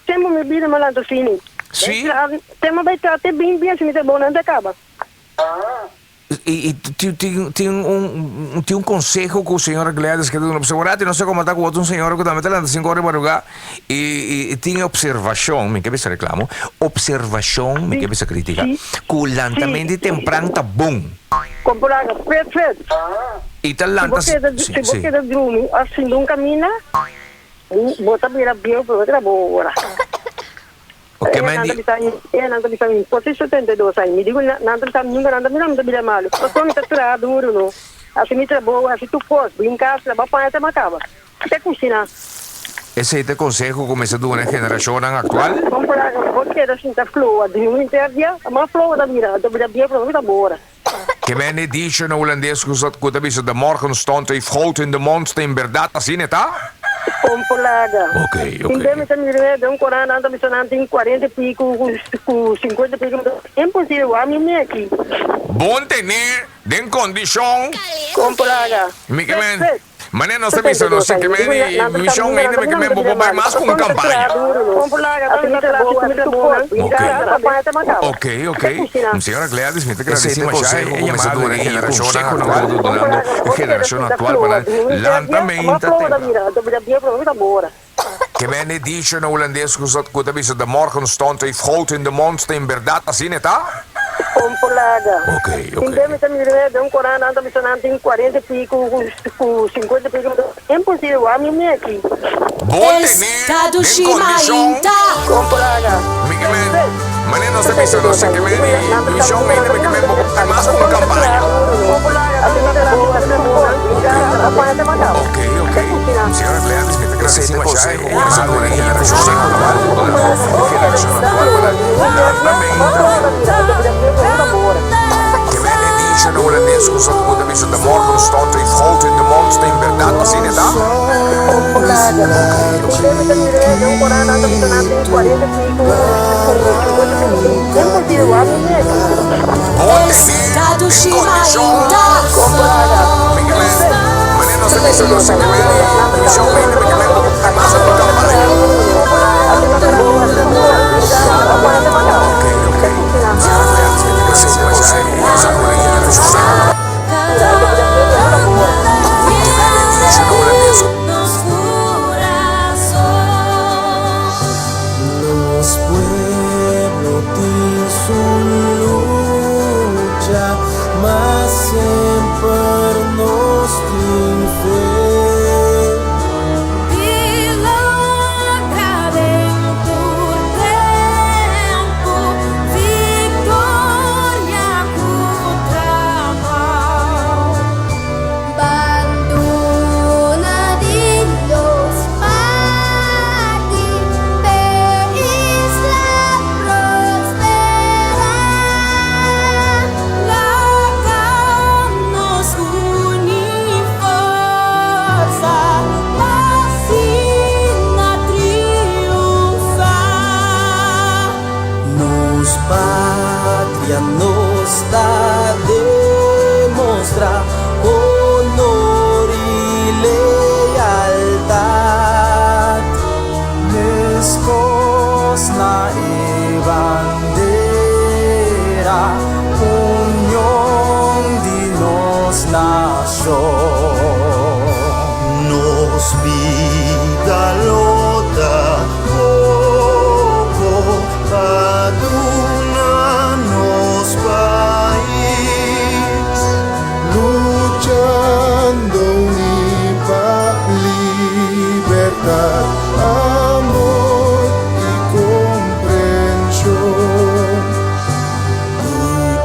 Tempo me bida malando fini. Sim. Temo vai tratar bem se me der bom não acaba. E tinha um conselho com o senhor Gladys que não observava, não sei como está com outro senhor que também está 5 horas para jogar e tinha observação, me quer reclamo, observação, me quer crítica, que o lançamento temprano está bom. Compraga, perfeito. E tá lança. Se você quer dormir, assim não camina, bota vira bem para outra boa. Ok, mas não bisa mim. Você 72 anos. Me digo, não bisa mim, não bisa mal. Só me tá duro, não. Assim me trabalho, assim tu pode brincar, levar para até macaba. Até cozinhar. Esse é o conselho começa do na geração atual? Comprar, porque assim tá flor, de um interdia, uma flor da mira, da bia para outra boa. Que men dice no holandês que dat bisa de morgen stond heeft groot in de mond, in verdad, assim, tá? Compolaga. Ok. Deve ter me de um corano, anda missionando em 40 pico, com 50 pico. É impossível, a mim aqui. Bom ter, den condição. Compolaga. Me que men, mané não sabe se não sei que men, missão ainda me que men vou vai mais com campanha. Compolaga, assim tá boa. Ok. Senhora Gladys, me te agradecemos já, começador na geração atual, donando geração atual para lançamento. Que men dice no holandês que dat bisa de morgen stond heeft groot in de mond, in verdad, assim, tá? Compolaga. Ok. Deve ter me de um corano, anda missionando em 40 pico, com 50 pico. É impossível, a mim aqui. Bom ter, den condição. Compolaga. Me que men, mané não sabe se não sei que men, missão ainda me que men vou vai mais com campanha. Ok. Senhora Gladys, me te agradecemos já, começador na geração atual, donando geração atual para que men dice no holandês que bisa de morgen stond heeft groot in de mond, in verdad, assim, tá? Deve ter me um corano, anda missionando em 40 pico, com 50 pico. É impossível, a mim Estado Shimainda. Compolaga. Me que men, mané não sabe se não sei que men, missão ainda me que men vou vai mais com campanha. Ok. Senhora Gladys, me te agradecemos já, começador na geração atual. Los pueblos tienen su lucha, mas siempre nos tienen fe. Milagre dentro tempo, victoria contra mal. Banduna di Dios mati, isla prospera. La nos uni forza, vacina triunfa. Nos patria nos da demostra honor y lealtad. Nescos na e bandera, unión de nos nación. Nos vida lota poco, paduna nos país, luchando unipa libertad, amor y comprensión. Y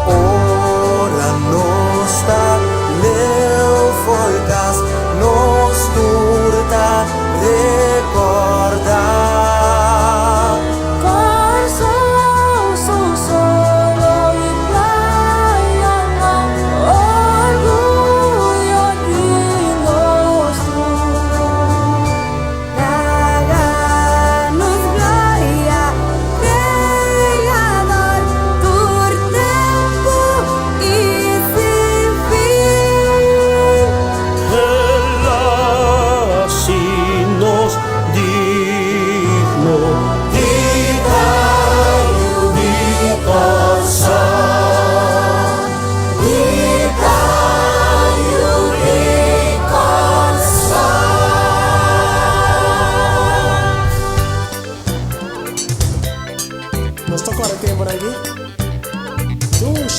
ora nos da leo folgas, nos turta recordar. Corso solo y playa, orgullo de nuestro.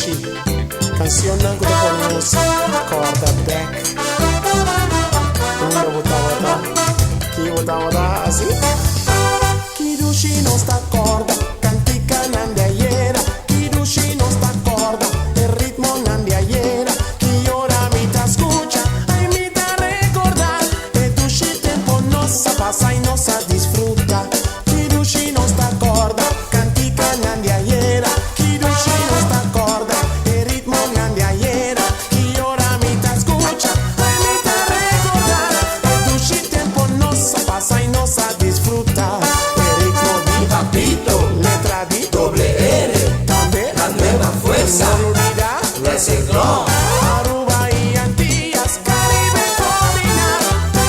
Kidushi. Canción que te ponemos corda back. Uno bota, que bota así. Kidushi nos da corda, cantica nan de ayer. Kidushi nos da corda, el ritmo nan de ayer. Y ahora mi te escucha, ay mi te recordar. Kidushi tiempo nos pasa y nos disfruta. Kidushi nos da corda, cantica nan de ayer. Kidushi nos da corda, el ritmo nan de ayer. Y ahora mi te escucha, ay mi te recordar. Kidushi tiempo nos pasa y nos disfruta. Papito, Letra D, doble R, también la nueva fuerza, no olvidar. reciclón. Aruba y Antillas, Caribe combina.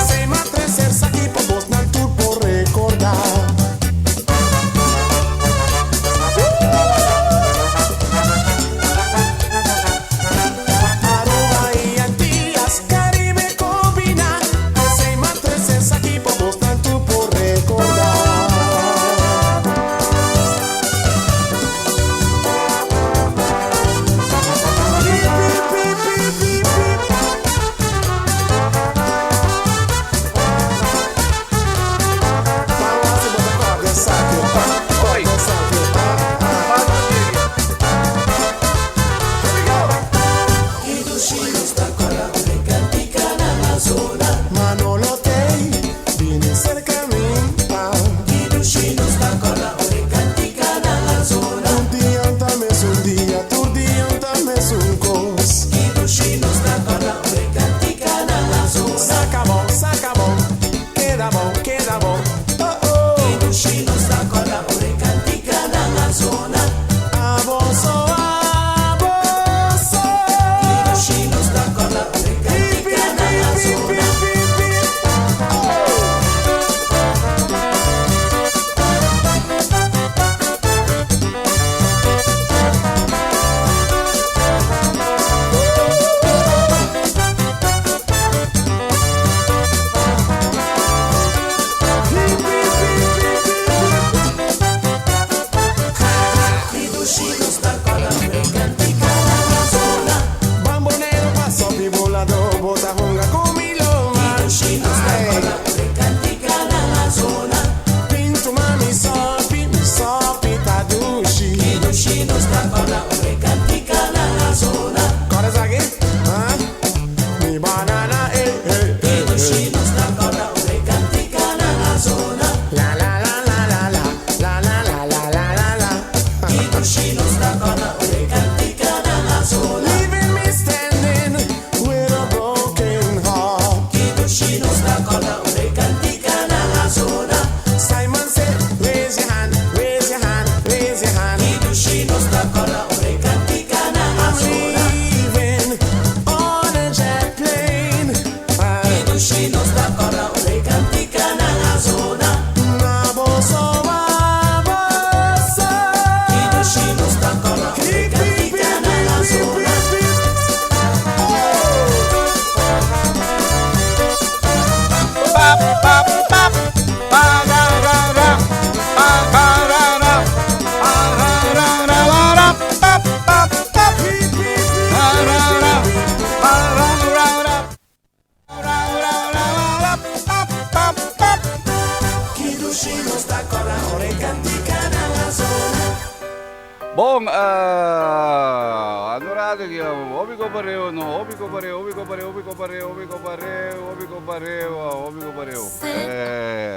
Se matre ser aquí por vos nan tour por recordar. Aruba y Antillas, Caribe combina. Se matre ser aquí por vos nan tour por recordar. Manolo Tei, viene cerca a mí. Turdian también es un día, turdian también es un cos. Se acabó, queda bon. Oh oh. Aboso. Bambonero paso mi volado, bota honga con mi loma. Pinto mami sopi tadushi. Corres aquí, ¿ah? Mi banana, La la la la la la, la la la la la la la. Leaving me standing with a broken heart. Simon said, raise your hand, raise your hand, raise your hand. I'm leaving on a jet plane. Aboso. Bom, adorato che obico pareo, no, obico pareo.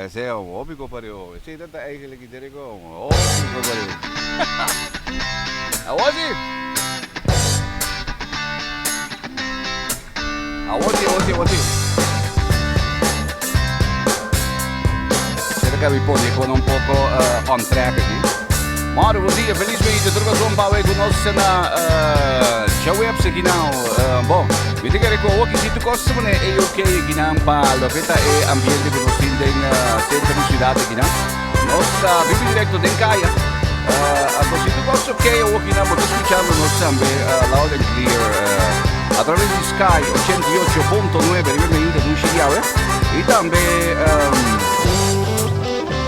Zeg, obico pareo. Zie je dat eigenlijk iedereen komen? Obico pareo. Awasi. Cerca vi pone con un poco on track aqui. Maar bom dia, felizmente troca zo'n paar weken conosce na Jaweb se ginau. Bom, vi dico che qua si tu costa ne è ok ginau pa lo veta e ambiente per nos in den centro di ciudad ginau. Nostra vivi diretto den Caia. Così tu costa ok o ginau mo escuchando nos sambe loud and clear a través di Sky 88.9 rivermente in Chiaia e tambe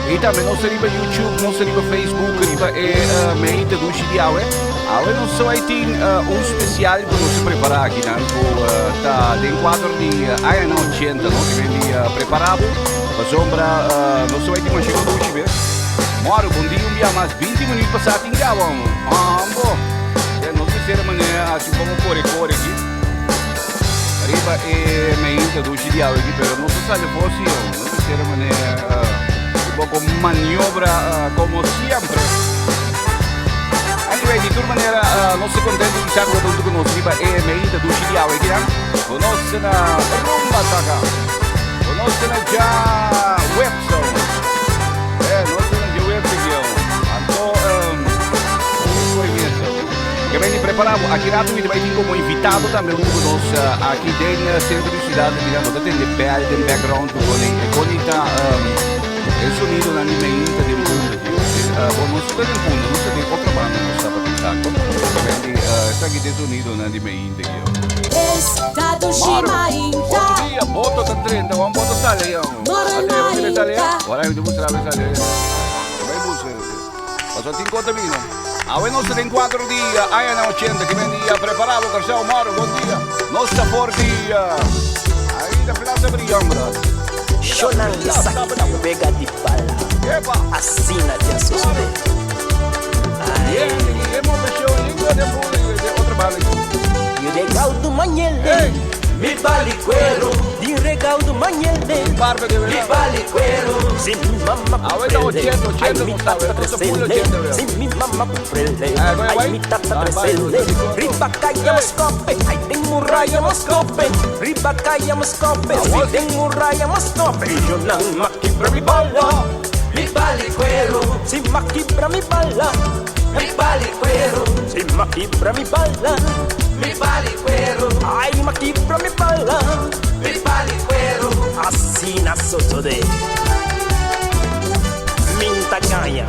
E também não seria YouTube, não seria Facebook, riba meio de duche de água. Agora não só aí tem especial para nos preparar aqui, né? Tá de quadro de Ayana 80, não? Que vem preparado. Para sombra, não só aí tem uma chega do duche, vê? Moro, bom dia, dia mais 20 minutos passados em Gabão. Bom. Não sei se era maneira, assim como core aqui. Arriba meio de duche de água aqui, mas não sei se ele fosse eu. Não sei se era maneira... Con maniobra como siempre. Anyway, de todas maneras, no se contenta de estar con nosotros EMI de Duchi de Agua. Conocen a Rumba Saga. Conocen a ya Webzone. Conocen a ya Webzone. Que vem preparado. Aqui rato me vai ter como invitado também conosco aqui dentro do centro de cidade. Digamos, tem de pele, tem background, com el sonido na anime inta de mundo aqui. Não se tem fundo, não se tem outra banda, não está para pensar. Está aqui tem sonido na anime inta aqui. Estado Shimainta. Bom dia, bota tá 30, vamos botar sale aí. Até você sale. Agora eu vou mostrar a sale. Vai você. Passou 50 minutos. Agora nós temos 4 dias, Ayana 80 que vem dia preparado, Carcel Moro, bom dia. Nossa por dia. Aí da Plaza Briambra. Shonan Isakita pega de bala. Assina de assustar. E o regal do Manhele. Mi palicuero, E o regal do Manhele. mi palicuero. Se mi mamma Ai mi tata crescele. Se mi mamma comprele. Ai mi tata crescele. Ribacaia Moscope. Ai tem murraia Moscope. Ribacaia Moscope. Se tem murraia Moscope. Shonan maqui pra mi bala. Mi palicuero, Se maqui pra mi bala. mi palicuero, Se maqui pra mi bala. mi palicuero, Ai maqui pra mi bala. mi palicuero. Assina soto de Minta ganha.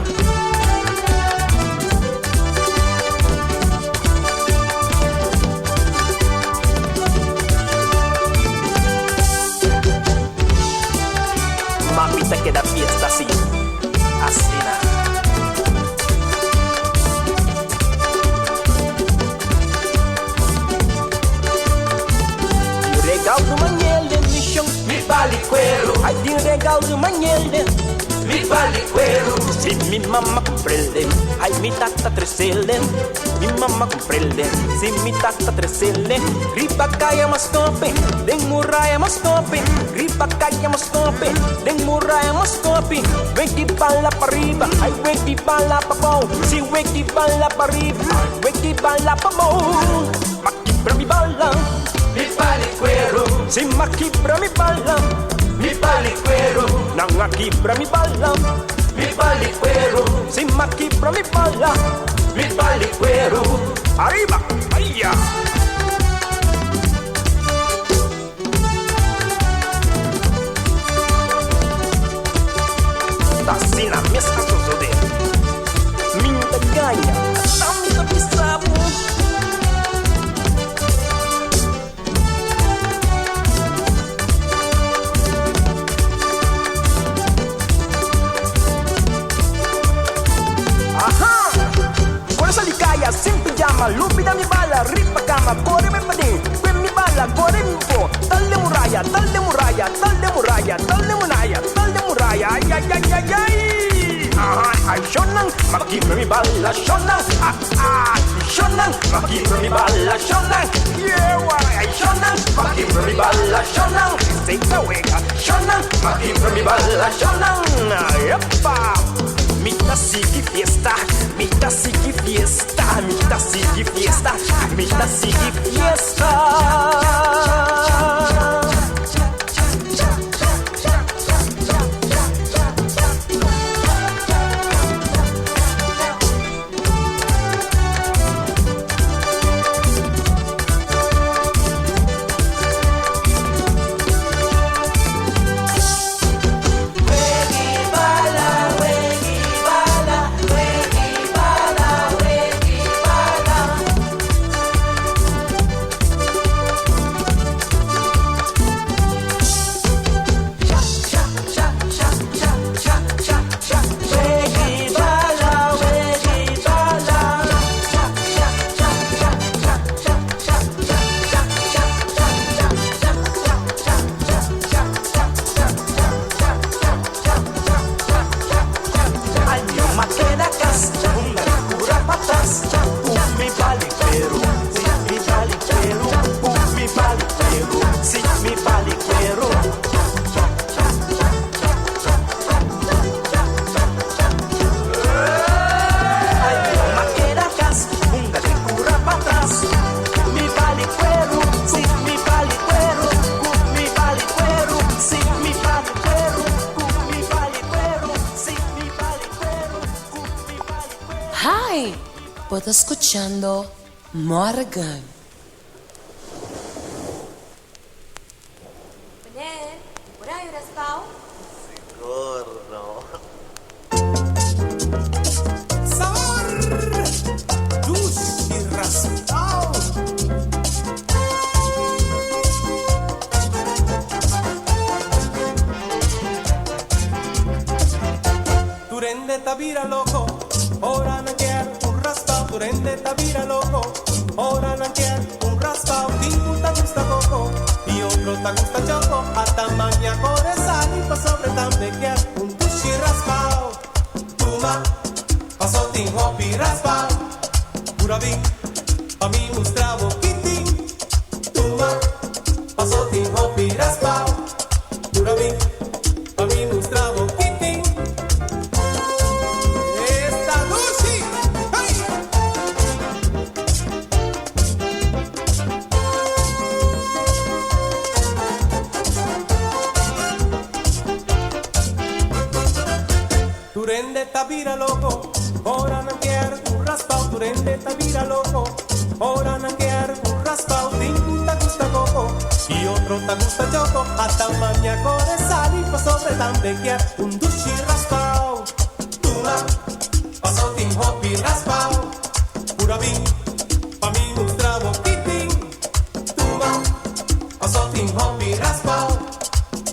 Mamita que da fiesta assim. Assina. E o regal do Manhele no chão. Mi palicuero, Ai de um regal do Manhele. mi palicuero, Se mi mamma comprende, ai mi tata crescele. Mi mamma comprende, se mi tata crescele. Ribacaia Moscope, den murraia Moscope. Ribacaia Moscope, den murraia Moscope. Vem que bala pra riba, ai vem que bala pra bom. Se vem que bala pra riba, vem que bala pra bom. Maqui pra mi bala, mi palicuero, se maqui pra mi bala. mi palicuero, Não aqui pra mi bala, mi palicuero, se maqui pra mi bala. mi palicuero. Arriba, allá. Tá assim na mesa do de Minta ganha, tá minta pisabo. Aham! Con esa licaia, sempre llama, lúpida mi bala, ripa cama, corre me padín, ven mi bala, corre mi po, dale muralla, dale muralla, dale muralla, dale muralla, dale muralla, ay, ay, ay, ay, ay. Ajá, ay, shonan, maki mi bala, shonan, shonan, maki mi bala, shonan, yeah, ay, shonan, maki mi bala, shonan, say the way, shonan, maki mi bala, shonan, yepa. Mita sigue fiesta, mita sigue fiesta, mita sigue fiesta, mita sigue fiesta. Hi, puedo escuchando Morgan. Bener, por ahí raspao. Sabor, dulce y raspado. Turende tabira loco, ora non quiero un raspao. Turende tabira loco, ora non quiero un raspao. Tingu ta gusta coco y otro ta gusta choco. Hasta mañana core sali pa sobre tambe quiero un dushi raspao. Tuma, paso tin hopi raspao. Pura vin, pa mi mostravo kitin. Tuma, paso tin hopi raspao. Pura vin, pa mi mostravo kitin. Esta dushi, hey! Turende tabira loco, ora non quiero un raspao. Turende tabira loco, ora non quiero un raspao. Tingu ta gusta coco y otro ta gusta choco. Hasta mañana core sali pa sobre tambe quiero un dushi raspao. Tuna, paso tin hopi raspao. Pura vin, pa mi mostravo kitin. Tuma, paso tin hopi raspao.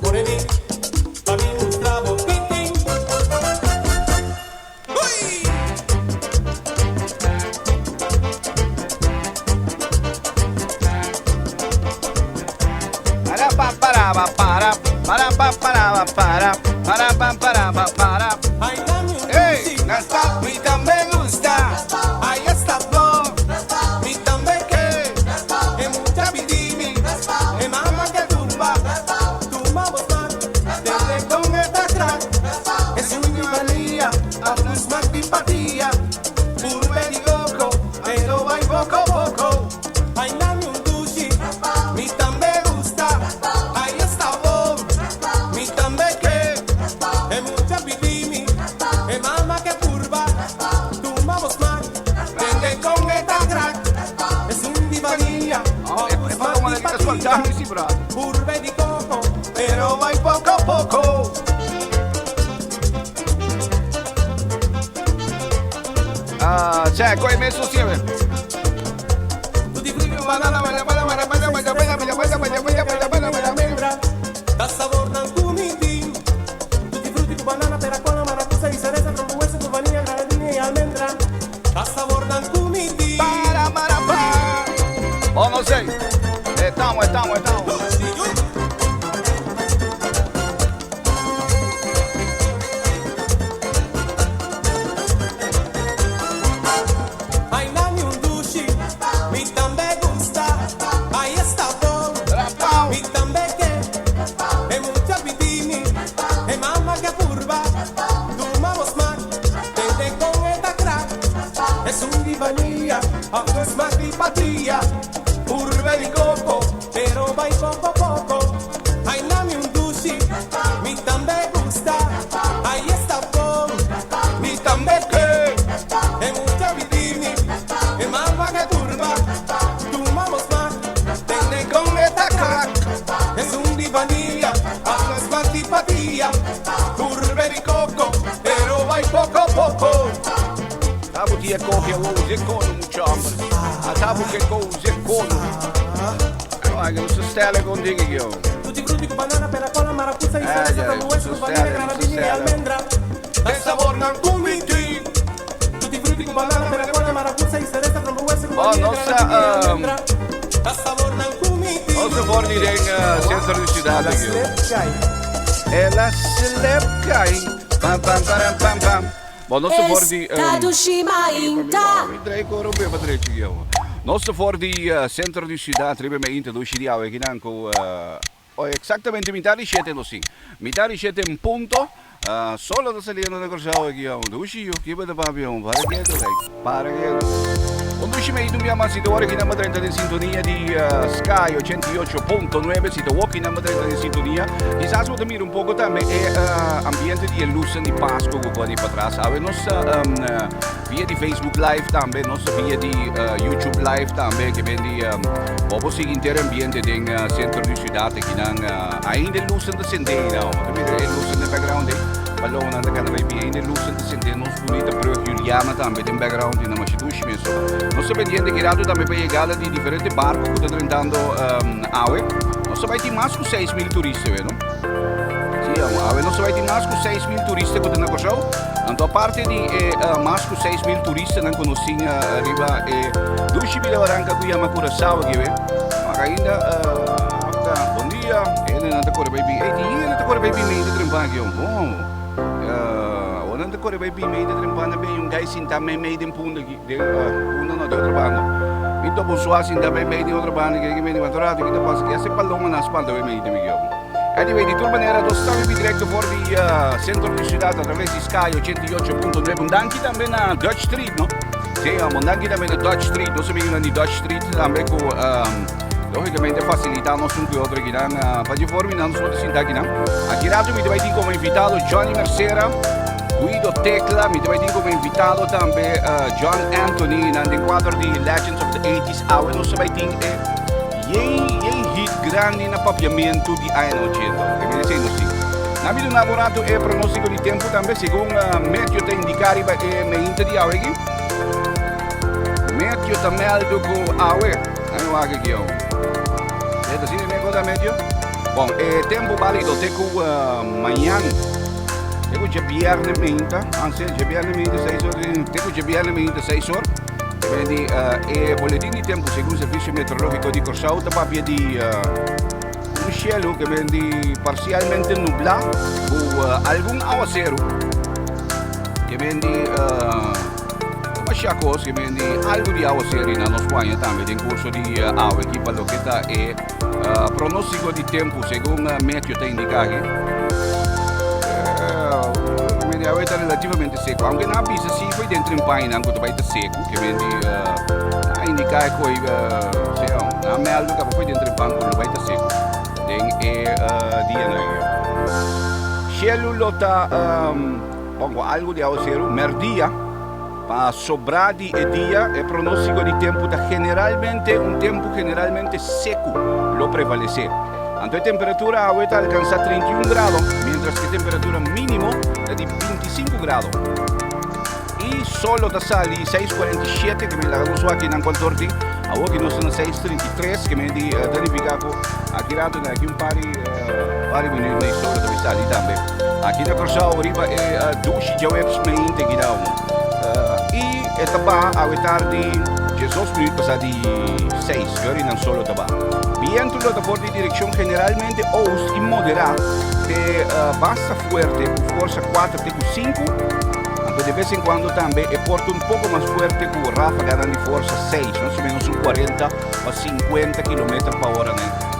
Pura vin, pa mi mostravo kitin. Uy! Para. Ay, dame un Hey, dushi. raspao, mi también me gusta. Ahí está flow, mi tambe que es mucha pitimi, es mamá que tumba, tumbamos más, desde con esta crack, es una valía, a plus más simpatía, purbe y goco, pero va y poco a poco. Ay, dame un dushi, mi tambe gusta, ahí está flow, mi tambe que es mucha pitimi, es mamá que curva, tumbamos más, desde con esta crack, es un divanía, E fa come che ascoltare si bravo. curve di coco, Però vai poco a poco. Ah, cioè, coi messo insieme. tutti frutti con banana, da sabor nan kumitin, tutti frutti con banana, peracola, maracuja y cereza, frambuesa con vanilla, granadina y almendra, da sabor nan kumitin. Pa. Oh, non sei. Estamos. Ay, dame un dushi, mi tambe gusta, ahí está flow, Raspao. mi tambe que es mucha pitini, es mamá que curva, tomamos más, desde con esta crack, es un divanía, aunque es más simpatía, curve di coco, pero va y poco a poco. Ay, dame un dushi, mi tambe gusta, ahí está flow, mi tambe que es mucha pitini, es mamá que curva, tomamos más, desde con esta crack, es un divanía, aunque es más simpatía, curve di coco, pero va y poco a poco. Tabu ti è copia, usi e con muciamo. A tabu che usi e con. Ma che non si stelle con dighi che ho. Tutti frutti con banana, peracola, maracuja y cereza, ya, frambuesa con vanilla, eso granadina y sea. almendra, da sabor nan kumiti. Tutti frutti con banana, peracola, maracuja y cereza, frambuesa con Oh, vanilla, non sa, granadina y almendra, da sabor nan kumiti. Non si fuori di centro di città che ho. E la slepkai. Pam. Bon, non si fuori di... Estadushima Inta. Drei coro pe padreci che ho. Non si fuori di centro di città, treba me inte do cidiao e kinanko exactamente mitad di siete lo sì. Mitad di siete in punto. Solo da salire da corsao che ho. Do ci io che vado papio, para che. Conduci me idum yaman si ora che namba 30 in sintonia di Sky 88.9 si walk in namba 30 in sintonia. Quizás vou tamir un poco também ambiente di illusion di Pasco go pode para trás. Ave nossa via di Facebook Live também, nossa via di YouTube Live também que vem di bobo sig inteiro ambiente den centro di cidade que nan ainda illusion de sendei não. Também illusion no background Ballon aan de kant bij bijeen de loesen te senten ons bonita brug Juliana também tem background in Machidushi mesmo. Nós pendiente que rato também para chegada de diferentes barcos que estão tentando awe. Nós vai ter mais que 6.000 turistas, não? Sim, awe nós vai ter mais que 6.000 turistas que estão na costa. Então a parte de mais que 6.000 turistas não conhecem arriba e 2.000 orang que eu amo Curaçao aqui, mas ainda bom dia. Ele não está correndo bem, ele está correndo bem meio de trembar aqui, bom. Onde corre vai bem meio de trempana bem um gás sim também meio de punta aqui de punta na outra banda então por sua sim também meio de outra banda que meio de outra que depois que esse paloma na espalda vai meio de miguel anyway de toda maneira nós estamos direto por via centro de cidade através de Sky 88.9 Mundangi também na Dutch Street não sim Mundangi também na Dutch Street nós sabemos na Dutch Street também com logicamente facilitar nós um que outro aqui na para de forma não só de sentar aqui não aqui rato me vai ter como invitado Johnny Mercera Guido Tecla, mi deve dire come invitato também John Anthony nel quadro di Legends of the 80s Hour, nós vai ter hit grande no papiamento di anni 80, che mi dice così. Abbiamo lavorato e pronostico di tempo também, secondo Meteo te indicare e me inter di Hour aqui. Meteo também alto com Hour, aí o aqui eu. É assim de coisa Meteo? Bom, tempo válido te com amanhã. Tengo già viernes minta, anzi già viernes minta 6 ore, tengo già viernes minta 6 ore. Quindi boletim di tempo secondo il servizio meteorologico di Corsauta parla di un cielo che vedi parzialmente nublato con alcun aguacero che vedi masciacos che vedi algo di aguacero in Spagna también in corso di acqua che quello che sta è pronostico di tempo secondo meteo te indica avete relativamente secco, anche na bisa sì, poi dentro in paina anche dove è secco, che vendi a indicare poi se a me aldo che poi dentro in paina dove è secco, den e dia na cielo lota pongo algo di aguacero, merdia pa sobradi e dia e pronostico di tempo da generalmente un tempo generalmente secco lo prevalece. Anto temperatura avete alcanza 31 grado, mientras que temperatura mínimo è di 25 grado. E solo da sali 6.47 che mi la uso aquí in Anquantorti, a oggi non sono 6.33 che mi di danificato a girato da aquí un pari minuti nei solo dove sali tambe. Aqui na Corsao arriva e 12 jawebs me inte girao. E taba a tardi 18 minutos passati 6 ore non solo taba. Viento lo da di dirección generalmente oeste y moderado, de basta fuerte, fuerza 4, 5, aunque de vez en cuando también es porta un poco más fuerte con ráfaga de fuerza 6, más o menos un 40 a 50 km/h.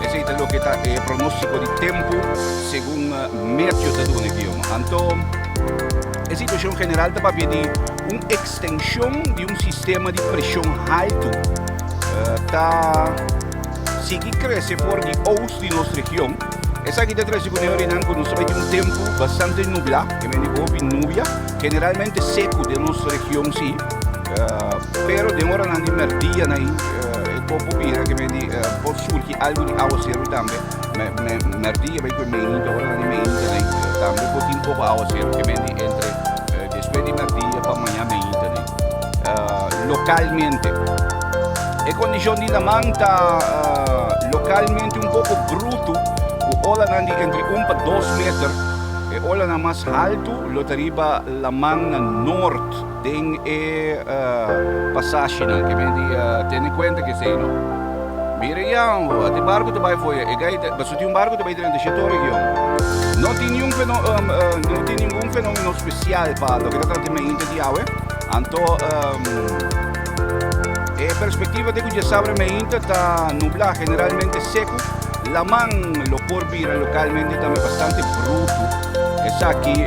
Ese es lo que está el pronóstico de tiempo según meteo de donde yo. Entonces, la situación general también de una extensión de un sistema de presión alto. Sigue cresce por di oost di nostra región. Esa aquí te trae con nos hay un tiempo bastante nublado, que viene con nubia, generalmente seco de nuestra región sí, pero demora una merdia ahí, el poco mira que viene por surgir algo de aguacero también, merdia vai con meinte, ahora ni meinte ahí, también por un poco aguacero que viene entre después de merdia para mañana meinte ahí, localmente. E condizioni di manta localmente un poco bruto, o ola entre 1 a 2 metri, e ola na mais alto, lo arriva la man nord den passagem, che quindi tieni conta che sei no. Miriam, a te barco te vai fuori, e gai, basso di un barco te vai dentro settore io. Non ti ningún fenomeno speciale parlo, che da me inte di awe, anto perspectiva de que ya sabe me está nublado generalmente seco la man lo por vira localmente también bastante bruto es aquí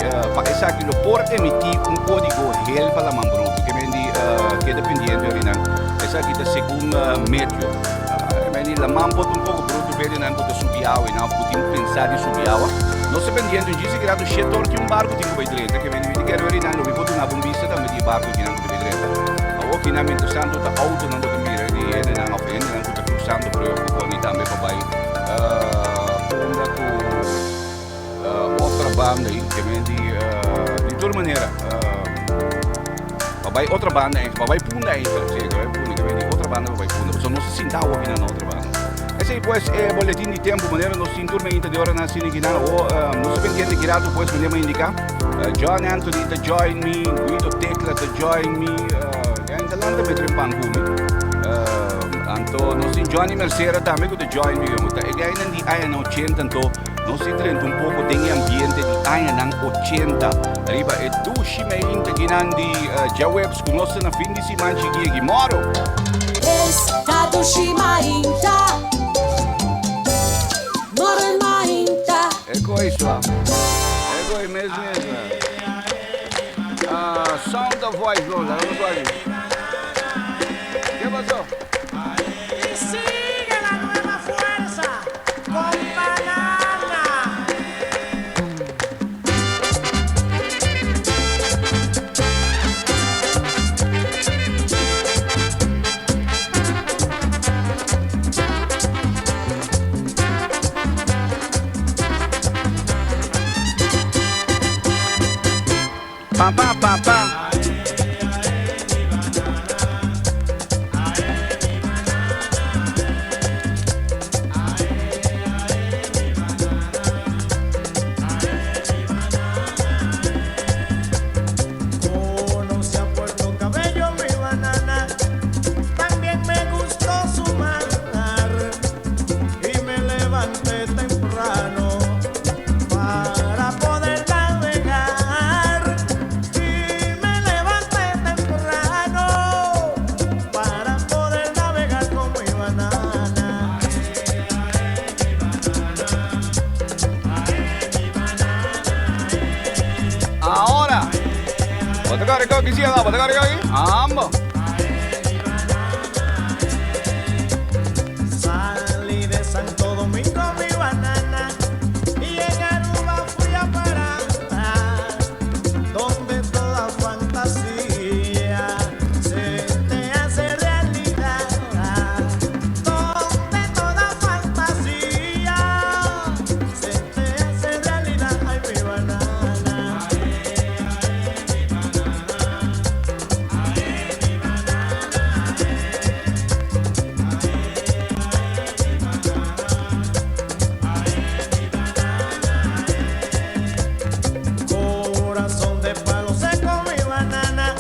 lo por emitir un código gel para la man bruto que vendi que dependiente ahorita essa aqui da segunda metro. Mas ele mampo um pouco bruto, vede não pode subir água, não pode pensar em subir água. Não se pendiente disso que do setor que barco tem que direita, que vem de quero ver não, vi pode na bombista também de barco que não pode direita. O que não me interessante da auto não pode mirar de ele não aprende não pode cruzando por o que também para vai outra banda aí que vem de toda maneira. Vai outra banda, vai punda aí, vai punda, que vem de outra banda, vai punda. Só não se sinta o que na outra banda. Esse aí pues é boletim de tempo, maneira nós em turma ainda de hora na cine que não, não se pendiente que irá depois me lembra indicar. John Anthony to join me, Guido Tecla to join me, ainda lá também trempan comigo. Anto nós em Johnny Mercera também to join me, mas é ainda de aí não 80 então nós entramos um pouco de ambiente de aí não 80. Arriba é do chimeinte que não de já webs com nós na fim de semana que moro. Estado Shimainta Moro Mainta Ecco isso. Ecco aí mesmo. Sound of voice, vamos lá. Que passou? Y sigue la nueva fuerza con banana. Pa. No se ha puesto cabello mi banana, también me gustó su manar y me levanté temprano para poder navegar. Y me levanté temprano para poder navegar con mi banana. Ahora. Bota carga aqui, sim, bota carga aqui. Amo. Salí de Santo Domingo mi banana y en Aruba fui a parar, donde toda fantasía se te hace realidad, donde toda fantasía se te hace realidad. Ay, mi banana. Corazón de palo seco, mi banana.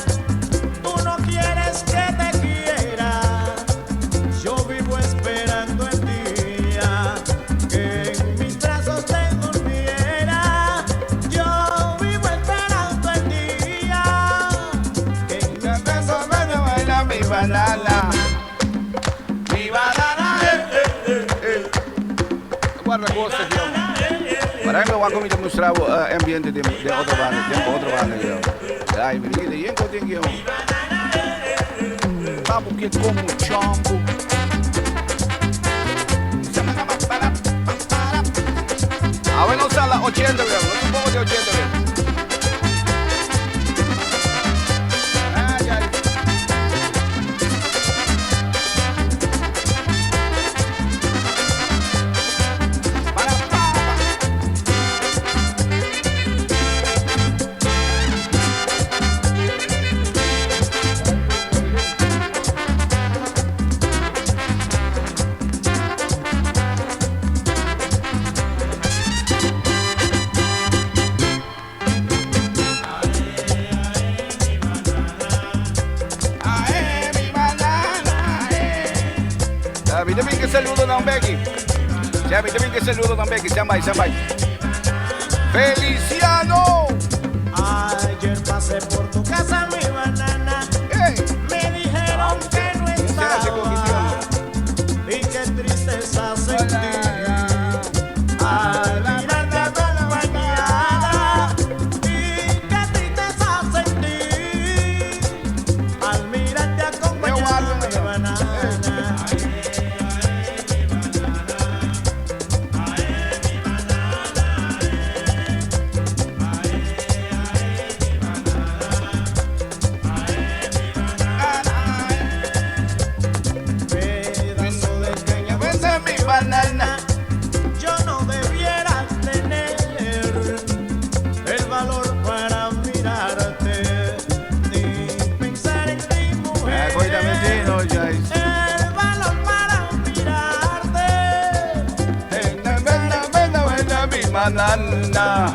Tú no quieres que te quiera. Yo vivo esperando el día que en mis brazos te durmiera. Yo vivo esperando el día que en mis brazos te durmiera. Mi banana. Mi banana. Guarda cosa che ho. Guarda qua come ti mostravo ambiente di altra banda. Dai, vedi, io incontro papo che come un ciampo. Ah, voi non sa la 80, un po' di 80. Vitamin que saludo non Becky. Ya, vitamin que saludo non Becky. Sambay. Feliciano. Ayer pasé por tu casa, mi banana. Hey. Me dijeron que no estaba y qué tristeza sentí al mirarte acompañada. Y qué tristeza sentí al mirarte acompañada, mi banana. banana.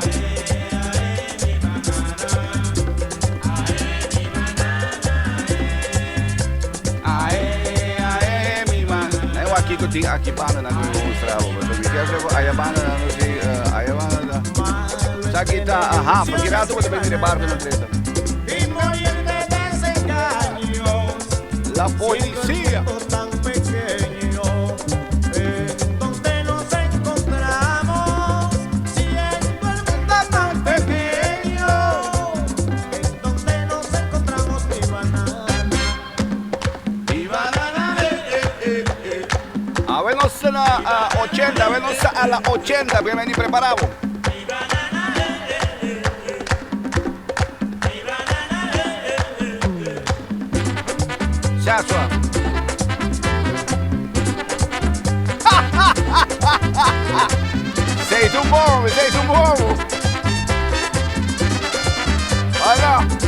Ae, mi banana. Nah, aqui que eu tinha aqui banana no Australo. Mas eu quero dizer, aí a banana não sei, aí a banana. Sabe que tá, aha, porque lá tu também me barco na treta. Y morir de desengaños. La policía. Tan pequeño, en donde nos encontramos, siendo el mundo tan pequeño, en donde nos encontramos, mi banana. Mi banana, A ver, no sé a 80, a ver, no sé a la 80, que vení preparado. Joshua. Sei tu morro. Olha.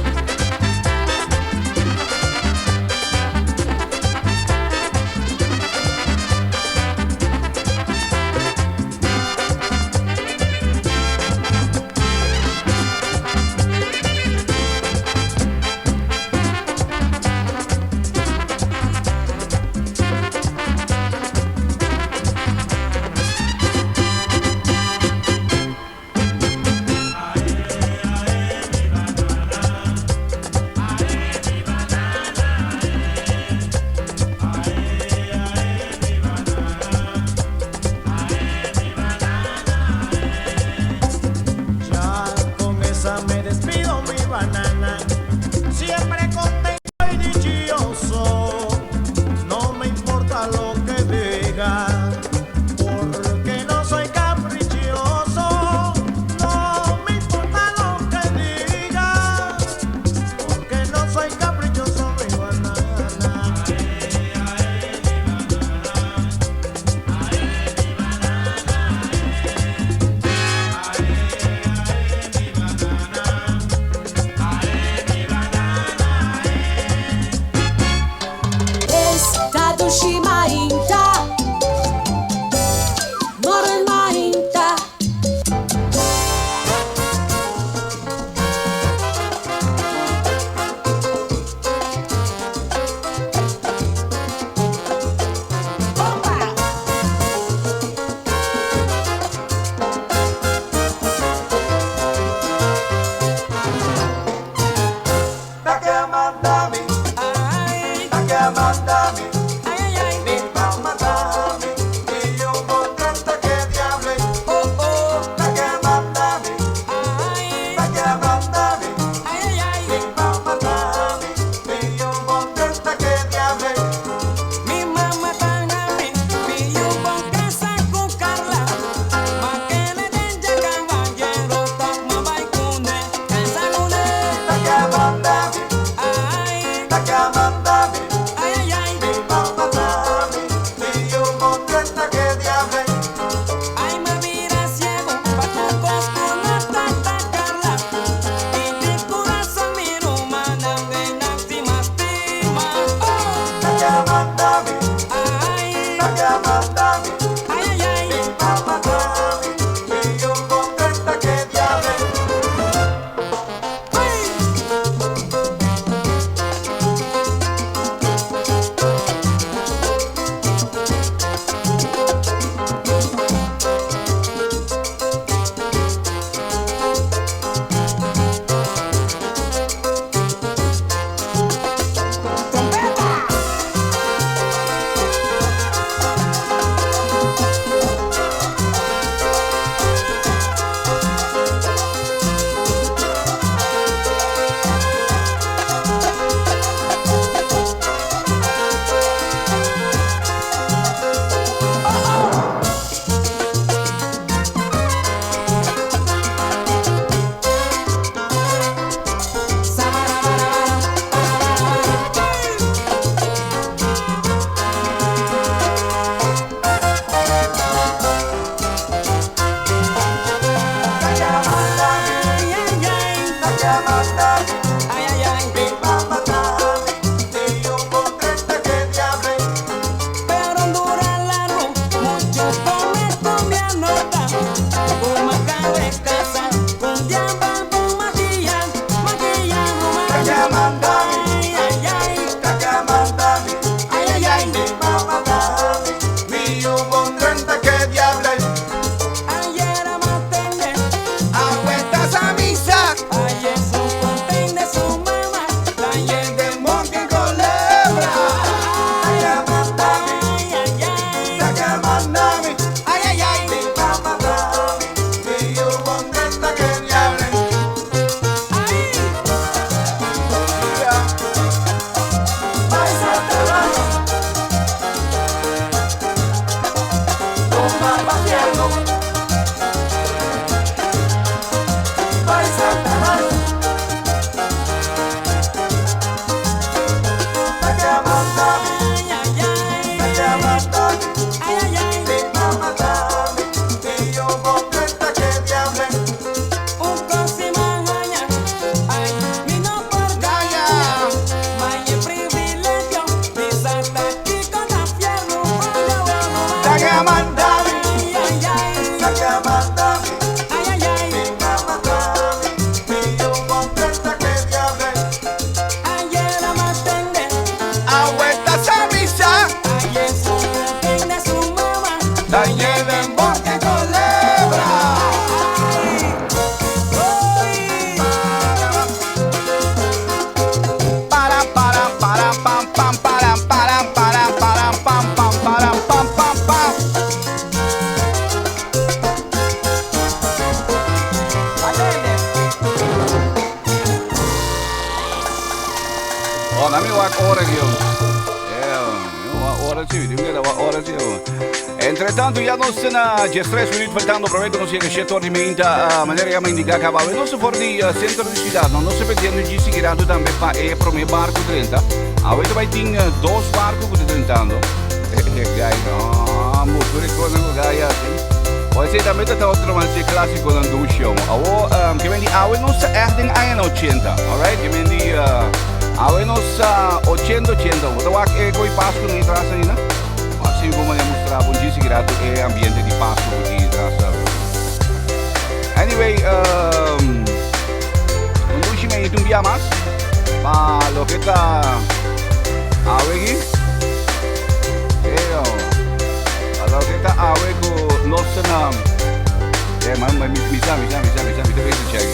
Oh, nami wak ora io. Ora sì, dimmi ora sì. Entretanto, ja non se na gestres minuut faltando proveito non si che c'è tornimenta maneira che indica che va. Non so for di centro di città, non so per dire di sigirato tambe fa e pro me barco 30. Avete vai ting dos barco che tentando. Gai no, mo pure cosa gai assim. Poi se da metà otro romanzo classico dan do show. Awo che vendi awe non sa echt in anni 80, alright? Che vendi awe non sa 80. Wat wak e coi pasco in trasa ina. Maxi come ne mostravo un gisi grato e ambiente di pasco di trasa. Anyway, un dushi me un dia más. Ma lo que está awe gi. Lo que está awe ko nostra ma mi deve check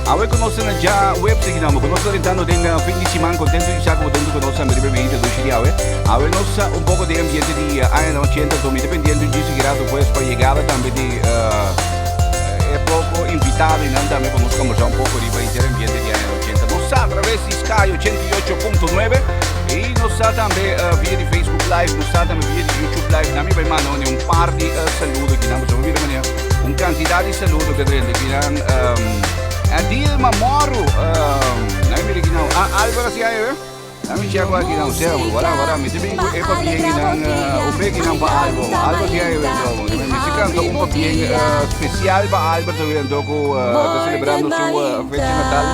awe conoscono già web seguiamo conoscono intendo tenga finissima contento di sacco dentro conoscono mi ripeto do ci awe nossa un poco di ambiente di anni 80 dependiendo di sigirato poi spiegava también di è poco invitato in andame conosciamo già un poco di paese ambiente di anni 80 non sa attraverso Sky 108.9 e non sa también via di Facebook Live non sa también via di YouTube Live nami per mano un par di saluto che andiamo a vedere un quantità di saluto che rende che Dilma Moro, nami mi ricordo Alvaro si hai nami ci agua che non siamo guarda mi devi e papieri nan opegi nan pa Alvaro si hai mi si canta un papieri special pa Alvaro dove dopo celebrando sua festa Natal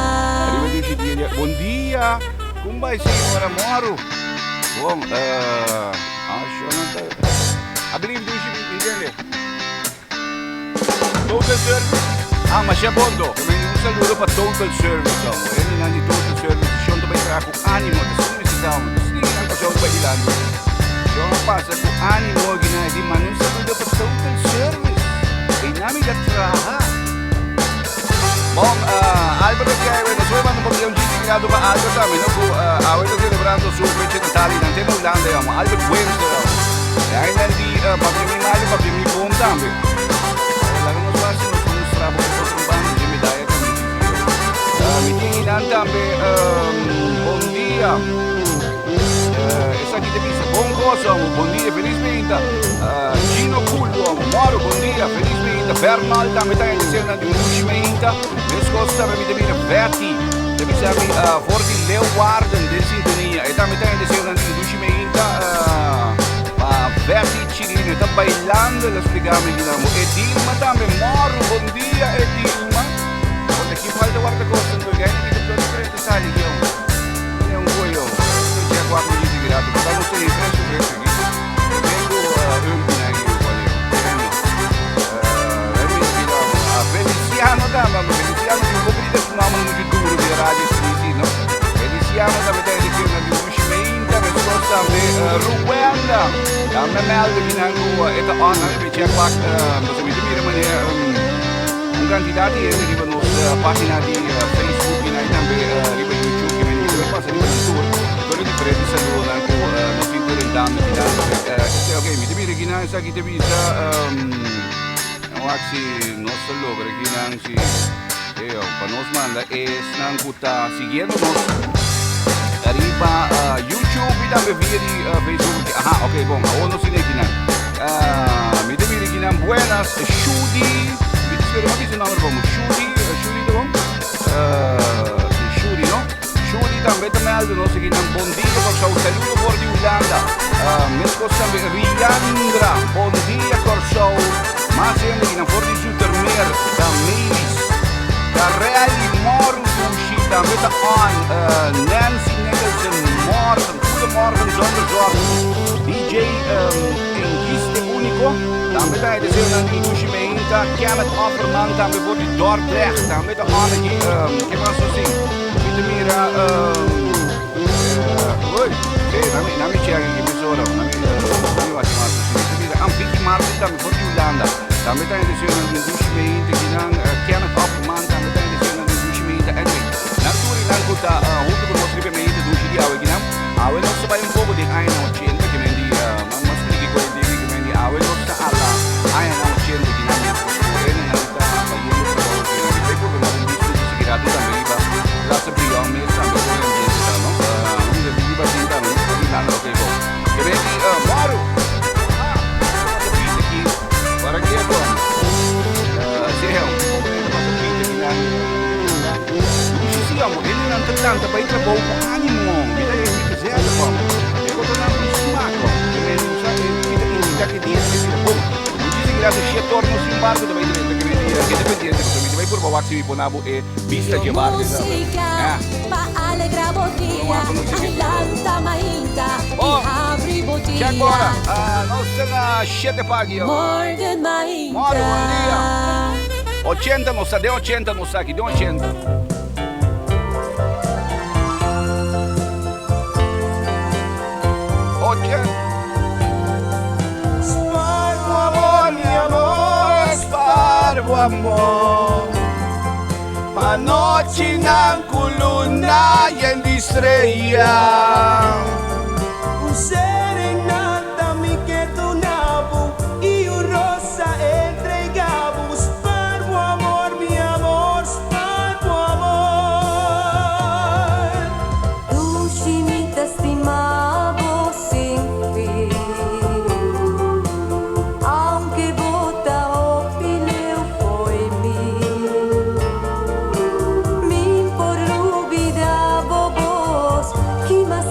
arrivederci di buon dia come vai signora Moro bom I believe you should be there total service ma c'è bondo un saluto per total service e non di total service sono per entrare con animo da su si sta anche ciò per di lando sono passa con animo che ne di ma non saluto per total service e nami da traha bom Albero che aveva solo quando abbiamo girato per Albero también no avete celebrando su festa Natale in antena Olanda Albert Webster e hai nel di papiami male papiami buon también la non so se non strabo mi tienen también buon dia esa che dice buon cosa buon dia feliz vita Gino Cullo Moro buon dia feliz vita Bernal también tem que ser na di uscimenta mescosta per mi devine Verti devi servi for di Leo Warden di sintonia e también tem que ser na di uscimenta Verti Cirino sta bailando la spiegami diciamo e Dilma también Moro buon dia e Dilma chi falta guarda cosa non che ti do differenti sali che è un cuoio non c'è qua con gli grato ma non sei preso qui vengo rumpina io voglio Feliciano dama Feliciano di un po' di su nome di duro di radio sì no Feliciano da vedere che una di uscimenta per scorsa Ruanda da me meldo in angua e da on anche c'è qua cosa mi dire maniera candidati e arrivano pagina di Facebook in también arriva YouTube che mi dice passa di tour quello di Freddy saluta ancora non si interrendando ok mi devi richiamare sa chi te visa waxi non solo perché nanci io per nos manda e snancuta siguiéndonos arriba YouTube e también via di Facebook ok bon ahora si richiamare mi devi richiamare buenas Shudi ma mi sono come Shuri no? Shuri también te meldo no se quitan buon dia con ciao saluto por di Olanda mescosta Riandra buon dia corso ma se che non for di Zutermeer da Meis da Reali Moro uscita meta on Nancy Nicholson Goedemorgen zonder zorg DJ Engiste Unico también tem de ser na indústria Kenneth Offerman también voor die Dordrecht también de Anneke que mais assim de mira oi nami chega que me sora nami vai mais assim de mira Vicky Martin también voor die Olanda también tem de ser na indústria que não Kenneth Offerman también tem de ser na indústria anyway natuurlijk dan goed hoe de moslim bij mij de douche die oude gedaan oude nog zo bij een poco die een nog chien que me die mas que die coisa die que me die oude nog zo alla een nog chien die na minha en na ta bij je nog zo die peco que não me disse que era tudo também lá se brilhou mesmo também importante para ir trabalhar com ânimo. Vida é representa como. E quando não sumaco, já que dia que se bom. Dizem que graças a torno se embargo também que dependente também vai por baixo e bonabo e vista de barco. Musica fa allegra botia, all'alta mainta, apri botia. E agora, nós temos 7 paghi. Morgen mainta. Moro, bom dia. 80 não está, de 80 não está aqui, de 80. Spargo amor, mi amor, spargo amor. Panoche ng kuluna yan di estrella. Un serenata mi que donavo y un rosa entregavo. Spargo amor, mi amor, spargo amor. Tu si mi te estimavo sin fin, aunque vota opileu foi mil. Min por olvidavo vos, que mas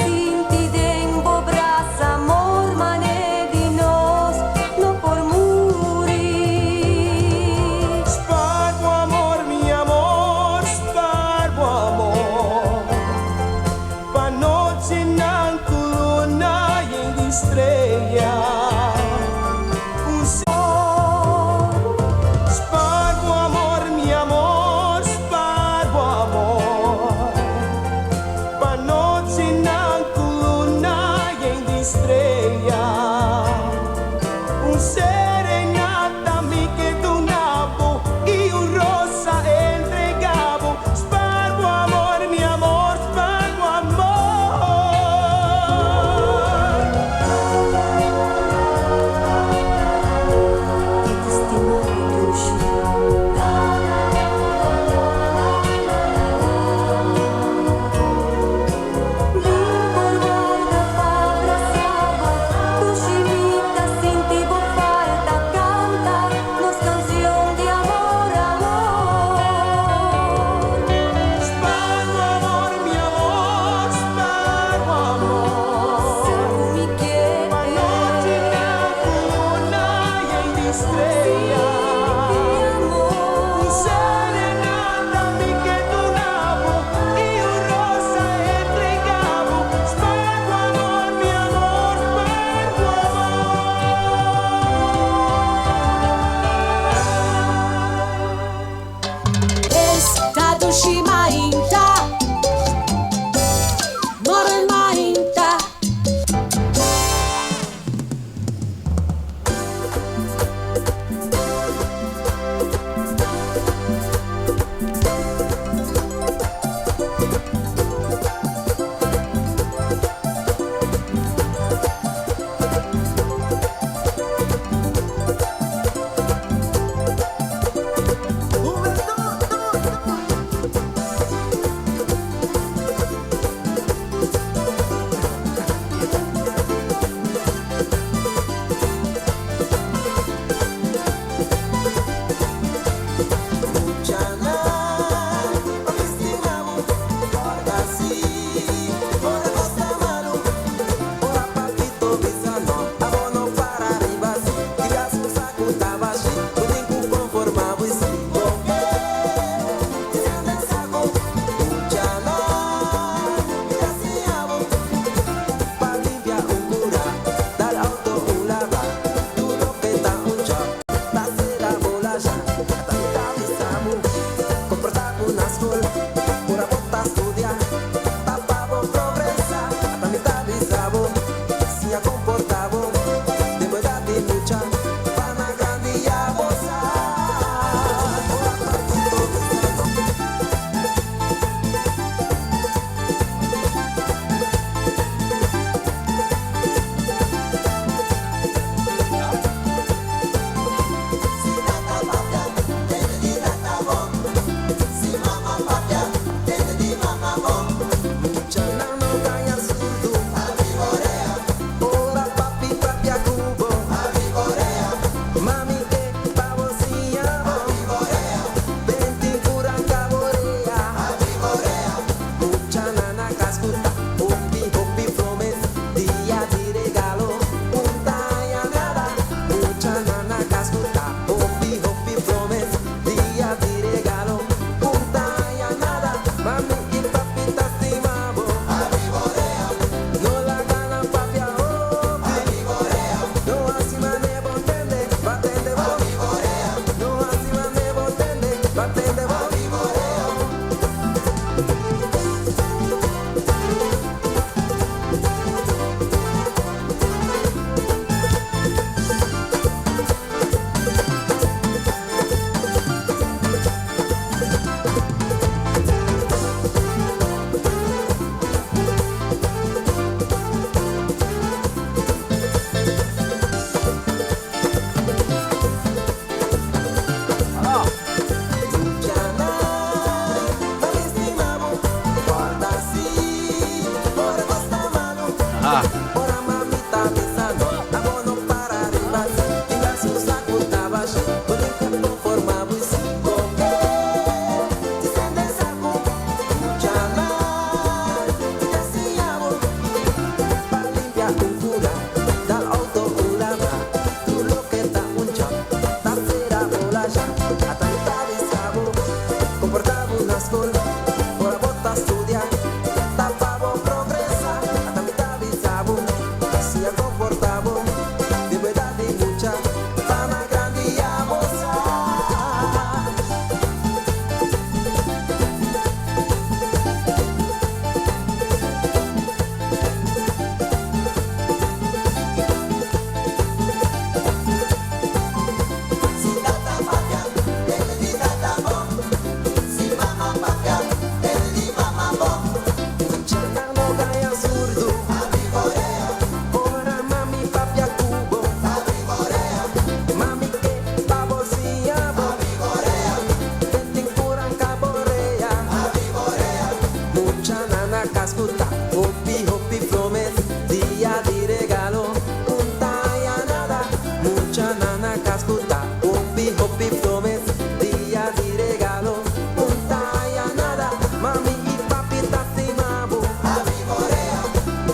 mucha nana cascuta, hopi hopi flomes, día de regalo, punta ya nada, mucha nana cascuta, hopi hopi flomes, día de regalo, punta ya nada, mami y papi tasimabo, a mi borea,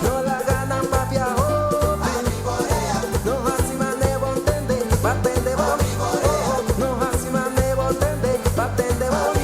no la ganan papi a hopi, a mi borea, no así mane bontende, batende bo, no así mane bontende, batende bo.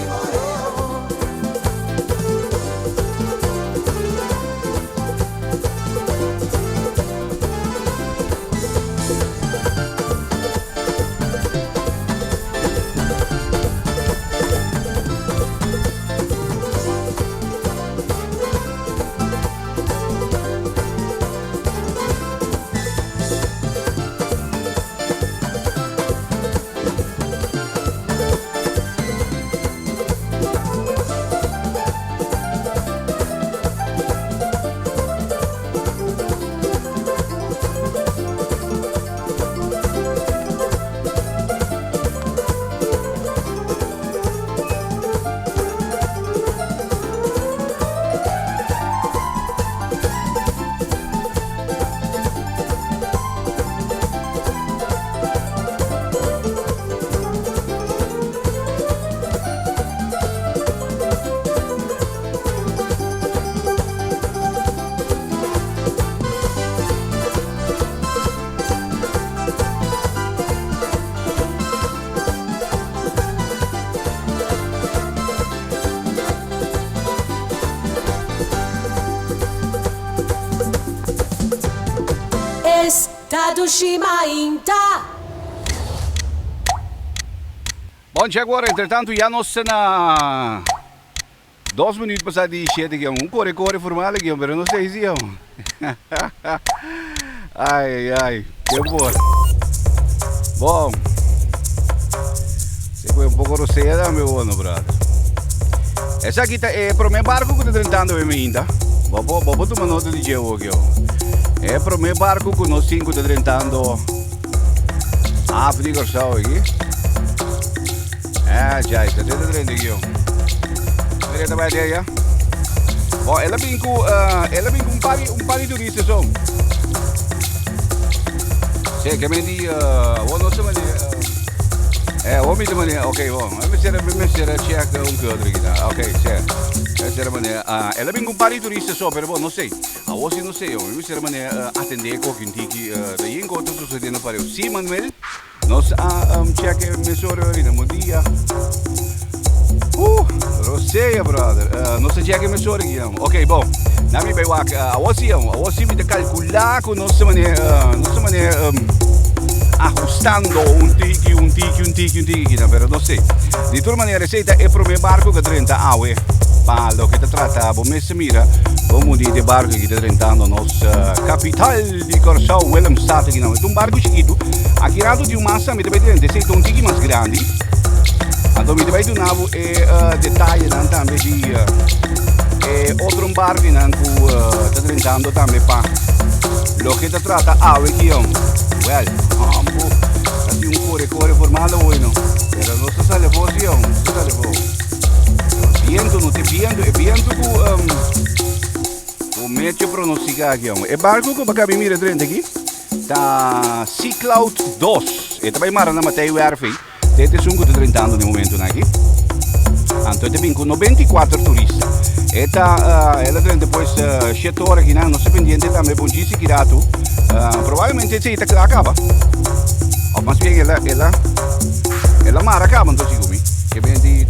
Estado Shimainta. Bom dia agora, entretanto, já nós na 2 minutos passados de 7 aqui, corre formal aqui, mas não sei se ai, que bom. Bom, se foi pouco roceada, meu bom, brother. Essa aqui é para o meu barco que está tentando ainda. Vou tomar nota de dia aqui, é para o meu barco que nós 5 está tentando a África Sul aqui. Já está dentro aqui, Mereka vai dia ya. Bom, ela vem com um par de turistas só. Sei que me di, não sei mas homem também, ok, bom, me será check que outro aqui, ok, certo. Será mané, ela vem com um par de turistas só, pero bom, não sei. A você não sei, me será mané atender com quem tiki, daí enquanto sucedendo para eu. Sim, Manuel, nós check me sorry ali no dia. Roceia, brother. Não sei que me sorry aqui, ok, bom. Na minha baiwak, a você me calcular com nossa mané, ajustando un tiki, pero no sé. De todas maneras, receita é para o meu barco que 30 aue. Para o que te trata, bom, me se mira, como de barco que está tentando nossa capital de Corsau, Willemstad, aqui não. É um barco chiquito, aqui lado de uma massa, me deve ter receita um tiki mais grande. Então, me deve ter navo detalhe também de outro barco que está tentando também para o que te trata aue aqui, well, así un corre formado hoy, ¿no? Pero no se sale vos, tío, no se sale vos. Viento, no te viento, es viento que medio pronostica aquí, ¿no? El barco que acá mira frente aquí, está Sea Cloud 2. Este vai mara na Matei Werfi. Este es un que está tentando de momento aquí. Então, este vem com 94 turistas. Ela tem depois 7 horas aqui, não se pendiente também, bom dia, seguirado. Provavelmente esse está que acaba. Mas bem, ela mara acaba, então, sigumi. Que vem de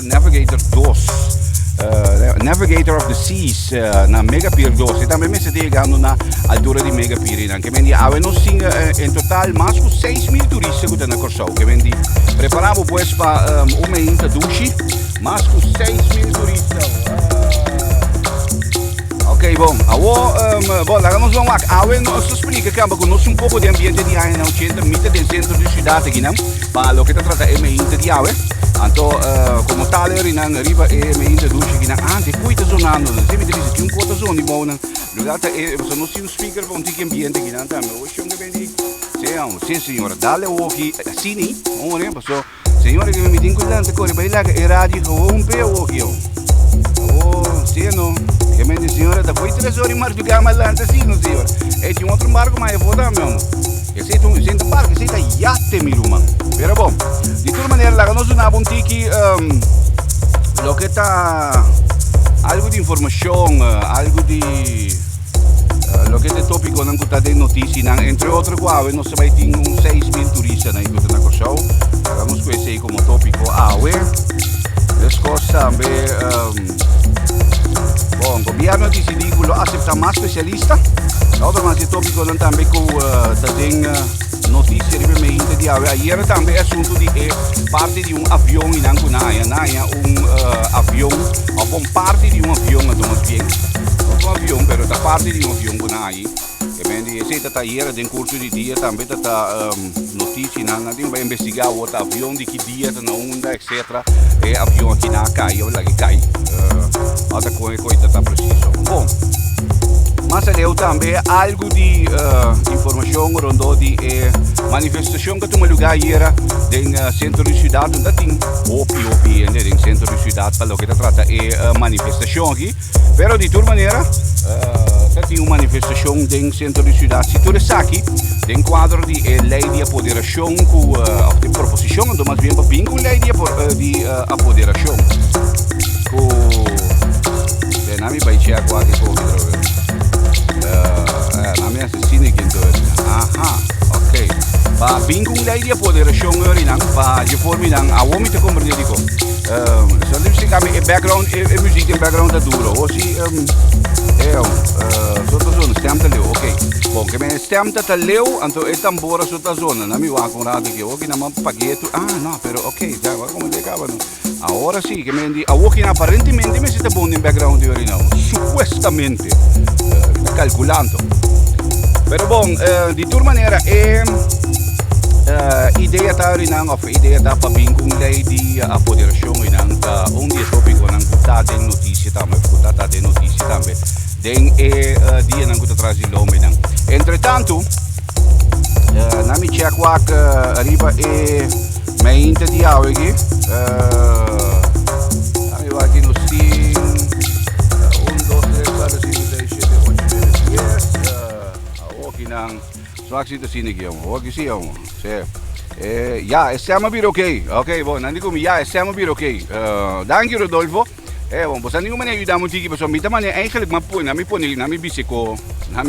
Navigator 2. Navigator of the Seas, na Mega Pier 2. E também me se chegando na altura de Mega Pier. Que vem de avemos em total mais de 6.000 turistas que estão na Corsau. Que vem de preparamos pues para uma inta duche, mais de 6.000 turistas. Ok, bom, vamos lá, a nos explica que conosco um pouco de ambiente de área no centro, mitad del centro de cidade aqui, não? Para o que se trata é meio de água. Então, como tal, arriba é meio de duche aqui, antes cuida zonando, se me diz que um coto zona de bom, lugar é, você não tem um speaker para um tipo ambiente aqui, não? Também, hoje eu que vem sim, senhora, dá-lhe o aqui, assim, vamos ver, pessoal, senhora que me tem cuidado, corre para lá, é rádio, um pé o aqui, Oh, sim, não. Que me diz, senhora, depois 3 horas mais do que a malanta, sim, não, senhora. E tinha outro barco, mas eu vou dar, meu amor. Que sei tu barco, que sei tá iate, meu irmão. Pero bom, de toda maneira, lá nós não vamos ter que, lo que tá, algo de informação, algo de, lo que é tópico, não que tá de notícia, entre outros, nós vai ter 6.000 turistas, né, que tá na Corsão. Vamos conhecer como tópico, as coisas também, bom, o governo decidiu aceitar mais especialistas. Outro mais tópico também com tem notícia de meio de ayer também assunto de parte de avião em Ancunaia, avião, ou parte de avião, então bem, não avião, pero da parte de avião Ancunaia. Que bem, esse tá ayer em curso de dia também tá notícia, não vai investigar o avião de que dia tá na onda, etc. Avião aqui na caia, lá que cai, até coisa tá preciso. Bom. Mas eu também algo de informação rondou de manifestação que toma lugar hier no centro da cidade, onde tem OPI, no centro da cidade, para o que trata manifestação aqui. Pero de toda maneira, tem uma manifestação no centro da cidade. Se tu está aqui, tem quadro de lei de apoderação, de proposição, então mais bem para com lei de apoderação. Não me vai chegar aqui com na minha assassina aqui então. Aha, ok. Para vir com lei de apoderação para de forma não, a homem te compreende dico. Só deve ser que background, música em background é duro. Ou se só tá zona, stem tá leu, ok. Bom, que me stem tá leu, então é tambora só tá zona, não me vai com nada aqui. Ok, não me pagueto. Não, pero ok, já vai como decaba não. Agora sim, que me di, a walking aparentemente me está bom em background de não. Supuestamente. Calculando. Pero bom, de toda maneira ideia está ideia está para vir com lei de apoderação e não tá dia tópico não tá de notícia também, tá de notícia também. Den dia não tá traz de nome não. Entretanto, na me check walk arriba meinte de hour aqui. Eu aqui no sim 1, 2, 3, 4, 5, 6, 7, 8, 9, 10. Aqui não. Só aqui está sim aqui, aqui sim, ja, stiamo weer oké. Oké, bom, não digo ja, stiamo weer oké. Dank je Rodolfo. Bom, você não me ajuda muito aqui, pessoal. Mita mané, eigenlijk maar pôr, na me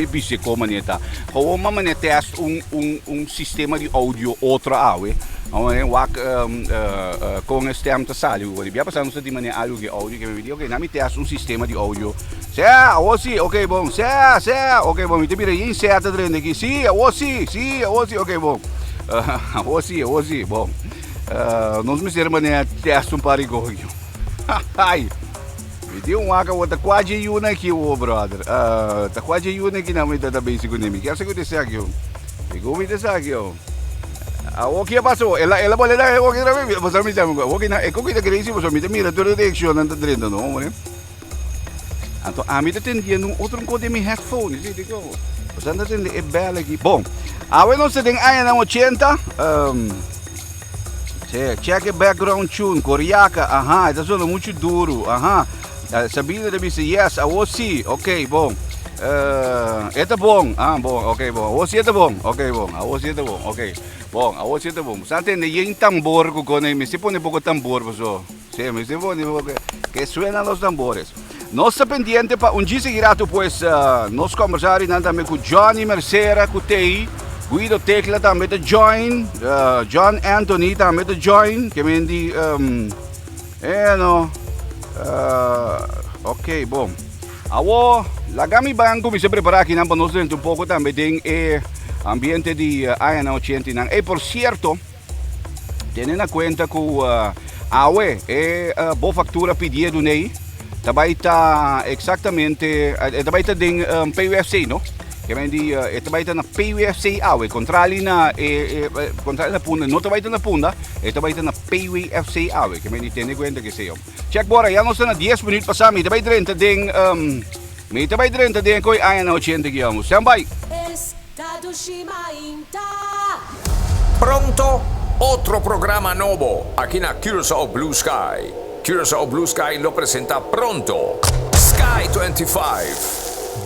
bisiko maneta. Gewoon maar mané test sistema de áudio outro awe. Com a stem te sali, hoor. Já passamos de mané algo de áudio que me video, oké, na me test sistema de áudio. Sim, oké, bom. Oké, bom, mita bira aí, certo dentro aqui. Sim, oké, bom. Hoje, bom. Nós me ser mané test parigoio. Ai. Me deu água, outra quase yuna aqui, brother. Tá quase yuna aqui na minha bem segundo mim. Quer segundo esse aqui, Pegou me desse aqui, o que passou? Ela pode dar o que era bem. Você me chama, o que na, é que eu queria dizer, você me mira toda a direção anda dentro, não, né? Então, a mim tá tendo outro código de headphone, sim, digo. Você anda tendo é bela aqui. Bom, agora nós temos aí na 80. Check background tune, coreaca, está sendo muito duro, Sabina deve dizer yes, sim, ok, bom. É bom, bom, ok, bom. Sim é bom, ok, bom. Sim é bom, ok. Bom, sim é bom. Sante nem tambor com me se põe pouco tambor, pessoal. Sim, me se põe que suena os tambores. Nós estamos pendientes para dia seguirá pues nós conversar também com Johnny Mercera, com TI. Guido Tecla também te join, John Anthony também te join, que me di, ok, bom. Awo, lagami banco me se prepara aqui para nós dentro pouco também tem ambiente de ANA 80. E por certo, tendo na conta que awe boa factura pedido nele, também está exatamente, também está em PUFC, não? Que me di também está na PUFC awe, controle na punda, não também está na punda, também está na PUFC awe, que me di tem conta que sei. Check bora, já nós estamos 10 minutos passando, também dentro tem coi ANA 80 aqui, vamos. Standby. Estado Shimainta. Pronto, otro programa nuevo aquí en Curaçao Blue Sky. Curaçao Blue Sky lo presenta pronto. Sky 25.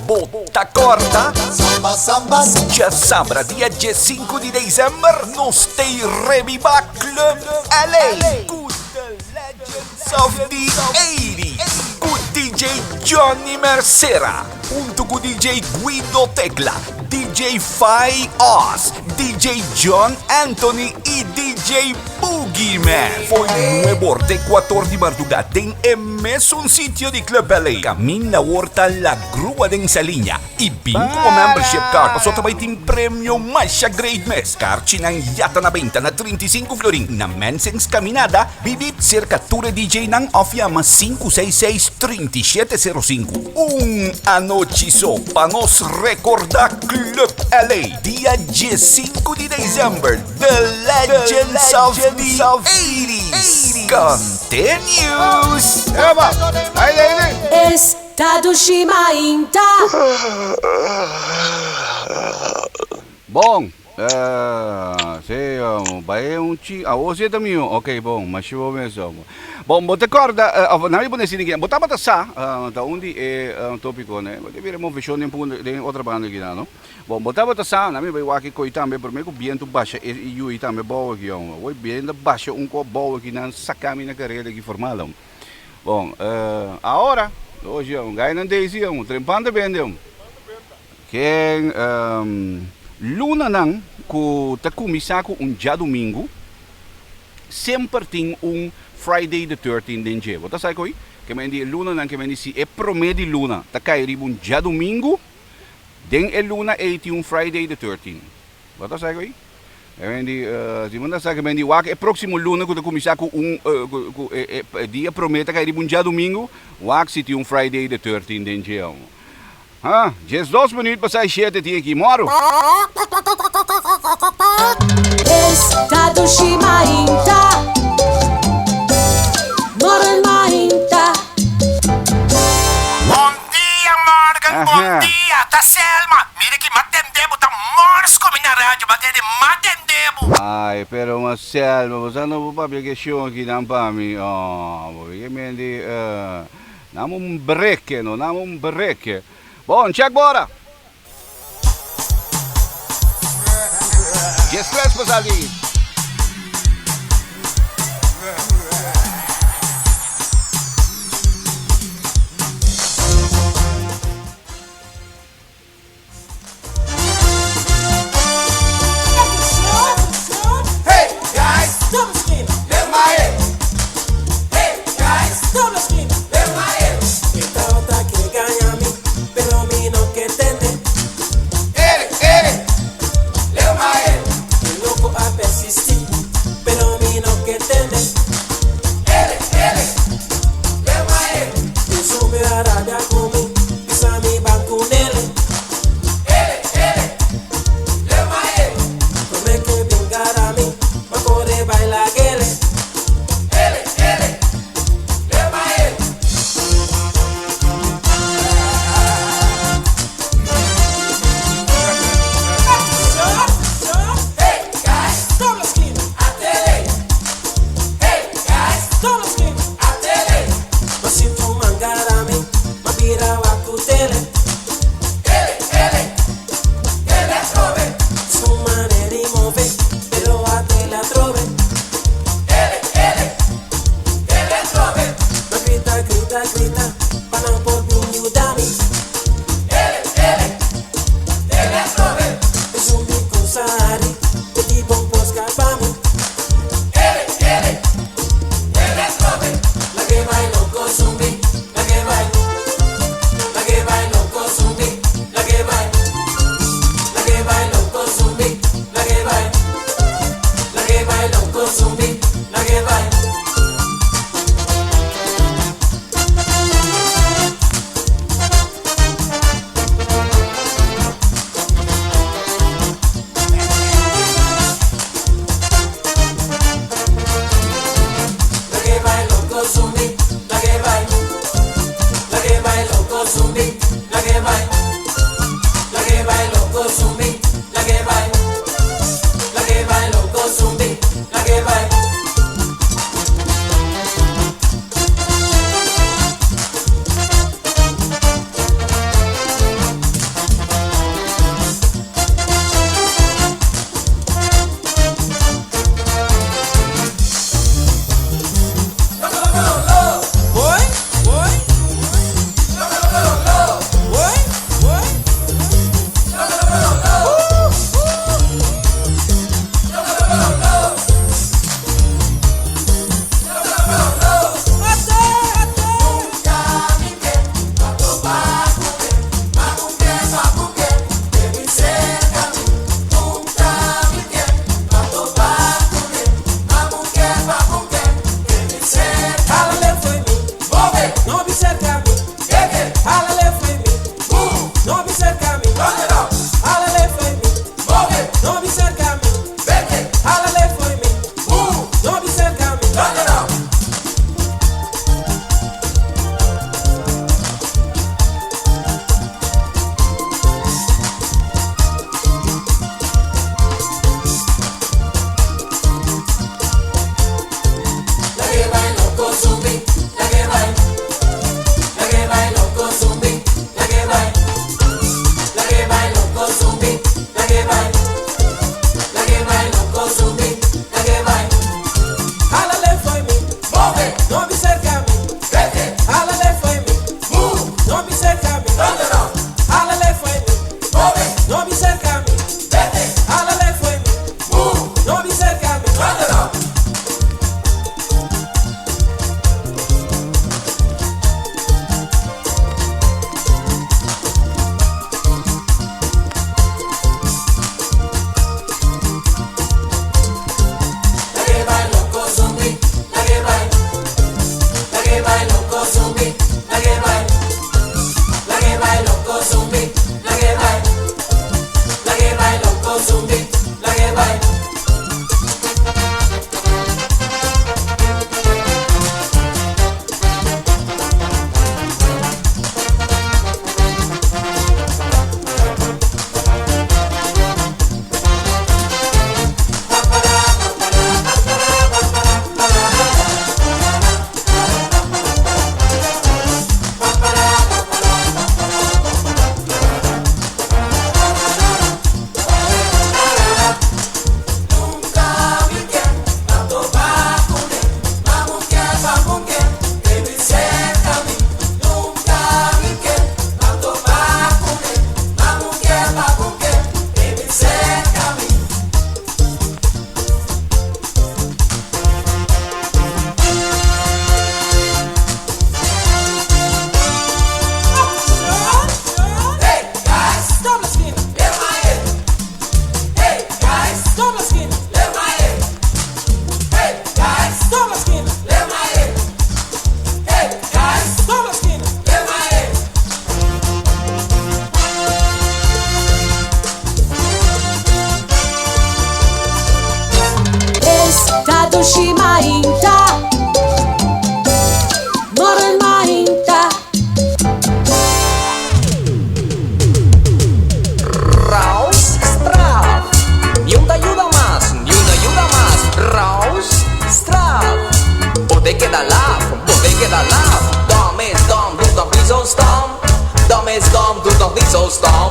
Bota corda. Samba, samba, Já sabra, dia 5 de dezembro, nos tem Reviva Club LA. Com the Legends of the 80s. Com DJ Johnny Mercera. Junto com DJ Guido Tecla. DJ Fai Oz. DJ John Anthony e DJ Boogeyman. Foi nuevo de 4 de madrugada em mesmo sitio de Club LA. Camina horta la grua den sa linha. E bingo o membership card. Paso também tem prêmio mais great mes. Cartinang yata na benta na 35 florin. Na mensens caminada, bibip cerca ture DJ nang ofiama 566-3705. Anoche só para nos recordar Club LA. Dia 5 de dezembro. The Legends of the 80s. Continues. Eba, aí. Estado Shimainta. Bom, sei, vai chi. Você também, ok, bom, mas eu vou mesmo. Bom, bota corda, não é bom nesse ninguém. Bota bata sa, da onde é tópico, né? Bota vir uma versão de outra banda aqui, não? Bom, bota bata sa, na minha vai aqui coi também, por meio viento baixa e eu também boa aqui, o viento baixa co boa aqui na sacami na carreira aqui formal. Bom, agora hoje um gai não desse trempando bem que luna nang ku ta kumisa ko dia domingo sempre tem Friday the 13th din je. Bota sai koi que me di luna nang que me si e promedi luna ta kai ribun dia domingo den e luna 18 Friday the 13th. Bota sai koi Quindi, si manda sa che mendi wak e prossimo luna quando comincia con dia prometta che arriva un già domingo, wak siti un Friday the 13th in geo. Ah, just 2 minutos para sair 7 dia aqui, moro. Estado Shimainta. Moro Mainta. Bom dia, Morgan, bom dia, tá Selma. Mira que matendemo, tá moros como na rádio, matendemo. Ai, pero Marcelo, você não vai pegar show aqui não para mim. Oh, porque me di, namo un break, no, namo un break. Bom, check bora. Just stress pasali.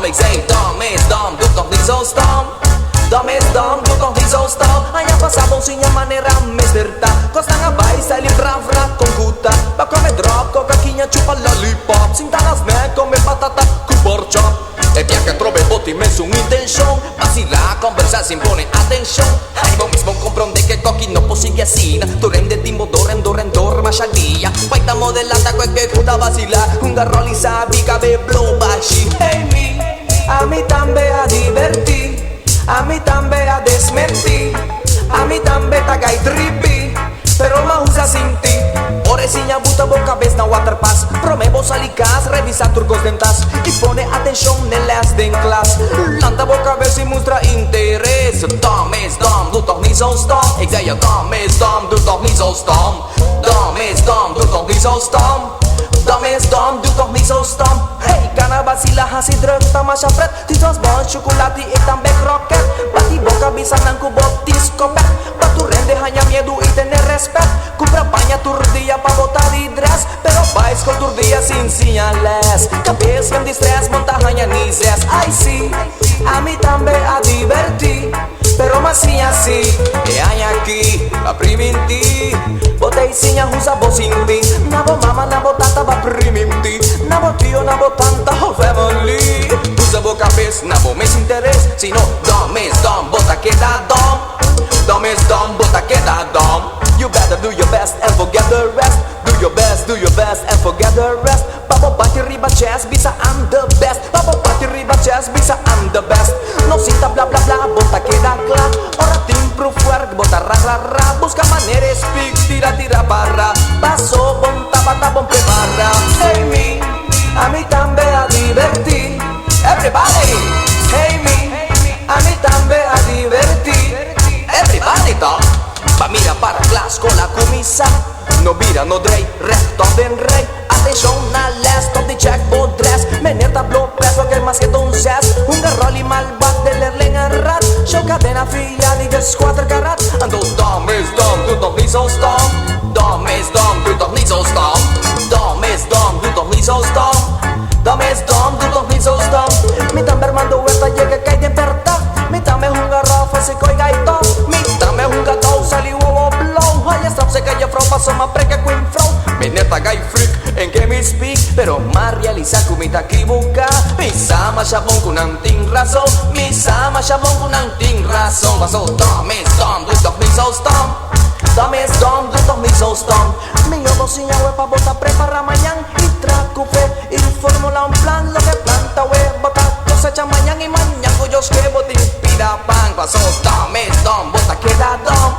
Ik zei dom is dom, doe toch niet zo stom. Dom is dom, doe toch niet zo stom. Hanya pasabong sinya manera misterta. Costa nga vai, sai li bravra con guta. Ma come drop, cocaquinha chupa lollipop. Sintanas me come batata con pork chop. E via que trove boti me su intención. Vacilar, conversar sin poner atención. Ay, vos mismo comprende que coqui no posigue así. Tu rende timbo rendor, machalia. Paita modelata, que puta vacilar. Un garroli sabi, cabe blow bashi. Hey me, a mí también a divertir. A mí también a desmentir. A mí también tagay trippy. Pero la usa sin ti. Oresinya buta boca vez na waterpass. Promebo salicas, revisa turcos dentas. Y pone atención en las den class. Landa boca vez si muestra interés. Dom is dom, doe toch niet zo stom. Ik zei je dom is dom, doe toch niet zo stom. Dom is dom, doe toch niet zo stom. Dom is dom, doe toch niet zo stom. Hey, kana vacila hasi druk tamasha pret. Titos bon, chocolate, ik dan bek rocket. Bati boca bisa nang kubot discopet. Batu rende hanya miedo y tener respeto. Compra paña turdia pa botar y dress. Pero vais con turdia sin señales. Cabeza en distress, monta hanya nizes. Ay sí, a mí también a divertir. Pero más si así, que hay aquí, a priminti. Botei sinha usa bocinti. Nabo mama, nabo tata, va priminti. Nabo tío, nabo tanta, whole family. Usa boca vez, nabo mes interés. Si no, dom is dom, bota queda dom. Dom is dom, bota queda dom. You better do your best and forget the rest. Do your best and forget the rest. Papo pati riba chest, bisa I'm the best. Papo pati riba chest, bisa I'm the best. No cita bla bla bla, bota queda clar. Ora te improve work, bota ra ra ra. Busca manera speak, tira tira barra. Paso, bon tabata, bon prepara. Hey me, a mí también a divertir. Everybody, hey me, a mí también a divertir. Everybody talk. Pa mira para class con la camisa. No vira, no drey, resto den rey. Atención a last of the checkboard dress. Meneta blow press, que más que un zes. Un garroli malvat de lerling en rat. Show cadena fria, niggas 4 karat. Ando dom is dom, doe toch niet zo stom. Dom is dom, doe toch niet zo stom. Dom is dom, doe toch niet zo stom. Dom is dom, doe toch niet zo stom. Mi tamber mando esta llega que hay de verdad. Mi tambe un garrafa se coiga y todo. Mi tambe un gato sali huevo blow. Hay strap se calle fro paso ma preca queen fro. Mi neta guy freak en que me speak. Pero más realiza kumita equivoca. Mi sama chabón con anting razón. Mi sama chabón con anting razón. Paso dom is dom, doe toch niet zo stom. Dom is dom, doe toch niet zo stom. Mi odocinha hue pa bota prepara mañana. Y traco fe, y formula un plan. Lo que planta hue bota cosecha mañana. Y mañana cuyos que botín pida pan. Paso dom is dom, bota queda dom.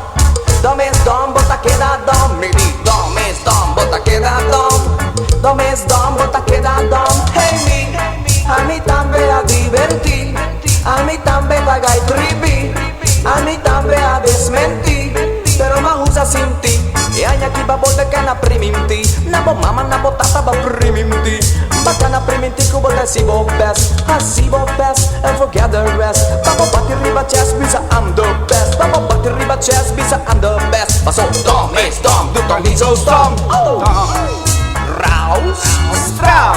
Dom is dom, bota queda dom. Mi di dom is dom, bota queda dom. Dom is dom, bota queda dom. Hey me, a mí también a divertir. A mí también la gay trippy. A mí también a desmentir. Pero más usa sin ti. E hay aquí va volver cana priminti. Nabo mama, nabo tata va priminti. Bacana priminti kubo desibo best. Hasibo best and forget the rest. Papo pati riba chest, bisa I'm the best. Papo pati riba chest, bisa I'm the best. Paso dom is dom, doe toch niet zo stom. Raus, straf.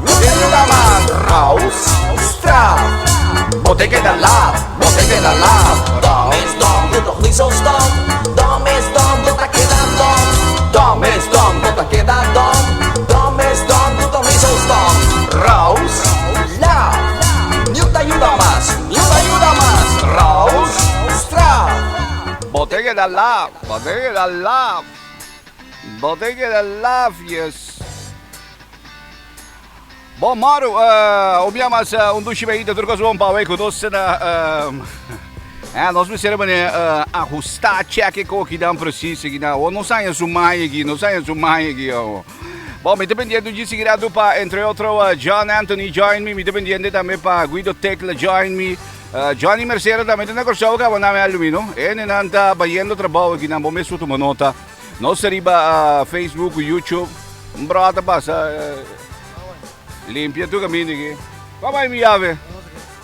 Jullie dan maar. Raus, straf. Bote que da laat, bote que da laat. Dom is dom, doe toch niet zo stom. Dom is dom, bota queda dom. Dom is dom, bota queda dom. Dom is dom, doe toch niet zo stom. Raus, la. Niet ayuda más, niet ayuda más. Raus, straf. Bote que da laat, bote que da laat. Bote que da laat, yes. Bom, Maru, abbiamo un duce veito turco su un po' ecco nós precisamos ajustar check que dá preciso que não sai sumai aqui, não sai sumai aqui. Bom, me dependendo de segredo para entre outros John Anthony join me dependendo também para Guido Tecla join me. Johnny Mercedes também tem corso que vai na alumínio. Ele não está fazendo trabalho aqui na bomba sua uma nota. Não seria Facebook, YouTube. Brota passa. Limpia tu caminho aqui. Como é minha ave?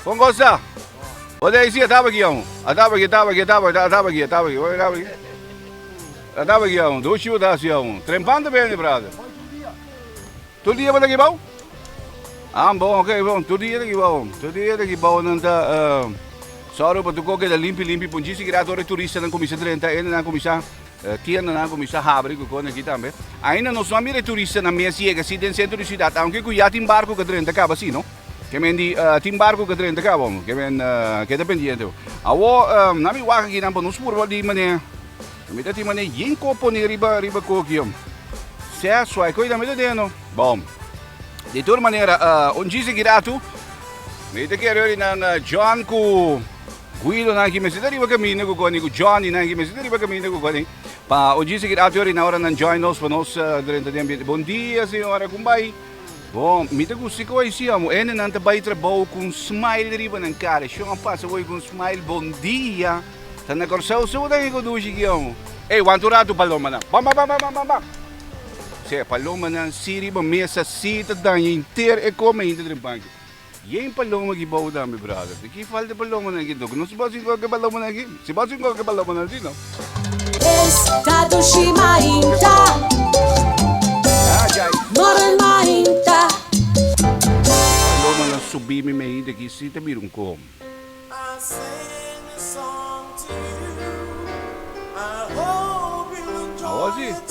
Com gosta? Olha aí, estava aqui, estava aqui, do chiu da sion. Trempando bem, brother. Todo dia vai aqui, bom? Bom, ok, bom. Tudo dia aqui, bom. Tudo dia aqui, bom. Não tá... Só para tu coque da limpi, por isso que era turista na comissão 30, ainda na comissão... Tienda na comissão Habri, que aqui também. Ainda não somos turista na minha ciega, se tem centro de cidade. Aunque que já tem barco que 30 acaba assim, não? Que mendi tem barco que 30 acaba, que men que dependiente. Awo, na minha waka aqui na nos por di mané. Me dá mané yin copo ni riba coquium. Se é só é coisa me dá não. Bom. De toda maneira, onde se girato? Me dá que era na John ku Guido na aqui me se deriva caminho com o Johnny na aqui me se deriva caminho com o Pa oggi si girato ora na hora nan join nos para nós durante o dia. Bom dia, senhora, como vai? Bom, me te gusta que hoje amo. Ene nan te vai trabalhar com smile riba nan cara. Chama passa hoje com smile. Bom dia. Tá na corção, só daí que do hoje amo. Ei, wanturado paloma na. Bam. Se paloma na siriba mesa sita dan inteiro e come inteiro banco. Yen paloma que bau da mi brother. Que falta paloma na aqui, não se pode que paloma na aqui. Se pode que paloma na aqui, não. Estado Shimainta Moran Mainta Paloma na subi mi mehi daqui se te viram como. I sing a song to you. I hope you enjoy it.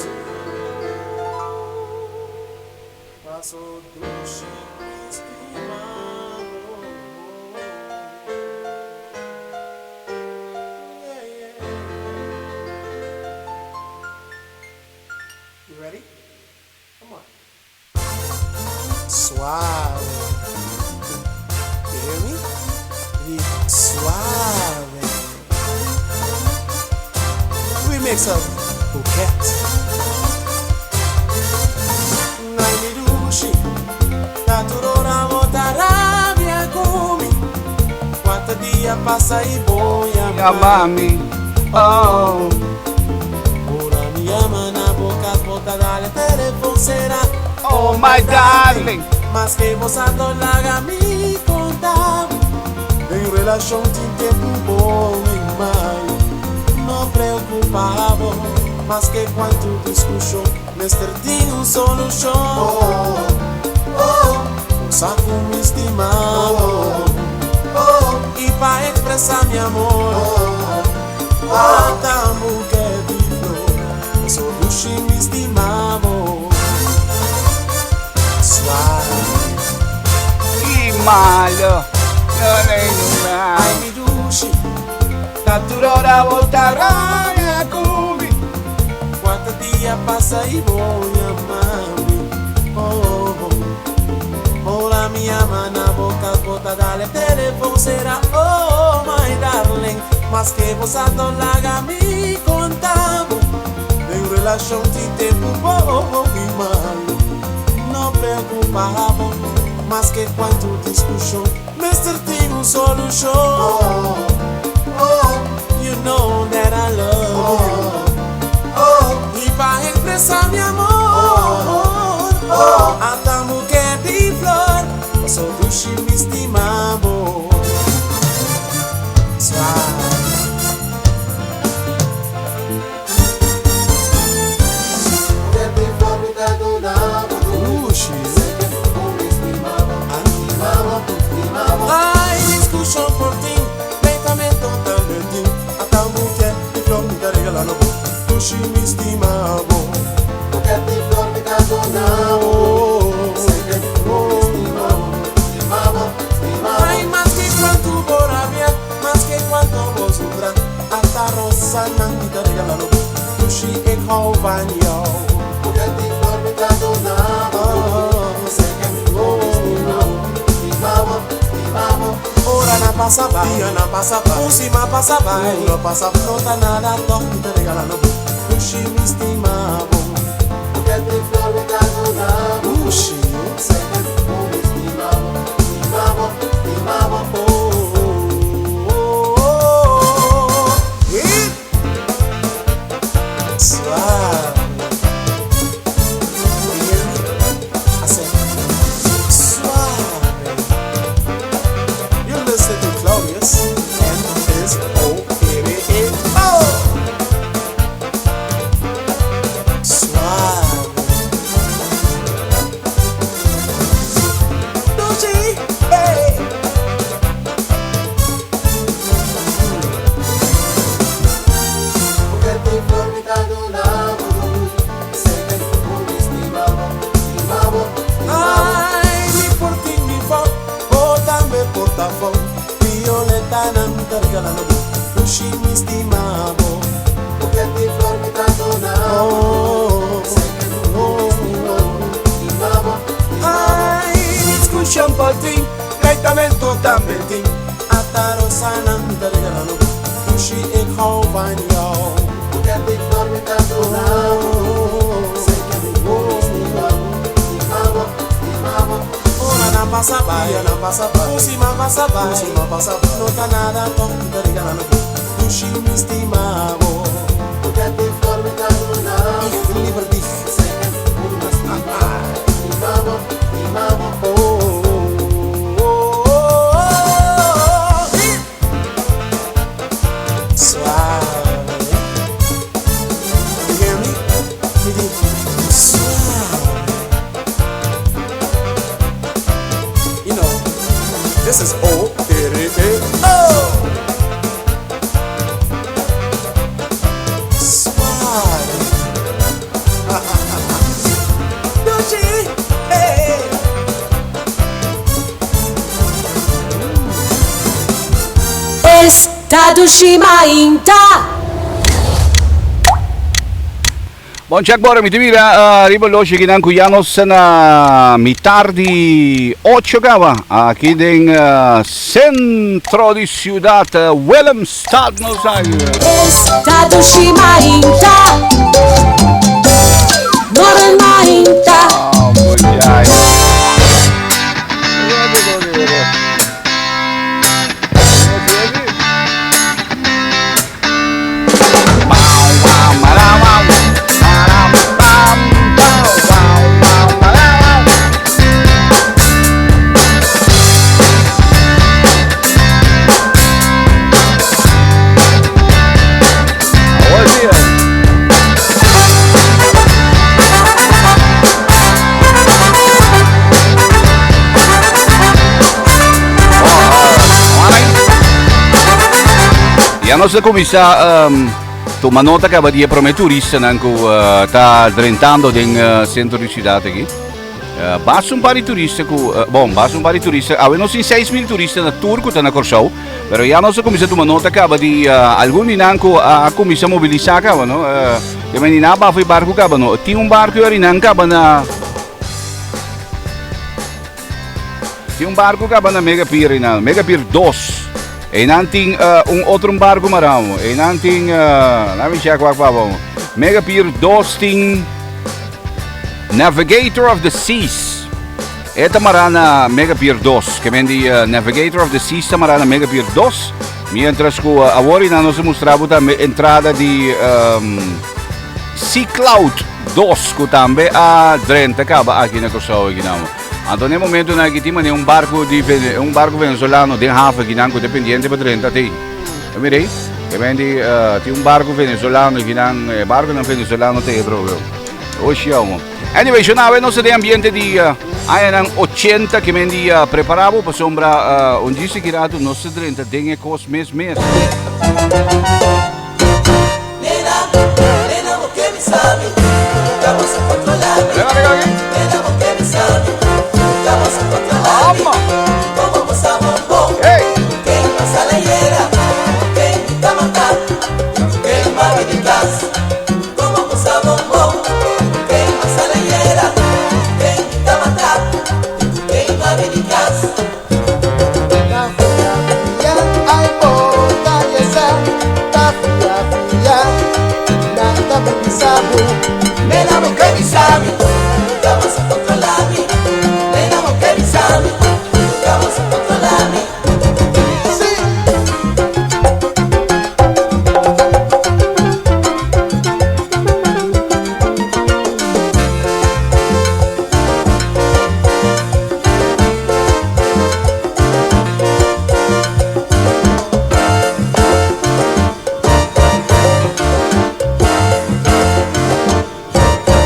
Passo doce estimado. You ready? Come on. Suave. You hear me? Suave. Remix of Bouquet. Nai mi duci, da turora volta rabbia come. Quanto dia passa e boia mami. Oh. Ora mi ama na boca, volta dale telefone será. Oh my darling. Mas que vos adolaga mi contava. Em relação de tempo bom e mai. Não preocupava. Mas que quanto discussão, Mr. tinha um solução. Saco me estimava. E para expressar meu amor, a mulher de flor, sou do chi me estimava. Suave. E malho, Ai mi duci, da turora volta rabbia come. quanto dia passa e boia mami. Ora mi ama na boca, bota dale telefone será. Oh my darling, mas que vos adolaga mi contavo. Em relação de tempo bom e mal. Não preocupava, mas que quanto discussão, Mr. tem um solução. You know that I love you. E para expressar meu amor, a mulher de flor, sou do chi me estimava. Suave. Ai, discussão por ti, pensamento também. A tal mulher de flor me dá regalando. Do chi me estimava. Mulher de flor me dá donado. Ai, mas que quanto boravia, mas que quanto vos udra. A ta rosa não me dá regalando. Do chi e calvanio. Mulher de flor me dá donado. Ora na passava, dia na passava, por cima passava, não passava, não tá nada, toque me regalando, puxi me estimava, porque tem flor me dá puxi, sempre me estimava, e suave. Claudius and his O-P-E-O. Suave. Doji, hey. Ay, mi por ti mi fo, bótame por tafo, violeta nam cargalano, ushi mi stimavo, porque ti flor mi tanto ay, mi scucciam paltin, trattamento tambentin, ataro sanam cargalano, ushi ik hou van jou, porque ti flor mi tanto na passa vai, cima passa vai, não tá nada bom, tá ligado? Puxi me estimavo, porque te forma ich liebe dich, suave, you hear me? This is O-P-R-E-O. Suave. Doji, hey. Estado Shimainta. Bom, check bora, mi timira, ribolosci che nanku Janos na mitardi 8 gava, aqui em centro de ciudad, Willemstad, Buenos Aires. Estado Shimainta. Normainta. Oh, boy, a nossa comissão toma nota que vai para o turista que está drentando em centro de cidade aqui. Basta par de turistas, basta par de turistas. Há não sei 6.000 turistas na Turco está na Corsau, mas a nossa comissão toma nota que vai algum inanco a comissão mobilizar que não, que vai nem nada foi barco que não. Tinha barco ali não que na tinha barco que na Mega Pier não, Mega Pier 2. E nanting outro barco marão. E nanting laat me check wat bom. Mega Pier 2 ting Navigator of the Seas. Esta marana Mega Pier 2, que vendi Navigator of the Seas ta marana Mega Pier 2. Mientras que agora na nos mostrava a entrada de Sea Cloud 2 que também a Drenta acaba aqui na Corsau aqui não. Então, no momento na que temos um barco venezuelano de haven que não dependente para Drenta tem. Eu mirei, que vende tem barco venezuelano que não barco não venezuelano tem droga. Hoje anyway, eu não sei de ambiente de aí 80 que vendi preparado para sombra onde se querado nosso Drenta tem cos mês. Nena, porque me sabe, vamos a controlar. Nena, porque me sabe. Vamos a controlar como vamos a bombón. Quem passa a leyeira, quem tá matando, quem vai de casa. Como vamos a bombón. Quem passa a leyeira, quem tá matando, quem vai de casa. Tá fria, ai boca essa, tá fria, nada me sabe. Nena, porque me sabe, vamos a controlar. Vamos a controlar-me.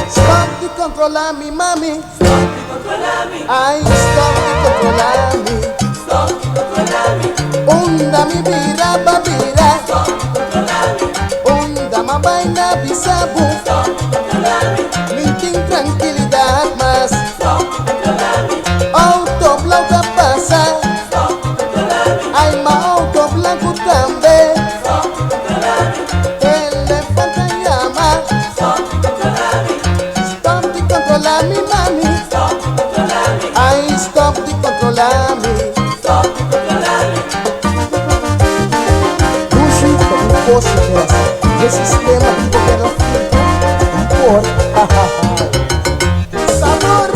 Stop to controlar me, mami. Stop to controlar me. I stop to controlar me. controlami. Onda mi vira babira. Onda ma vaina bisabu. Linking tranquilidad más. Auto blanco pasa. Ay ma auto blanco también. Elefante llama. Stop de controlar mi mami. Ay stop de controlar mi. Puxi como um poço nesse sistema de governo por sabor.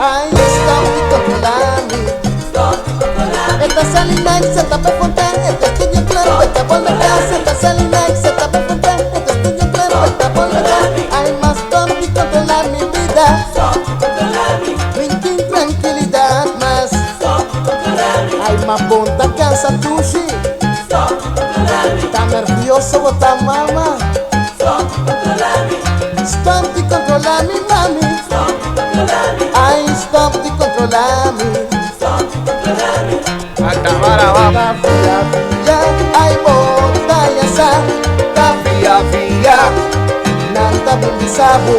Ay, stop de controlar mi. Esta salina y se tapa fontaine. Este estudio claro, esta vuelve a casa. Esta salina y se tapa fontaine. Este estudio claro, esta vuelve a casa. Ay, más stop de controlar mi vida. Drinking tranquilidad más. Ay, más ponta cansa tushi. Está nervioso, bota mama. Stop de controlar mi mami. Ay, stop de controlar mi. Via, via, ay, bota ya sa. Via, via, nanda bisabu.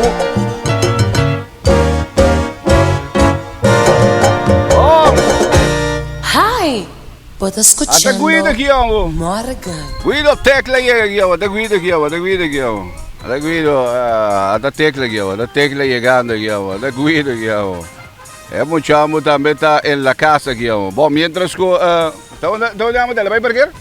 Hi, puedo escuchando Guido aqui, ó. Morgan. Guido tecla aqui, ó. Guido aqui, ó. Guido aqui, ó. Guido, a tecla aqui, ó. A tecla chegando aqui, ó. Guido aqui, ó. Muchachos también está en la casa aquí. Bueno, mientras que... ¿Dónde vamos a ir? ¿Para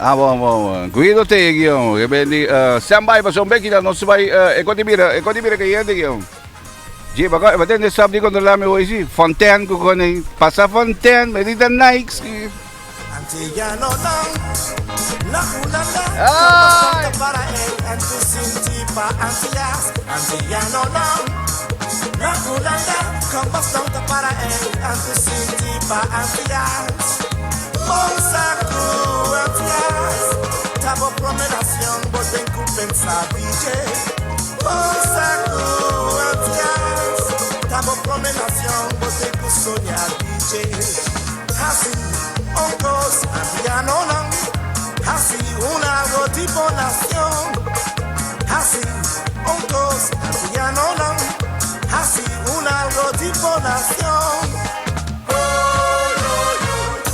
Ah, bom. Cuídate aqui, que bem... Sambai, mas um bequinho, não se vai... Economia que gente aqui, Ji, mas tem esse sábado quando lá me hoje, Fontaine, que quando passa Fontaine, me diz Nikes. La Holanda, kom bastante para él, antes sin tipa antias. Monsaco antias, tabo promenación, vos ven compensar, DJ. Monsaco antias, tabo promenación, vos ven soñar, DJ. Así, hongos, antiano no, así una tipo nación. Así, hongos, antiano no. Así un algo tipo nación.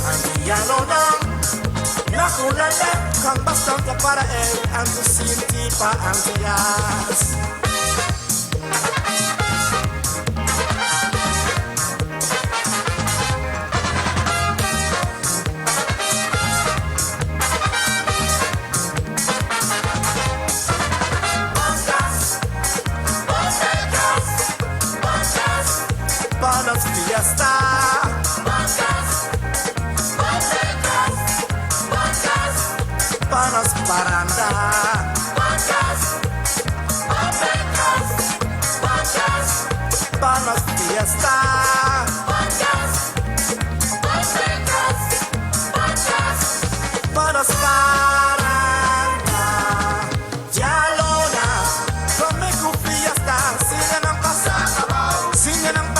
Andiano no. La Holanda con bastante para él. Antes sin tipa antias. Buenos fiesta. Buenos paranda. Buenos fiesta. Buenos paranda. Dialona. Come con fiesta. Siguen en pasado. Siguen en pasado.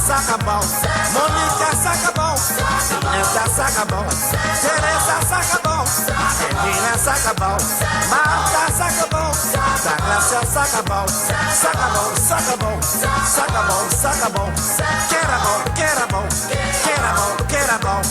Sacabão, Mônica Sacabão, Inês Sacabão, Teresa Sacabão, Regina Sacabão, Marta Sacabão, da Graça Sacabão, Sacabão, Sacabão, Sacabão, Sacabão, queira bom, queira bom, queira bom, queira bom,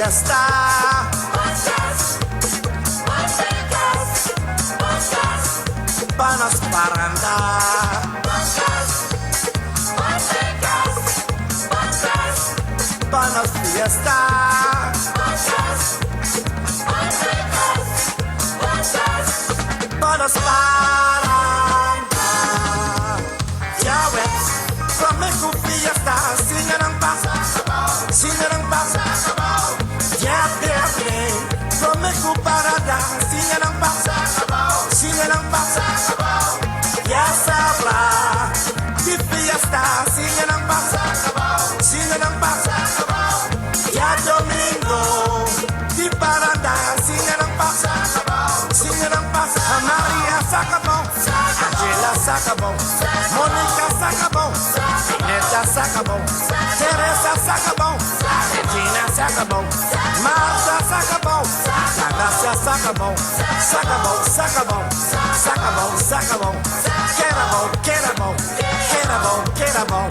fiesta. Panos paranda. Panos fiesta. Panos paranda. Yahweh, flamenco fiesta. Singen ang paz, singen ang paz. Yeah, baby, flamenco parada. Singen ang paz, singen ang paz. Yeah, sabra, di fiesta. Singen ang paz, singen ang paz. Yeah, domingo, di parada. Singen ang paz, singen ang paz. Maria Sacabon, Angela Sacabon, Monica Sacabon, Ineta Sacabon, Teresa Sacabon, Regina Sacabon, Marta Sacabon, Gracia Sacabon, Sacabon, Sacabon, Sacabon, Sacabon, Querabon, Querabon, Querabon, Querabon,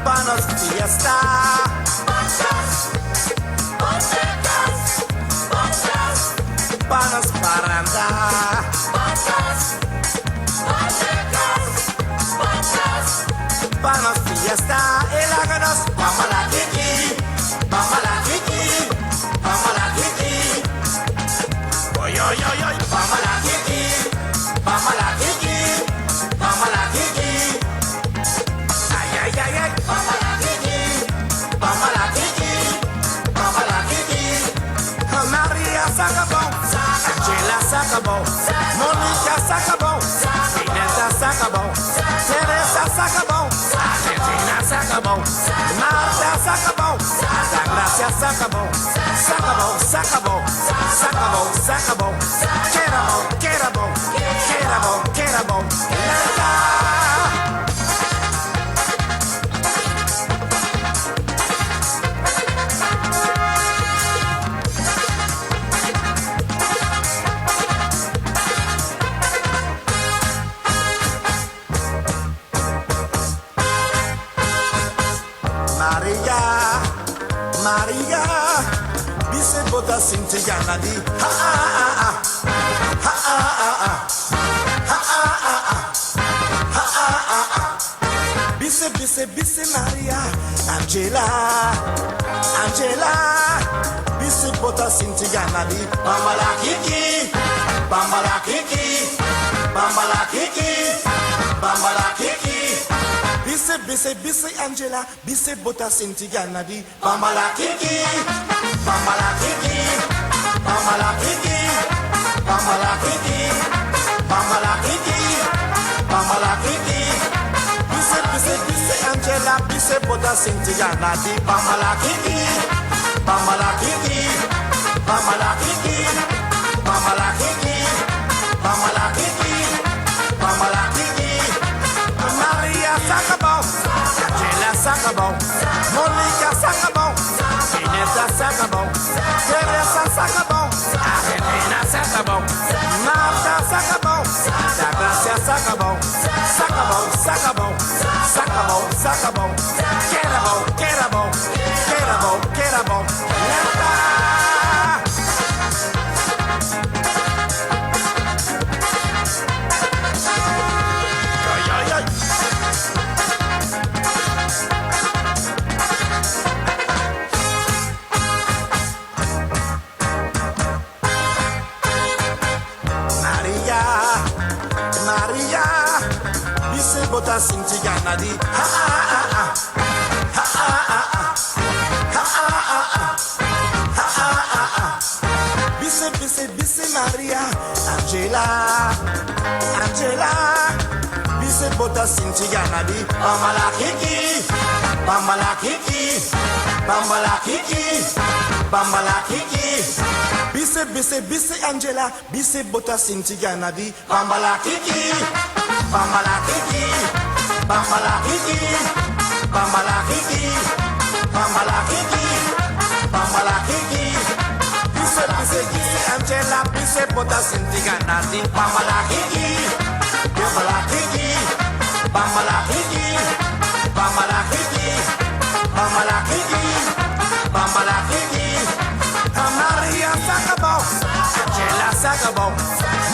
Panos fiesta. Panos paranda. Panos fiesta. Elaganos. Pamala kiki. Pamala kiki. Pamala kiki. Oy, oy, oy, oy. Pamala kiki. Pamala kiki. Pamala kiki. Ay, ay, ay, ay. Pamala kiki. Pamala kiki. Pamala kiki. Maria Sacabon. Angela Sacabon. Monica Sacabon. Ineta Sacabon. Teresa Sacabon. Regina Sacabon. Marta Sacabon. Gracia Sacabon. Sacabon, Sacabon. Sacabon, Sacabon. Querabon, Querabon. Querabon, Querabon. La. Maria, Maria, bise bota sinti ganadi. Ha ha ha ha, ha ha ha ha, ha ha ha ha, ha ha ha ha. Bise bise bise Maria, Angela, Angela, bise bota sinti ganadi. Bambala kiki, bambala kiki, bambala kiki, bambala kiki. Bise bise bise Angela, bise bota sinti ganadi. Bambala kiki, bambala kiki, bambala kiki, bambala kiki, bambala kiki, bambala kiki. Bise bise bise Angela, bise bota sinti ganadi. Bambala kiki, bambala kiki, bambala kiki, bambala kiki, bambala kiki, bambala kiki. Maria Sacabon, Angela Sacabon, Monica Sacabon, Ineta Sacabon, Teresa Sacabon, Regina Sacabon, Marta Sacabon, Gracia Sacabon, Sacabon, Sacabon, Sacabon, Sacabon, Querabon, Querabon, Querabon, Querabon, Lenta. Maria, bise bota sinti ganadi. Ha ha ha ha, ha ha ha ha, ha ha ha ha, ha ha ha ha. Bise bise bise Maria, Angela, Angela, bise bota sinti ganadi. Bambala kiki, bambala kiki, bambala kiki, bambala kiki. Bise bise bise Angela, bise bota sinti ganadi. Bambala kiki, bambala kiki, bambala kiki, Bambalakiki, bambalakiki, bambalakiki. Pise Angela, pise pota sintiga nati. Bambalakiki, bambalakiki, bambalakiki, bambalakiki, bambalakiki, bambalakiki. Maria Sakabo, Angela Sakabo,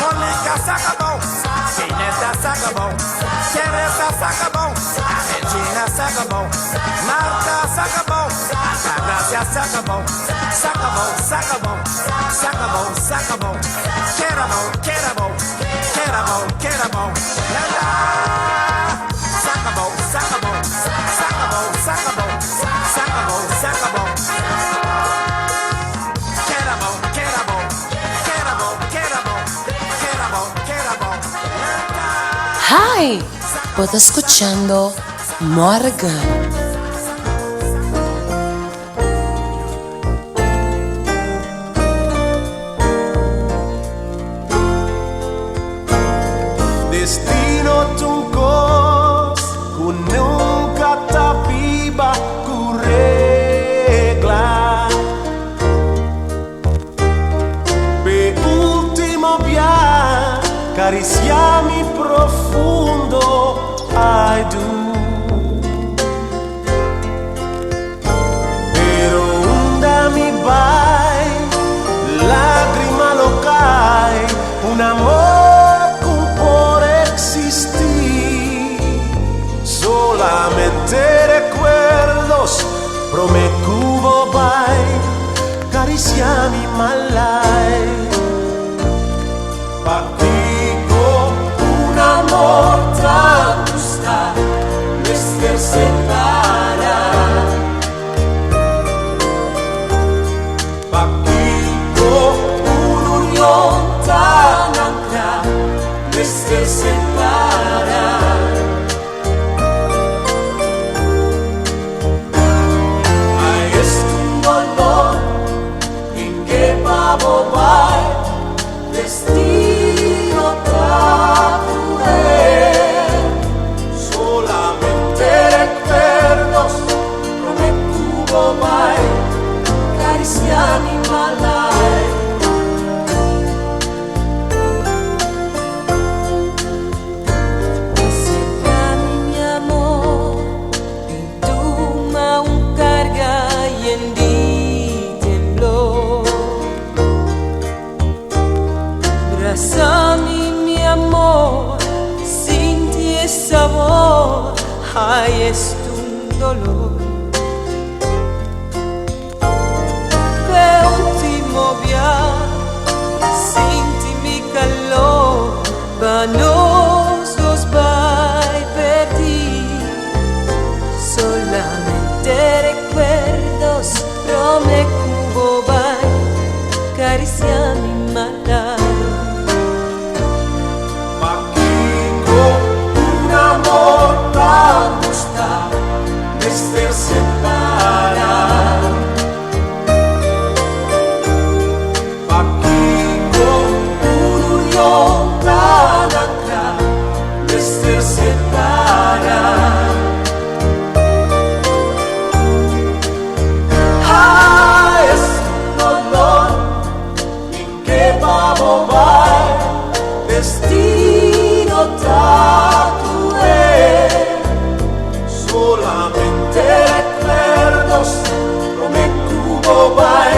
Monica Sakabo, Sineta Sakabo, Teresa Sakabo, Regina Sakabo, Marta Sakabo, Gracia Sakabo, Sakabo, Sakabo, Sakabo, Sakabo, Kerabo, Kerabo, Kerabo, Kerabo, la la. Sakabo, Sakabo, Sakabo, Sakabo, Sakabo, Sakabo. Hi, puedo escuchando Morgan. Destino tuncos ku nunca tapiba ku regla. Pe ultimo via cariciami profundo ai du. Pero unda mi vai, lágrima lo cae, un amor con por existir. Solamente recuerdos, promecubo vai, cariciami malai. Partigo un amor tan gusta, mister separa. Partigo un'union tan ancra, mister separa. Ai este un dolor, in que pavo vai, destino tan cruel. Solamente recuerdos, no me cubo mai, cariciami malai. Acercami mi amor, pintuma un carga y en di temblor. Abrazami mi amor, sin ti es sabor, ay es un dolor. De último viaje, sin ti mi calor, vanos los vai perdí. Solamente recuerdos, no me cubo vai, cariciami malai. Un amor tan gusta, mister separa. Partigo un'union tan ancra, mister separa. Ah, es un dolor in que vamos vai, destino tan cruel. Solamente recuerdos, no me cubo vai,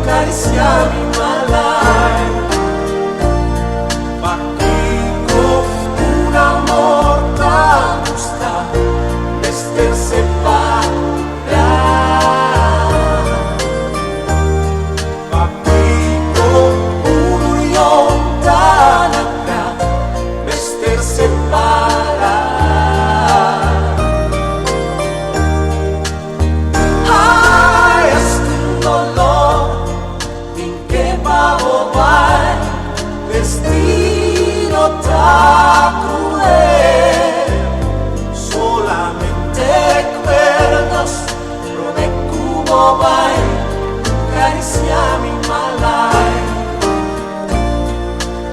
cariciami malai. Partigo un amor tan gusta, mister separa. Partigo un'union tan ancra, mister separa. Ay, es un dolor, in que pavo vai, destino tan cruel. Solamente recuerdos, no me cubo vai, cariciami malai.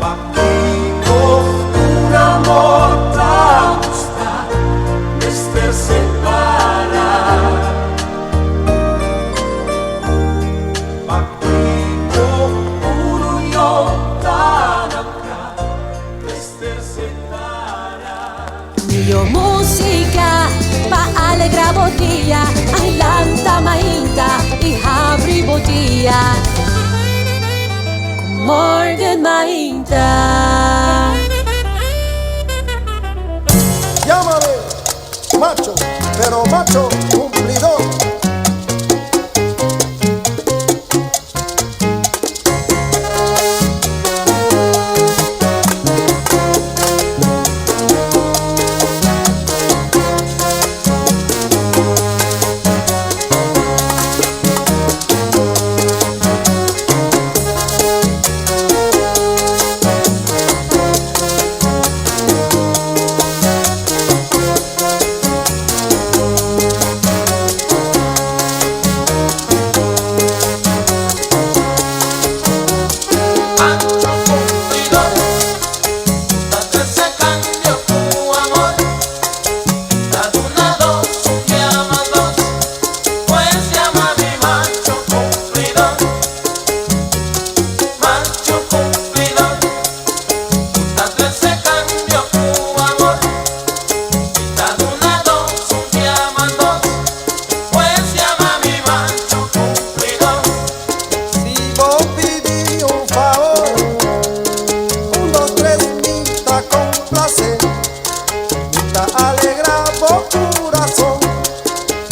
Partigo un amor tan gusta, mister separa. alegra botilla, ay lanta mainta y habri botilla. Morgen mainta. Llámame macho, pero macho cumplidor.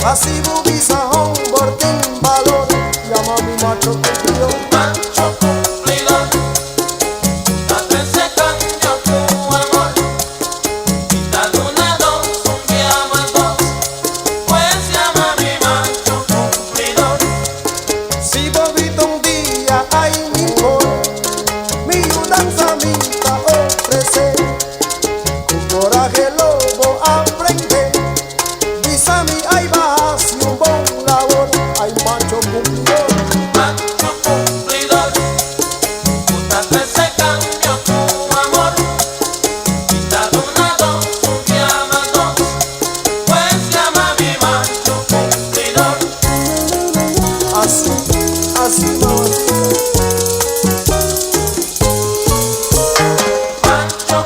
Así bubisa un bordín valor. Llama a mi macho cumplidor. Macho cumplidor. Date ese cambio tu amor. Quita de una dos, un día más dos. Pues llama a mi macho cumplidor. Si bobito un día hay mi cor, mi danza minta ofrece. Con coraje lobo aprende. Visa mi ay va. Macho cumplidor, búscate ese cambio tu amor. Quita de una dos, un día más dos. Pues llama a mi macho cumplidor. Así, así no. Macho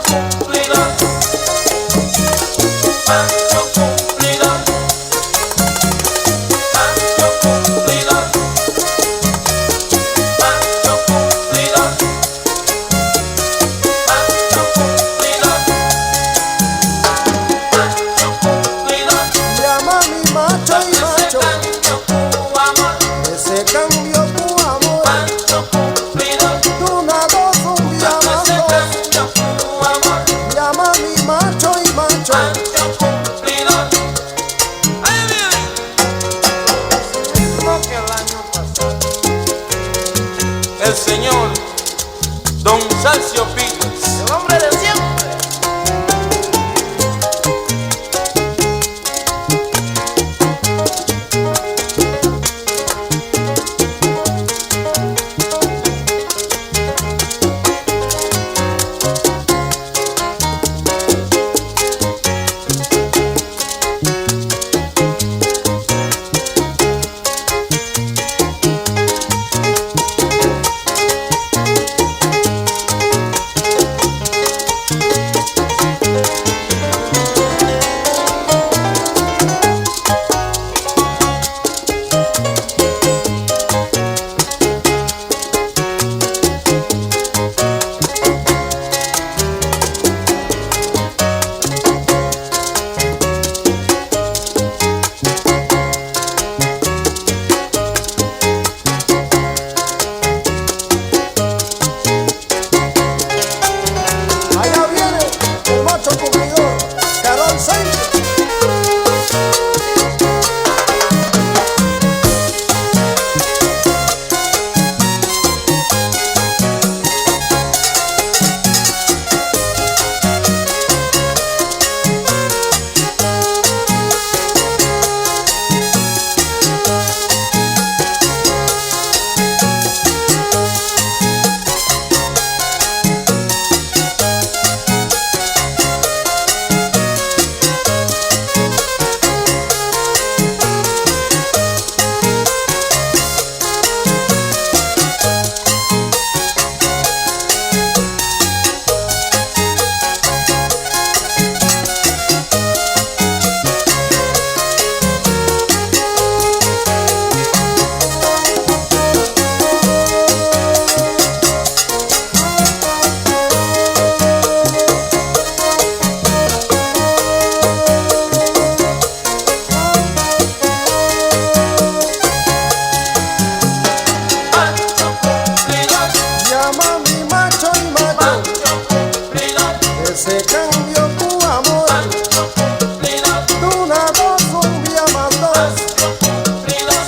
macho y macho, que se cambió tu amor. De una dos, un día más dos,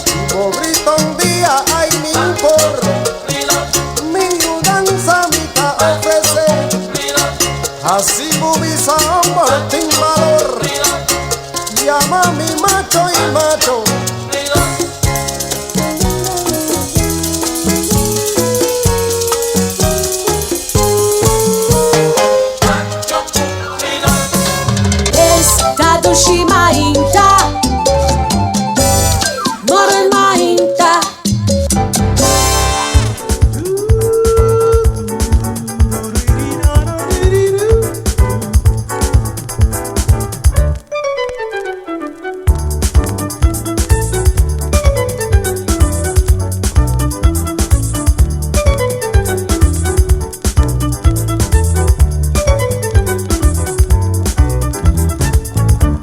y pobrito un día hay mil por. Mi mudanza mi ta ofrece, así bubisa Martín valor. Llama a mi macho y macho. Estado Shimainta Moren Mainta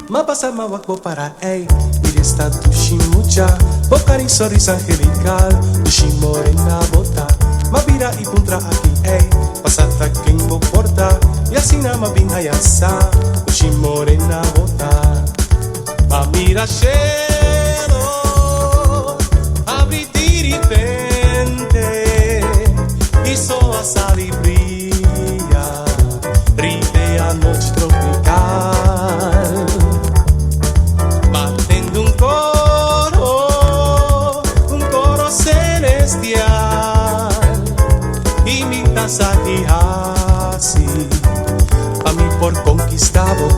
Mapasa mawakbo para ei, iresta tushimucha, bocari sonrisa angelical, tushi morena bota, mabira y puntra aquí ei, pasata quien bo porta, y así nama bin ayasa, tushi morena bota, mamira cielo, abri tiri pente, y soa sali brilla, ride a noche tropical. Batendo un coro celestial, imitas aquí así, a mí por conquistado,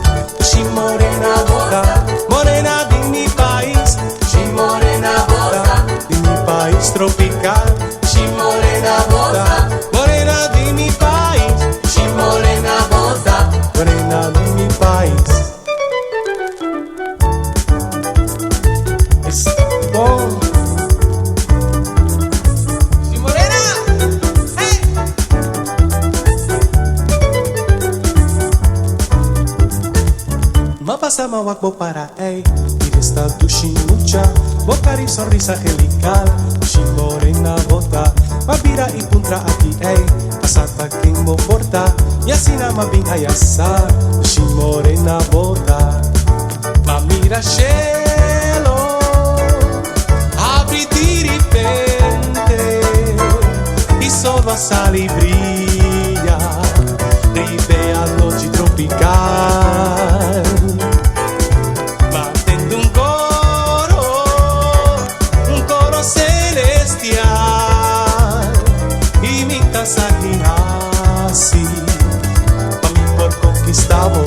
si morena bota, morena de mi país, si morena bota, de mi país tropical, si morena bota, morena de mi país, si morena bota, morena de mi país. Bom. Si morena, hey. Mapasa mawakbo para ei, iresta tushi mucha, bocari sonrisa angelical, tushi morena bota, mabira y puntra aquí ei, pasata quien bo porta, y así nama bin ayasa, tushi morena bota, mamira cielo. Apri di repente y solo sale y brilla, rive a noche tropical, batendo un coro celestial, imitas aquí así, pa' mí por conquistado,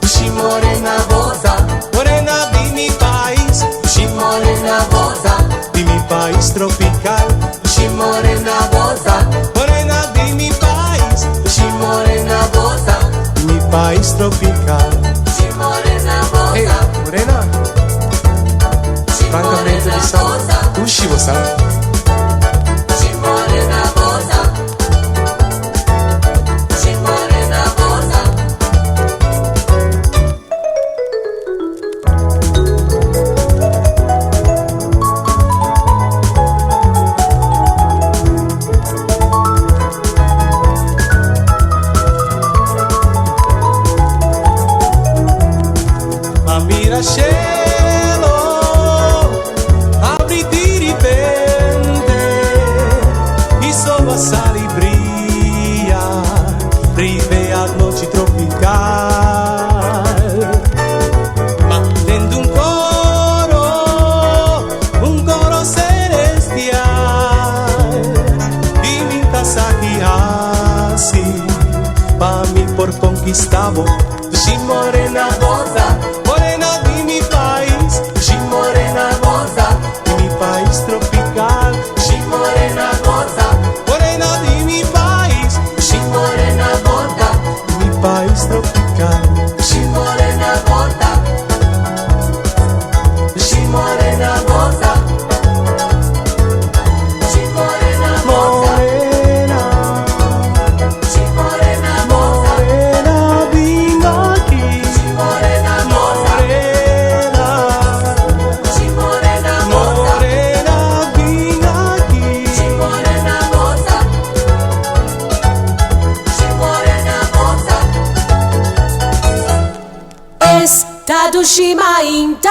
si morena bota, morena de mi país, si morena bota, de mi país tropical, si morena bota, morena de mi país, si morena bota, de mi país tropical, si morena bota, hey, morena, francamente diciamo, uscivo sa, si morena bota, si morena bota. Mira cielo, apri di repente y solo sale y brilla, rive a noche tropical, batendo un coro celestial, imitas aquí así, pa' mí por conquistado, si morena bota, morena de mi país, si morena bota, de mi país tropical, si morena bota, morena de mi país, si morena bota, de mi país tropical, si morena bota, si morena bota, si morena bota, morena, si morena bota, morena vino aquí. Hiroshima Inta.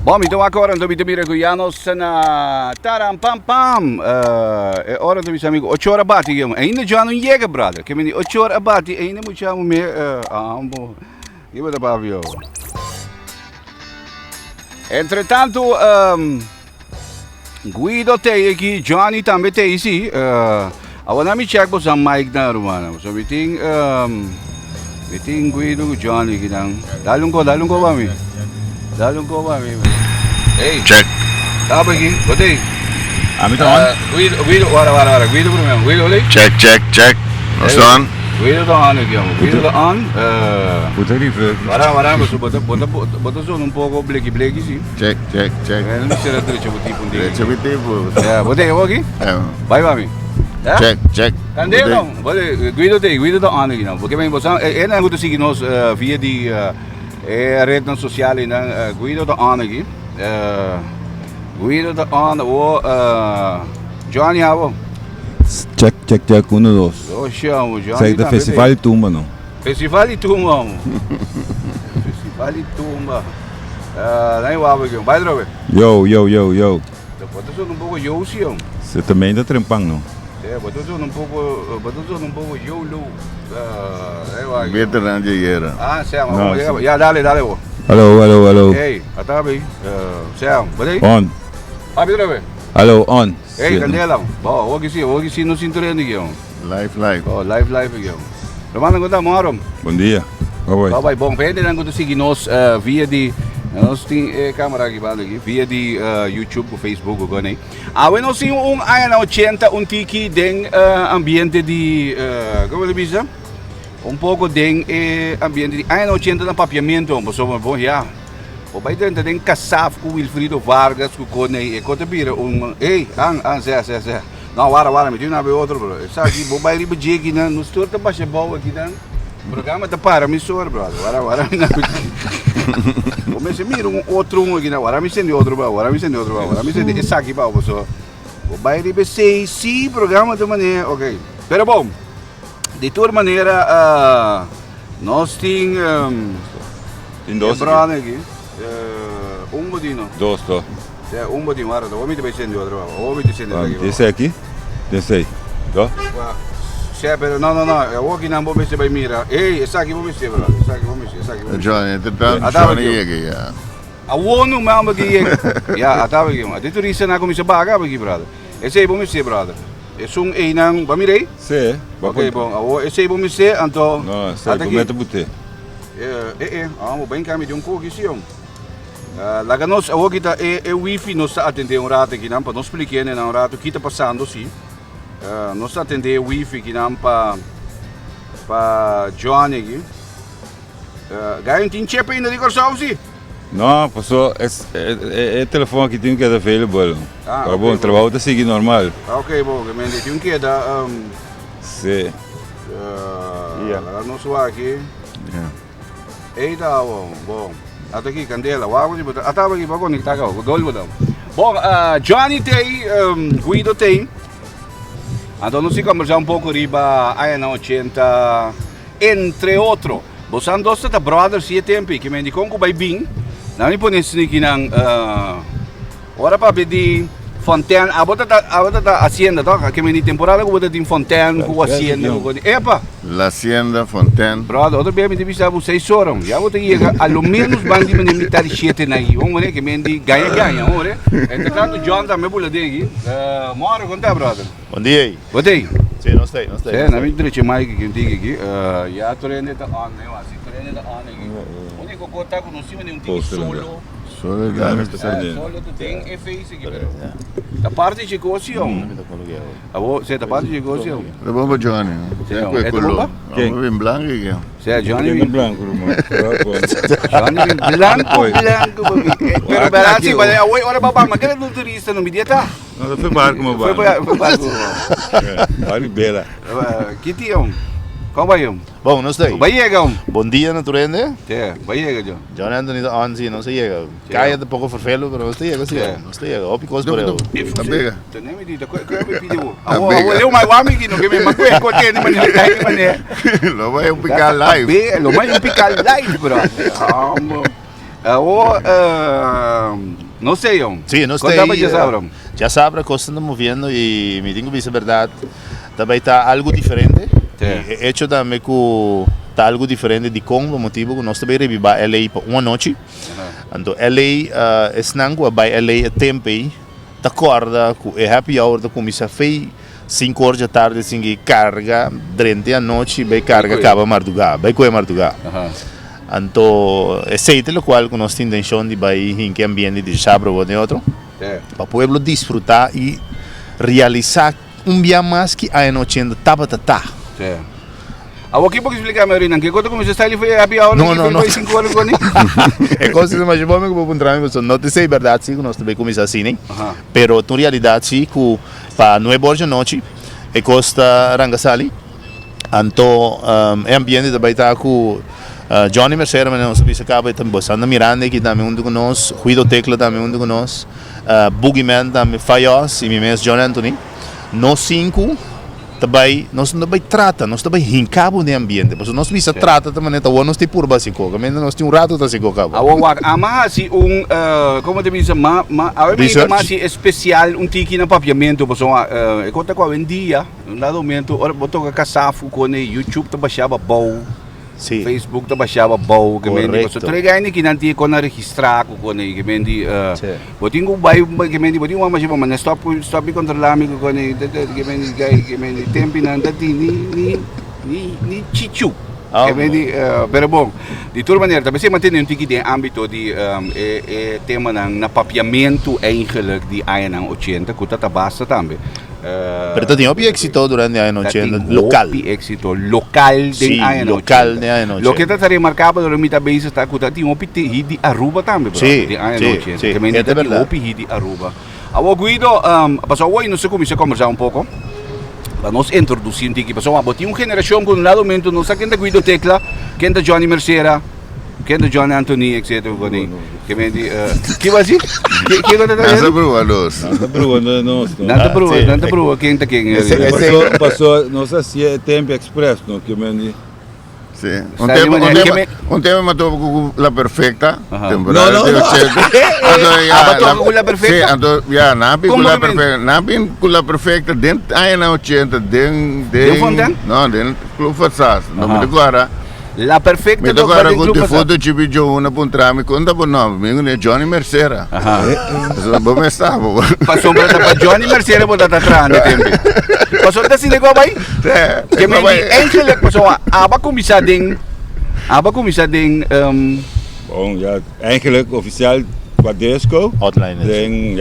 Bom, então agora nós estamos Guianos na Taram Pam Pam. É hora do meu amigo 8 horas bate, ainda já não chega, brother. Que me 8 horas bate, ainda muito chamo me ambo. E vou dar para ver. Entretanto, Guido tem aqui, Johnny também tem aqui. Agora me check para o Mike na rumana. So we think Guido Johnny aqui não. Dá um para mim. Hey. Check. Tá aqui, botei. Tá on? Guido, ora. Guido primeiro. Guido ali. Check. Nós está on? Guido tá on aqui, Guido tá on. Puta livre. Ora, mas bota só um pouco black, sim. Check. Não será direito o tipo dele. Direito o tipo. É, botei eu aqui? Vai, mami. Check. Cadê não? Guido tá on aqui não. Porque bem, você é na rua seguir nós via de redes sociais na Guido tá on aqui. Guido tá on, Johnny Havo. Check, 1, 2. Eu chamo, Johnny. Sai do Festival de Tumba, não? Festival de Tumba, Festival de Tumba. Nem o Havo aqui, vai droga. Yo. Bota só um pouco eu, sim. Você também está trampando, não? É, bota só um pouco eu, Veteran de guerra. Sam, já dale. Alô. Hey, tá bem. Sam, botei? On. Droga. Alô, on. Hey, Candela. Bom, hoje sim no cinturão aqui. Live. Oh, live aqui. Romano, ganda moram. Bom dia. Bye. Bom, pede não que seguir nós via de nós tem câmera aqui via de YouTube, Facebook, o gone. Nós temos ano 80 tiki den ambiente de como ele diz? Pouco den ambiente de ano 80 na papiamento, mas bom já. O bai dentro tem Cassaf com Wilfrido Vargas com Cone e Cotebira ei, Zé. Não, wara, me tinha outro, bro. Sabe, o bai riba jegi na no store tá baixa boa aqui dan. Programa tá para me sor, bro. Wara me na. O me se mira outro aqui na, wara me sende outro, wara me sende essa aqui, bro, so. O bai riba sei, sim, programa de maneira, ok. Pero bom, de toda maneira, nós tem dois aqui. Bodino. Dois. É, bodino, guarda, o homem vai sendo outro, o homem sendo aqui. Esse aqui? Desse aí. Tá? Pero não, o aqui não vou mexer vai mira. Ei, essa aqui vou mexer, bro. Essa aqui vou mexer. Johnny, Johnny aqui. A wono mesmo aqui. Já, tá aqui. A deturista na comissão baga aqui, brother. Esse aí vou mexer, brother. Esse aí não, vai mirei? Sim. Ok, bom. Esse aí vou mexer, então. Não, esse aí vou meter botê. Vamos bem caminho de pouco aqui, sim. Lá nós, aqui tá o wifi nós atender rato aqui não, para nós explicar né, um rato que está passando sim. Nós atender o wifi aqui não para Johnny aqui. Ganha tem chip ainda de corção sim? Não, passou é telefone que tem que dar available. Okay, bom, trabalho está seguindo normal. Ok, bom, que me tem que dar sim. Lá nós vai aqui. Eita, bom. Até aqui, Candela, até aqui para conectar com o dolbo. Bom, Johnny tem, Guido tem. Então nós conversar pouco riba ano 80, entre outros. Você andou a brother se tempo que me indicou que vai bem. Não me põe isso aqui não. Ora para pedir Fontaine, a bota da hacienda, tá? Que me temporada que bota tem Fontaine com hacienda, epa. La hacienda Fontaine. Brother, outro bem me devia você soram. Já vou ter que ao menos bandi me imitar 7 na aí. Vamos ver que me indi ganha, vamos ver. Entretanto John também pula daqui. Moro conta, brother. Bom dia aí. Botei. Sim, não sei. Sim, na minha direita mais que diga aqui. Já tô indo tá on, né? Assim, tô indo tá on aqui. O único que tá com nós cima de time solo. Solo tu tem efeito aqui, pero. A parte de negociação. Você tá parte de negociação. É bom para Johnny. É color. Quem? Vem branco aqui. Você Johnny vem branco, Johnny vem branco. Pero barato, mas agora babá, mas aquele turista no media tá. Não, foi barco, meu barco. Foi barco. Vale beira. Que tião? Como vai eu? Bom, não sei. Vai chegam. Bom dia, naturende. É, vai chega eu. John Anthony da Anzi, não sei chega. Caia de pouco vervelo, mas não sei chega, sim. Não sei chega. Opi coisa por eu. Tá pega. Nem me diga, qual é o pedido? Eu mais amigo que não que me magoe com ele, mas Lo vai um picar live. Lo vai um picar live, bro. Não sei, Sim, não sei. Já sabe, costa anda movendo e me digo isso é verdade. Também está algo diferente. Hecho também que está algo diferente de como motivo que nós também revivimos LA por uma noite. Então LA é snango vai LA é tempo aí. Tá acorda com é happy hour da começa fei 5 horas da tarde assim carga durante a noite vai carga acaba madrugada, vai com madrugada. Então esse é o qual que nós temos intenção de vai em que ambiente de sábado ou de outro. Para o povo desfrutar e realizar dia mais que a noite ainda tava tá. Aqui pode explicar melhor, que quando começou a estar ali foi happy hour, não. Foi 5 horas quando é coisa mais bom que vou encontrar, não te sei verdade sim, que nós também começamos assim, né? Pero na realidade sim, que para 9 horas da noite é costa Rangasali. Então, é ambiente também está com Johnny Mercer, mas não sabia se acaba também Sandra Miranda que também um de nós, Guido Tecla também um de nós, Boogeyman também Fayos e meu John Anthony. Nós 5 também nós também trata, nós também rincabo de ambiente, porque nós bisa trata também então nós tem por básico, também nós tem rato da sigo cabo. Ama si como te diz, mas especial tiki na papiamento, porque conta com a dia, no momento, ora botou casafu com YouTube te baixava bom. Facebook te baixava bom, que mendi, so trega ini que nanti com a registrar com ele, que mendi, botinho vai, que mendi, botinho uma mais mas stop controlar me com ele, que mendi tempo nanda ni chichu. Que mendi, pero bom, de toda maneira, também se mantém tiki de âmbito de tema na papiamento eigenlijk die ayah 80, que tá basta também. Pero tem outro éxito durante a noite local. Éxito local de a noite. Lo que está remarcado durante muitas vezes está que tem outro de Aruba também, de a noite. Que me tem outro de Aruba. Agora Guido, passou hoje nós começamos a conversar pouco. Para nós introduzir aqui, passou uma geração com um lado momento nós quem da Guido Tecla, quem da Johnny Mercera, quem da John Anthony, etc. Que me di, que vai ser? Que vai ter? Nada provados. Nada provados. Quem tá quem? Passou, não sei se é tempo express, não que me di. Sim. Um tema matou com la perfecta. Temporada. Não. Matou com la perfecta. Sim, então já nabi com la perfecta, nabi com la perfecta dentro aí na 80 dentro. Não, dentro clube fatsas. Não me agora. La perfecta me tocca raccontare le foto ci piglio una puntrami conta per no mi è Johnny Mercera come stavo passò per Johnny Mercera poi da trane tempi passò da si nego vai che mi eigenlijk passò aba commissar ding bon ja eigenlijk officieel qua disco hotline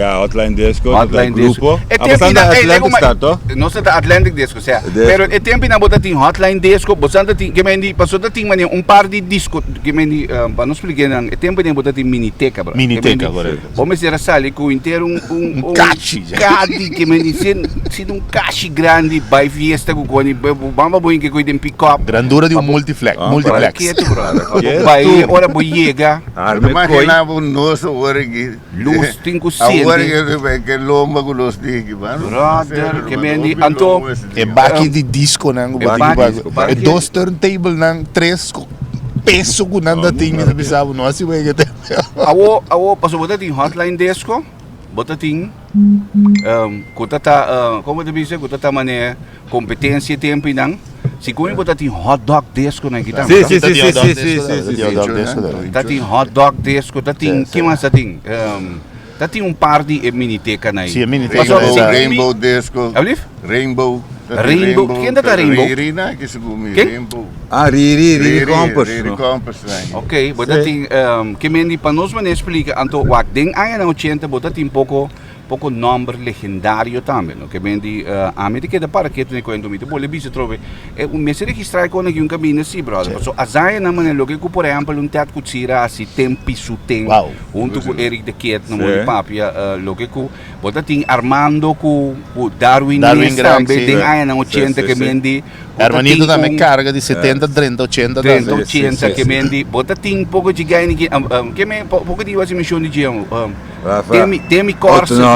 hotline disco grupo Atlantic stato não se da Atlantic disco se pero e tempo na bota tem hotline disco botando tem que mendi passou da tem mania par de disco que mendi para nos explicar não e tempo na bota tem miniteca bro miniteca correto vamos ser sali com inteiro cachi que mendi se cachi grande vai fiesta com coni vamos bom que cuidem pick up grandura de multiplex vai ora boi chega imaginava nosso luz tinco sede agora que lomba com los digi brother que mendi anto é baki de disco nang é 2 turntable nang 3 peso com nada tinha pensava não assim vai que awo passou botar tem hotline disco botar tem como te dizer que mané competência tempo nang se como botar tem hot dog disco na guitarra sim tá tem hot dog disco tá tem que mais tem tá tem par de miniteca na sim miniteca rainbow disco rainbow quem tá rainbow Rina que se come rainbow Riri Compass ok botar tem que mendi para nós mané explica anto wak ding aí na 80 botar tem pouco poco nombre legendario também, no? Que mendi a mim que da para que tu nem conhece muito, bom, lebise trove, um mês registrar com aqui caminho assim, brother. So azai na maneira logo que por exemplo teatro cucira assim tempi su tem, junto com Eric de Kiet no meu papia, logo que bota tem Armando com Darwin também tem aí na 80 que mendi Hermanito também carga de 70, 30, 80. 30, 80 que mendi, bota tem pouco de ganho que me pouco de você mencionou de Temi Corsa, não,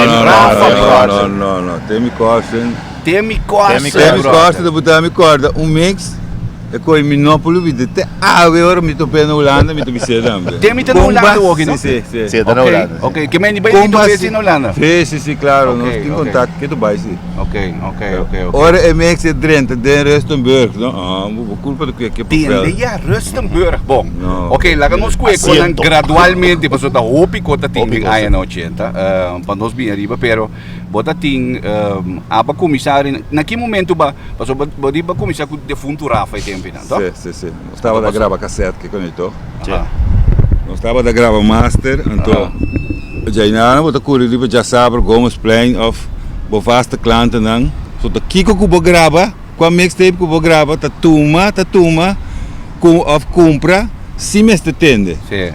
Temi Corsa. Temi Corsa, de botar me corda, mix. É com Minópolis, até agora me tô na Holanda, me tô visitando. Temi tá na Holanda hoje, não? Sim. Na Holanda. Ok, que me vai ir to na Holanda? Sim, claro, nós temos contato que tu vai sim. Ok. Ora é mix de Drenthe, de Rustenburg, não? Culpa do que papel. Tem Rustenburg, bom. Ok, lá nós conhecemos gradualmente, porque tá hopi que tá tem aí na 80, para nós bem arriba, pero bota tem aba comissário, naquele momento ba, passou ba comissário com defunto Rafa e tempo, não? Sim. Nós estava da grava cassete que conectou. Nós estava da grava master, então já ainda bota correr para já saber como explain of bovasta klanten não. So da kiko ko grava, com a mixtape ko grava, ta tuma, com of compra, si mestre tende. Sim.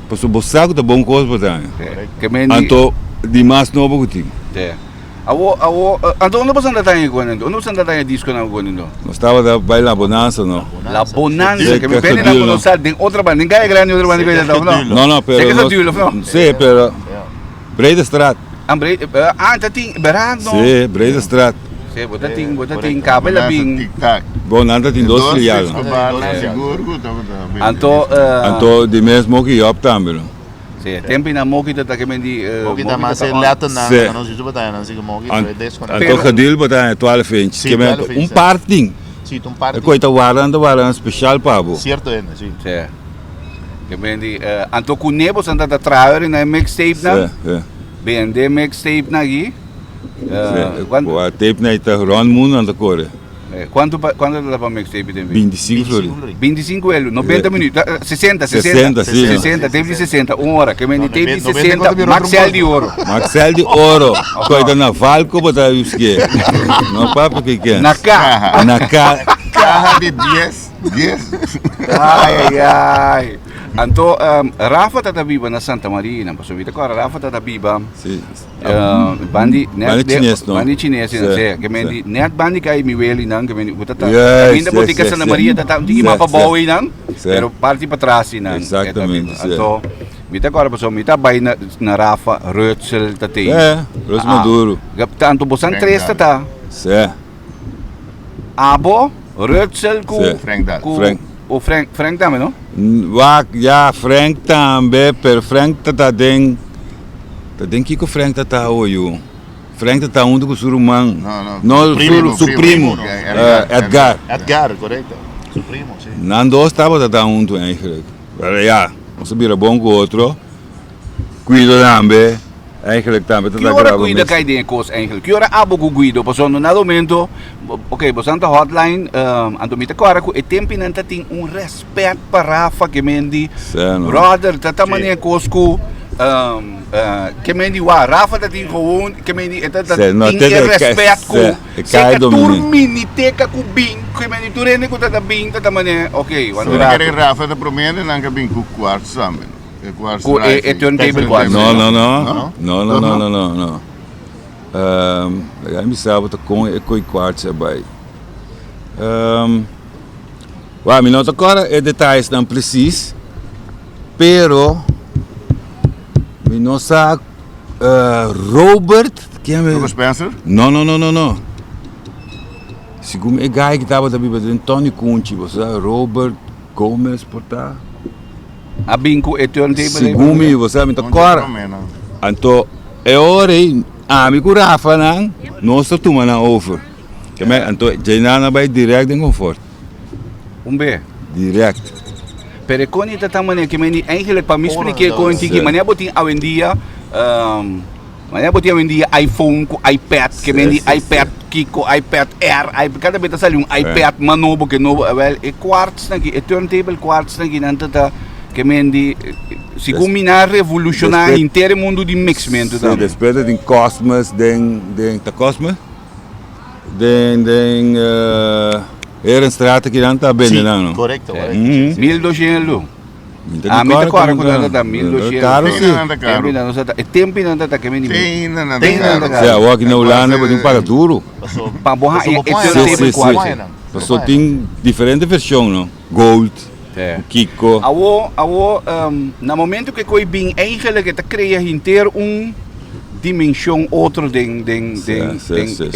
Passou bosaco da bom coisa para que mendi. Então de mais novo que tinha. Sim. Então onde você anda aí agora? Onde você anda aí disco na agora? Nós estava da baila Bonanza, não? La Bonanza, que me pede na conocer de outra banda, ninguém é grande outra banda que já não. Não, pero sim, pero Breda Straat. Tá tem berado. Sim, Breda Straat. Sim, bota tem cabo lá bem. Bonanza tem dois filiais. Então de mesmo que eu também. Sim, tempo na mogi da que mendi. Mogi da mas lato na, nós isso botar, não sei mogi, Então cadil botar 12 inch, que me parting. Sim, parting. Coita waranda especial pabo. Certo é, sim. Sim. Que mendi, então com nebos anda da traer na mixtape na. Bem, de mixtape na aqui. Quando a tape na ita Ron Moon anda corre. Quanto dá para mixtape tem? 25 flores. 25 euros, 90 minutos, 60, teve de 60, 1 hora, que me teve de 60, Maxel de ouro. Maxel de ouro, coisa na Falco, botar isso que não papo que é. Na carra. Na carra. Carra de 10. Ai. Então, Rafa tá viva na Santa Maria, não posso ver agora. Rafa tá viva. Sim. Bandi chinês, não? Bandi chinês, não sei. Que me net bandi cai mi weli não, que me bota tá. Ainda botica Santa Maria tá tinha mapa boa aí não. Pero parte para trás não. Exatamente. Então, me tá agora pessoal, me tá vai na Rafa, Rutzel tá tem. Rutzel Maduro. Tanto bosan 3 tá. Sim. Abo, Rutzel com Frank. O Frank também, não? Frank também, pero Frank tá dentro. Tá dentro que o Frank tá hoje. Frank tá com o Surumang. Não, su primo. Edgar. Edgar, correto. Su primo, sim. Nando estava tá junto eigenlijk. Mas nós vira bom com o outro. Guido também. Eigenlijk também tá gravando. Que hora Guido cai dentro coisa eigenlijk? Que hora abo com Guido? Porque no momento, ok, você anda hotline, ando me agora com o tempo não tem respeito para Rafa que mendi. Brother, tá maneira coisa que mendi Rafa tá tem gewoon, que mendi tem respeito com. Se turmini teca com bem, que mendi turene com tá bem, tá maneira, ok. Quando Rafa tá promete não que bem com quarto também. Turntable quartz. Não. Legal, me sabe tá com quartz erbij. Me nota agora é detalhes não preciso, pero me não sabe Robert Spencer? Não. Segundo o guy que estava também fazendo Tony Kunchi, você Robert Gomez portar. A bingo é turntable. Segundo você me agora. Então é hora amigo Rafa não está tomando over. Então já vai direto em conforto. B. Direct. Pero con ita tamane que me eigenlijk para me explicar com que maneira botin hoje em dia iPhone com iPad que me iPad Kiko iPad Air cada vez sai iPad manobo que novo well e quartz aqui e turntable quartz aqui nanta que mendi se combinar revolucionar Después- inteiro mundo de mixamento Sim, também. depois tem Cosmos, tem Cosmos, tem era straat que não tá bem, não. Correcto, correcto. 1200 lu. Ah, me tá caro quando tá 1200. Caro sim. Tempo não tá que mendi. Tem, Se a aqui na Holanda pode pagar duro. Para borrar Sim, sim, sim. Só tem diferente versão, não? Gold, Kiko. Na momento que coi bem eigenlijk het cria inteiro dimensão outro den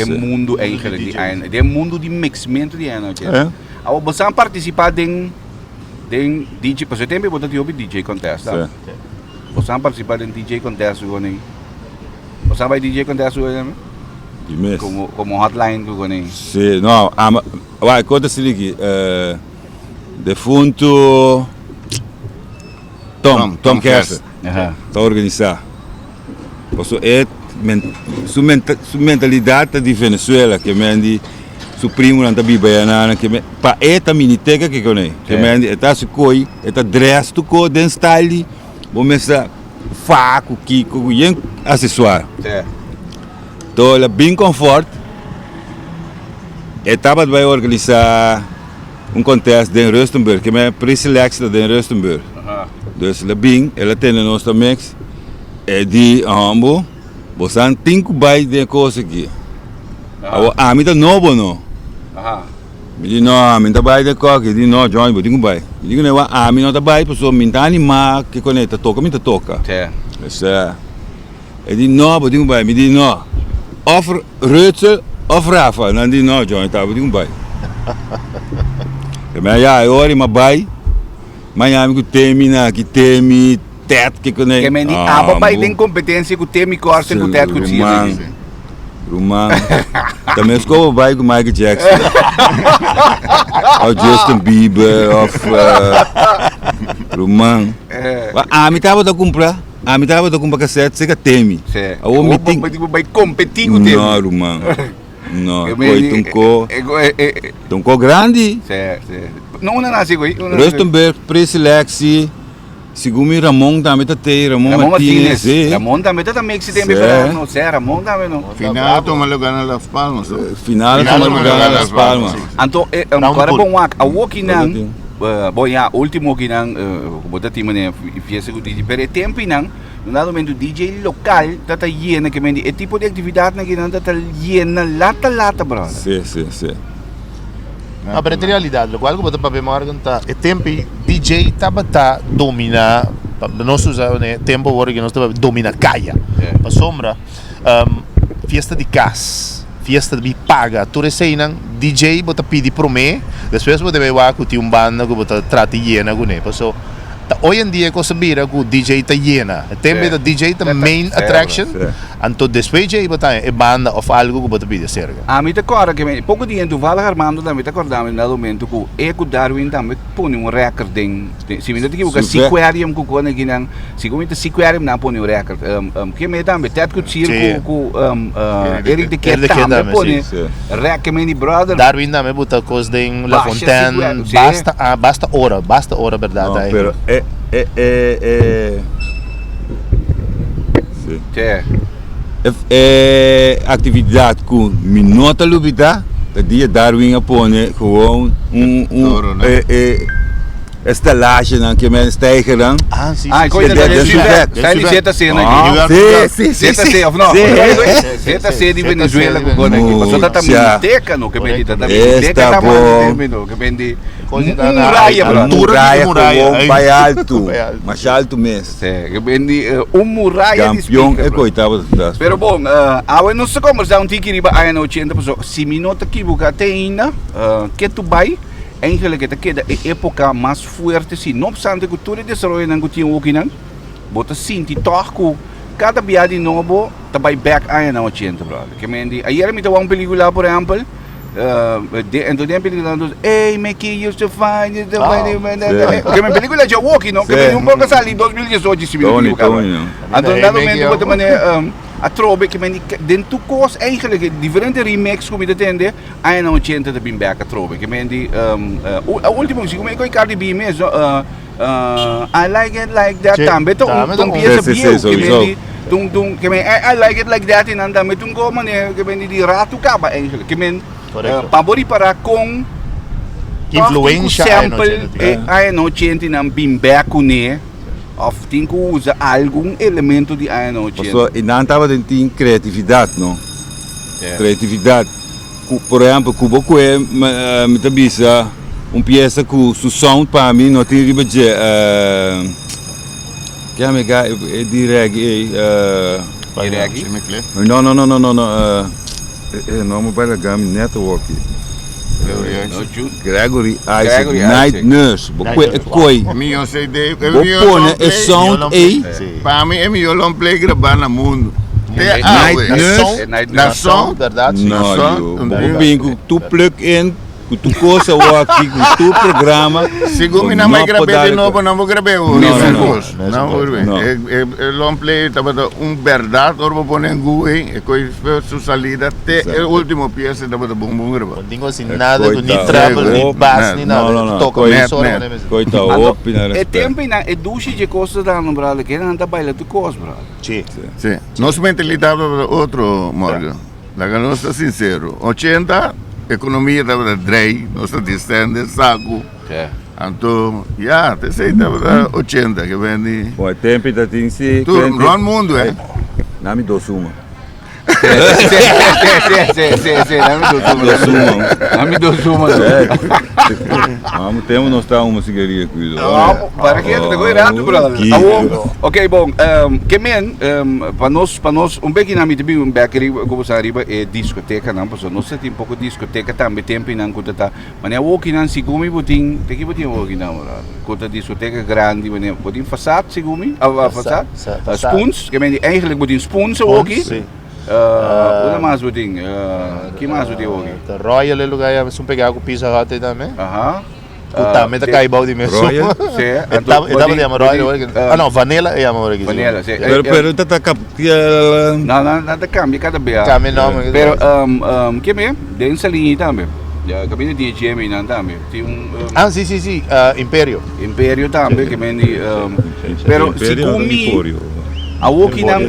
mundo eigenlijk de mundo de mixamento de ano. Awo você participar den DJ, por exemplo, você tem o DJ contest, tá? Você participar den DJ contest goni. Você vai DJ contest goni? Como hotline goni. Sim, não, vai conta se ligue. Defunto Tom Kersen. Tá organizar. Posso sua mentalidade de Venezuela que mendi su primo não tá bibaiana que me pa eta miniteca que conhe que mendi eta su coi eta dress tu co den style começa faco kiko yen acessório. Então ela bem confort. Etapa vai organizar contest em Rustenburg que é pre-selection em Rustenburg. Dus ela bem ela tem no nosso mix de ambo, você tem que buy de coisa aqui. A mim tá novo não. Me diz não, a mim tá buy de coisa aqui, não, John, eu tenho que buy. Me diz não, a mim não tá buy, pessoa me tá animar que conecta toca, me tá toca. Essa. Ele diz não, eu tenho que buy. Me diz não, of Rutzel, of Rafa, não diz não, John, tá, eu tenho que buy. Mas já, eu olho mas buy, mas a mim que termina, que termina teto que conecta. Que mendi aba tem competência que tem me corta com teto que tinha. Rumang. Também escolho vai com Michael Jackson. Ou Justin Bieber, Rumang. A mim tava a comprar cassete, você teme. O meeting vai competir com teme. Não, Rumang. Não, foi tunco grande. Não nasce coi. Rustenburg, pre-selection. Segundo Ramon também tá tem, Ramon Martínez. Ramon também tá também que se tem para não ser, Ramon também não. Final toma lugar na Las Palmas. Final toma lugar na Las Palmas. Então, agora bom a walking nan, bom já último que nan, bota time né, fiesta com DJ, pero tempo nan, no momento DJ local, tá hiena que mendi, é tipo de atividade na que nan tá hiena lata brother. Sim. Ah, pero é realidade, o qual que bota para ver mais tá, é tempo DJ tá domina, nós usamos né tempo agora que nós tá domina caia, para sombra, fiesta de casa, fiesta de paga, tudo isso aí não, DJ bota pedir pro me, depois bota ver lá que banda que bota trata hiena com ele, passou. Hoje em dia coisa vira que o DJ tá hiena, tempo da DJ tá main attraction, então depois DJ bota é banda ou algo que bota pedir cerca. A mim tá claro que pouco dia do Val Armando também tá acordando no momento que o Darwin também põe record se me diz que o Sequarium que quando que não se como Sequarium não põe record que me também tá que o circo Eric de Queta também põe record brother Darwin também bota coisa de La Fontaine basta hora verdade pero atividade com minota lubida, dia Darwin a põe gewoon estalagem que men stijgen dan. Sim. Coisa da Zeta cena aqui. Sim. Zeta of não. Zeta C de Venezuela com aqui. Passou da Tamiteca no que bendita da Tamiteca tá bom. Que bendi. Muralha vai alto, mais alto mesmo. Que bendi muralha de campeão é coitado. Pero bom, a não se conversar tiki riba aí no 80%. Se minuto aqui buca tem ainda que tu vai eigenlijk het que da época mais forte sim, não obstante que tudo desenvolvimento não tinha o que não, bota sim que toco cada viagem novo também back aí na 80 brother. Que mendi, ayer me tava película por exemplo, então tem película dos, hey Mickey used to find it, que me película já walking não, que me pouco sali 2018 se me equivoco. Então dado momento bota mané a trove que men den toekomst eigenlijk differente remix come te tende ai non c'entra de bimbeka trove que men di ultimo musica come coi Cardi B mesmo I like it like that tambe to un pieza bio que men di que men I like it like that in anda met un go mane que men di ratu kaba eigenlijk que men pabori para com influência sample ai non c'entra in bimbeka ne of tem que usar algum elemento de ANO. E não estava tem criatividade, não? Criatividade. Por exemplo, Cuba que me tabisa peça com o som para mim não tem riba de que é mega de reggae não me vai ligar me network Gregory Isaac Night Nurse coi mio CD pone é sound aí para mim é meu long play gravar no mundo Night Nurse na som verdade não bingo tu plug in com tu coisa aqui com tu programa segundo não vai gravar de novo não vou gravar não é long play estava verdade ou vou pôr em Google e coi sua salida até o último peça estava bom gravar não digo assim nada do nem travel nem bass nem nada toca só coita op é tempo é duche de coisas da no brother que não anda baila tu coisa brother sim nossa mentalidade outro Morgan la nossa sincero 80 economia estava drei, nossa distância, saco. Então, te sei, estava 80, que vende. O tempo está tem se. Tu, no mundo, Não me dou suma. Não me dou suma. Vamos temos nós tá uma cigaria aqui. Para que te coi rato, brother. Ok, bom, que men para nós pouquinho na mim também bakery como se arriba é discoteca não, porque nós tem pouco discoteca também tempo não quando tá, mas é walking não sigumi botin, tem que botin walking não, quando discoteca grande, mas botin façade sigumi, façade, spoons, que men eigenlijk botin spoons walking. Una mais botin, que mais botin walking? Royal é lugar é um pegar com pizza hot também. Também tá caibo de mesmo. Royal? Sim. Estava de amor Royal. Não, Vanilla é amor aqui. Vanilla, sim. Pero tá não, nada cambia cada vez. Cambia não. Pero que me? Densa linha também. Kami di DJM nan também. Tem sim, Império. Império também que me pero se comi a walkie nam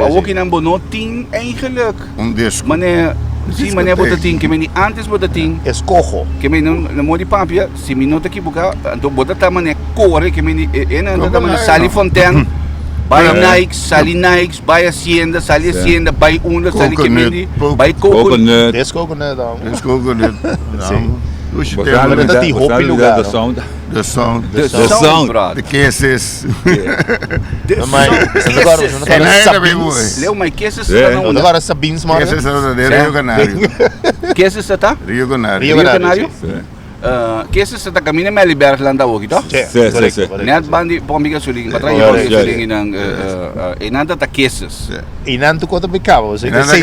a walkie nam bono ting eigenlijk. Meneer sim, meneer bota ting que me antes bota ting escojo. Que me não modi papia, se me nota que buka, então bota tamane core que me ena tamane Sally Fontaine. By Nikes, Sally Nikes, by Hacienda, Sally Hacienda, by Una, Sally Kemedi, by Coconut. Descoconut. Descoconut. Maar dat die hoppy lugar. The sound, brother. The kisses. Leo, mas kisses não. Agora Sabines, mano. Kisses é de Rio Canário. Kisses tá? Rio Canário. Rio Canário. Kisses tá caminho Meliberg landa hoje, tá? Sim. Net bandi pomiga suling, patrai suling nang inanda tá kisses. Inanda conta me cava, você sei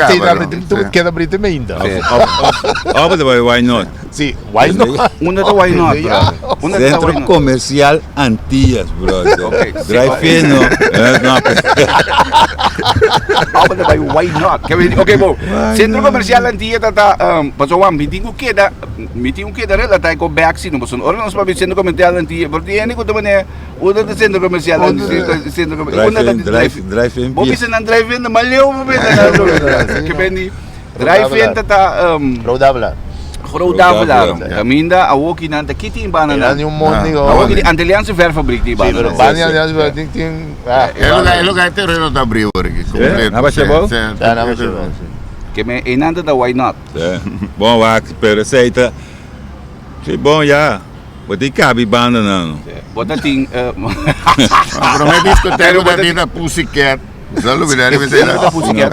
tu quer abrir também ainda. Why not? Sim, why not? Una da why not, brother. Centro Comercial Antillas, brother. Drive-in, no. Why not? Okay, bom. Centro Comercial Antillas tá passou meeting o que da relata com back no passou. Ora nós para Centro Comercial Antillas, porque é nico também uno da Centro Comercial Antillas, Centro Drive-in. Bom, isso não drive-in, mas leu mo bem que bem drive-in tá Grootdavelaar. Caminda, a walkie na de kitty in banan. En dan mondig. A walkie de Antilliaanse verfabriek die banan. Sí, pero Antilliaanse verfabriek é lugar terreno da abrir aqui. Na Bachebol? Na Bachebol. Que me enanda da why not? Bom, pero aceita. Sim, bom já. Botei cabe banda não. Bota ting. Promete discoteca da vida Pussycat. Solo mirar me sei da Pussycat.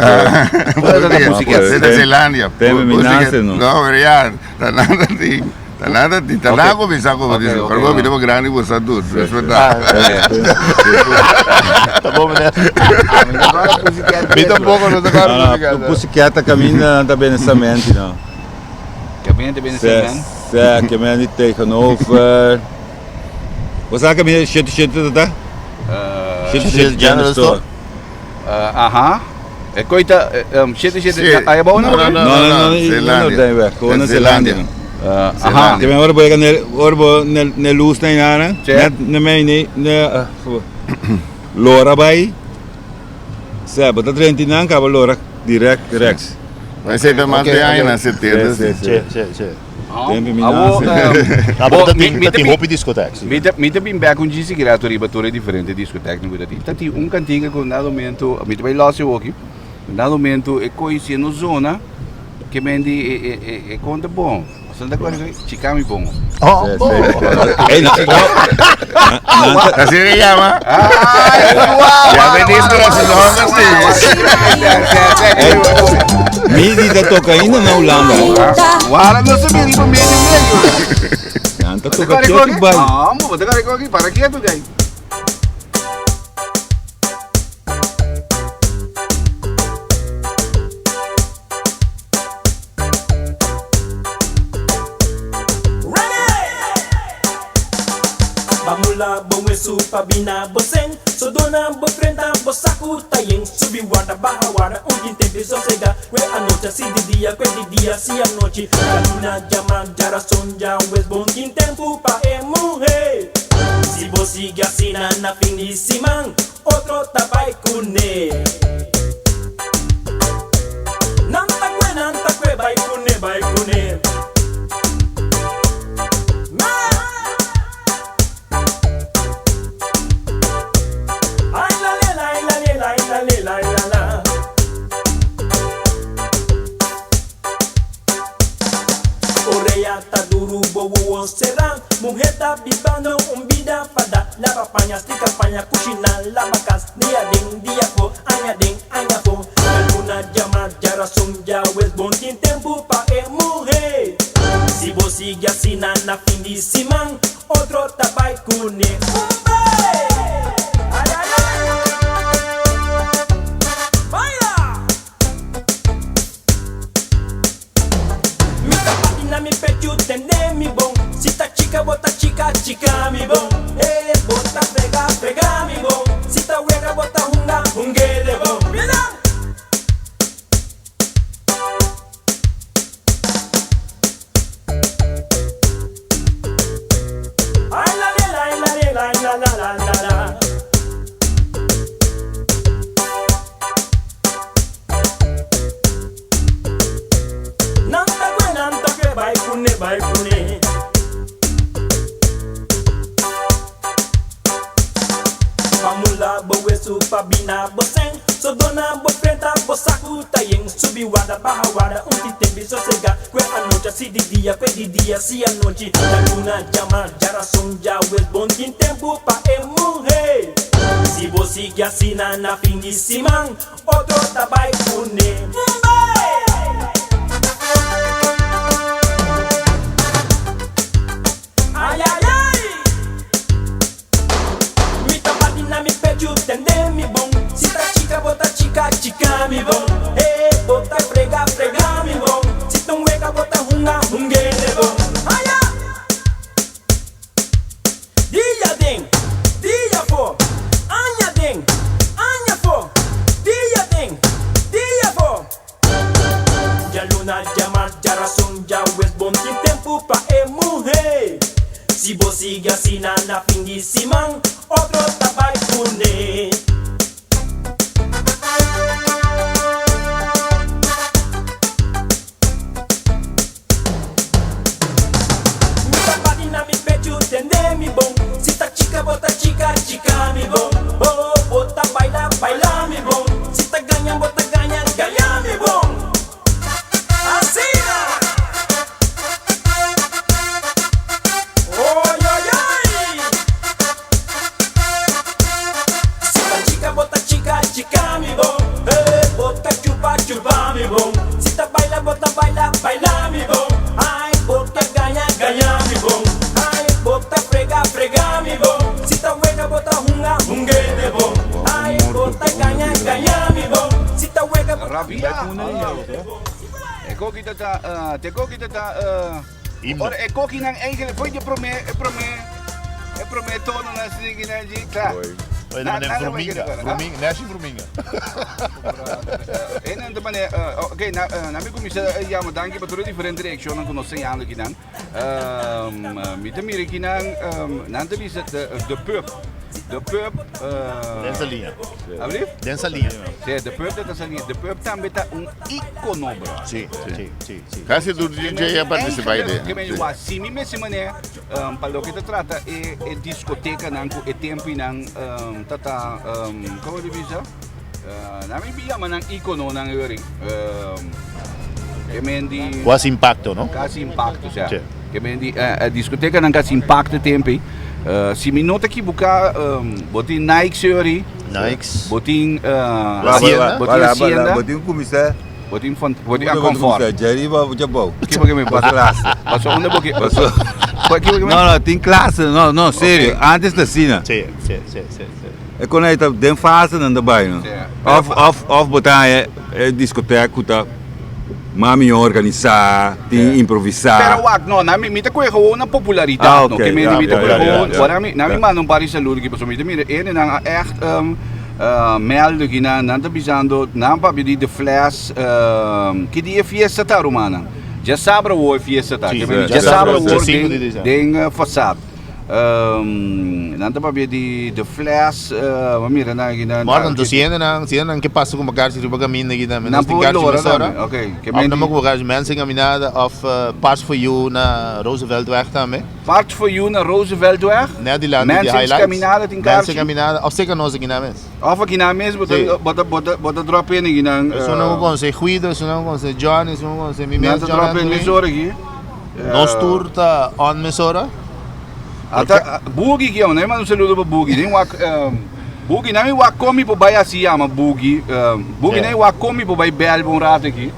Da Zelândia. Tem minança não. Não, já. Nada de talago me saco por isso. Por favor, me grande você tudo. Respeitar. Tá bom, né? Bita pouco no tocar. Pussycat caminha também nessa mente não. Caminha também nessa mente. Ja, caminha tegenover. Você caminha shit tá? Shit general store. Aha. Coita, shit, ayaw na? No, Zeelandia. Gewoon naar Zeelandia. Aha. Je bent orbo ne luz na inana. Ne mij ne Lora bij. Ze, maar dat rent in aan, kan Lora direct rechts. Wij zitten maar de aan aan zitten. Dat hopi discoteca. Mita bem back um disse que atori batore diferente discoteca no cuidado. Tati cantinga com nada momento, mita vai lá se aqui. Nada momento é conheci no zona que vende é conta bom. Santa coisa chicami bom. Así se llama. Ya venís con los nombres. Midi da cocaína na Holanda. Agora não se me meio. Canta toca aqui vai. Ah, vou botar aqui para que tu daí. Bamula bom supa bina boseng so dona bo frenta bo saku tayeng subi wada baha wada tempo sossega we anoche si di dia si a noche luna llama jara sonja wes bon tempo pa emuhe si bo sigue así na finisiman otro tabai kune nanta kwe bai kune Oreia tá duro, bobo será. Mulher tá bibando, vida fada. Lava panha, estica panha, cochina, lava casa. Dia den, dia fo, anha fo. A luna llama, jara som, já wes bom tempo pa morrer. Se você sigue assim na fim de semana, outro tabai kune. Mi pecho tende mi bon. Si ta chica bota chica mi bon. Bota frega mi bon. Si ta huega bota hunge de bon. Mira. Ay la. Bai kune Pamula bowe supa bina boseng so dona bo frenta bo saku tayeng subi wada baha wada tempo sossega que anoche si di dia si a noche la luna llama jara sonja wes bon tempo pa emuhe si bo sigue así na fin de semana otro tabai kune mi pecho tende mi bon. Si ta chica bota chica mi bon. Bota frega mi bon. Si tu huega bota hunge de bon. Aya. Dia den, dia fo. Anya den, anya fo. Dia den, dia fo. Ya luna llama jara son ya wes bon tempo pa emuhe. Si vos sigue así na fin de semana, otro tabai kune. Mi papadina mi pecho tende mi bon. Si ta chica bota chica mi bon. Bota baila mi bon. Si ta gaña bota gaña mi bon. Así chica mi bon, bota chupa mi bon. Si ta baila mi bon. Ay, bota gaña mi bon. Ay, bota frega mi bon. Si ta huega bota hunge de bon. Ay, bota gaña mi bon. Si ta huega bota Rabia. Eko kita ta Ora eko kinang eigenlijk voor je promet tonen als dingen klaar. Fruminga. Nashi Fruminga. En de manier, oké, nou ik kom je ja, maar dank je voor de differente reactie dan kunnen zijn aan de kinan. Met de meer kinan, dan is het de pub. De pub. Densalinha. Alsjeblieft? Densalinha. De pub dat is de pub também tá icono, bro. Sim. Quase tudo DJ ia participar aí. Que me wa simi me semana para lo que te trata é discoteca nan com tempo nan tata como ele diz? Na me bia man icono nan yori. Que mendi quase impacto, não? Quase impacto, já. Que mendi a discoteca nan quase impacto tempo. Se me nota que buka botin Nike seori. Nikes. Botin Hacienda. Botin comissar. Botin a comfort. Jerry vai bom. Que porque me passa. Passou onde porque passou. Não, tem classe, não, sério. Antes da cena. Sim. É quando ele tá dentro fase não daarbij, não. Of botar discoteca, tá. Mami organizar, tem improvisar. Pero wag no, nami mita ko gewoon na populariteit no. Que me mita ko gewoon, nami man een paar saludo que passou mita mira, ene na echt melde que na tá pisando, na pa pedir de flash, que dia fiesta tá romana. Já sabe o fiesta tá, já sabe o ding façade. Nanti pa di the flash, mamira na gina. Morgen to siya na que passa com uma garça de pagamento gina, mas tem garça de sora. Okay. Que men não me garça mensen caminhada of Parts for You na Rooseveltweg também. Parts for You na Rooseveltweg? Nee, die landen die highlights. Caminada tem garça. Mensen caminada of zeker nós gina mes. Of gina mes, bota drop in gina. Zo não com se Guido, zo não com se Johnny, zo não com se Mimel. Drop in mesora aqui. Nos tour tá on mesora. Ata bugi que eu nem mando saludo para bugi, nem wak bugi nem wak comi para baia se chama bugi, bugi nem wak comi para baia bel bom rato aqui,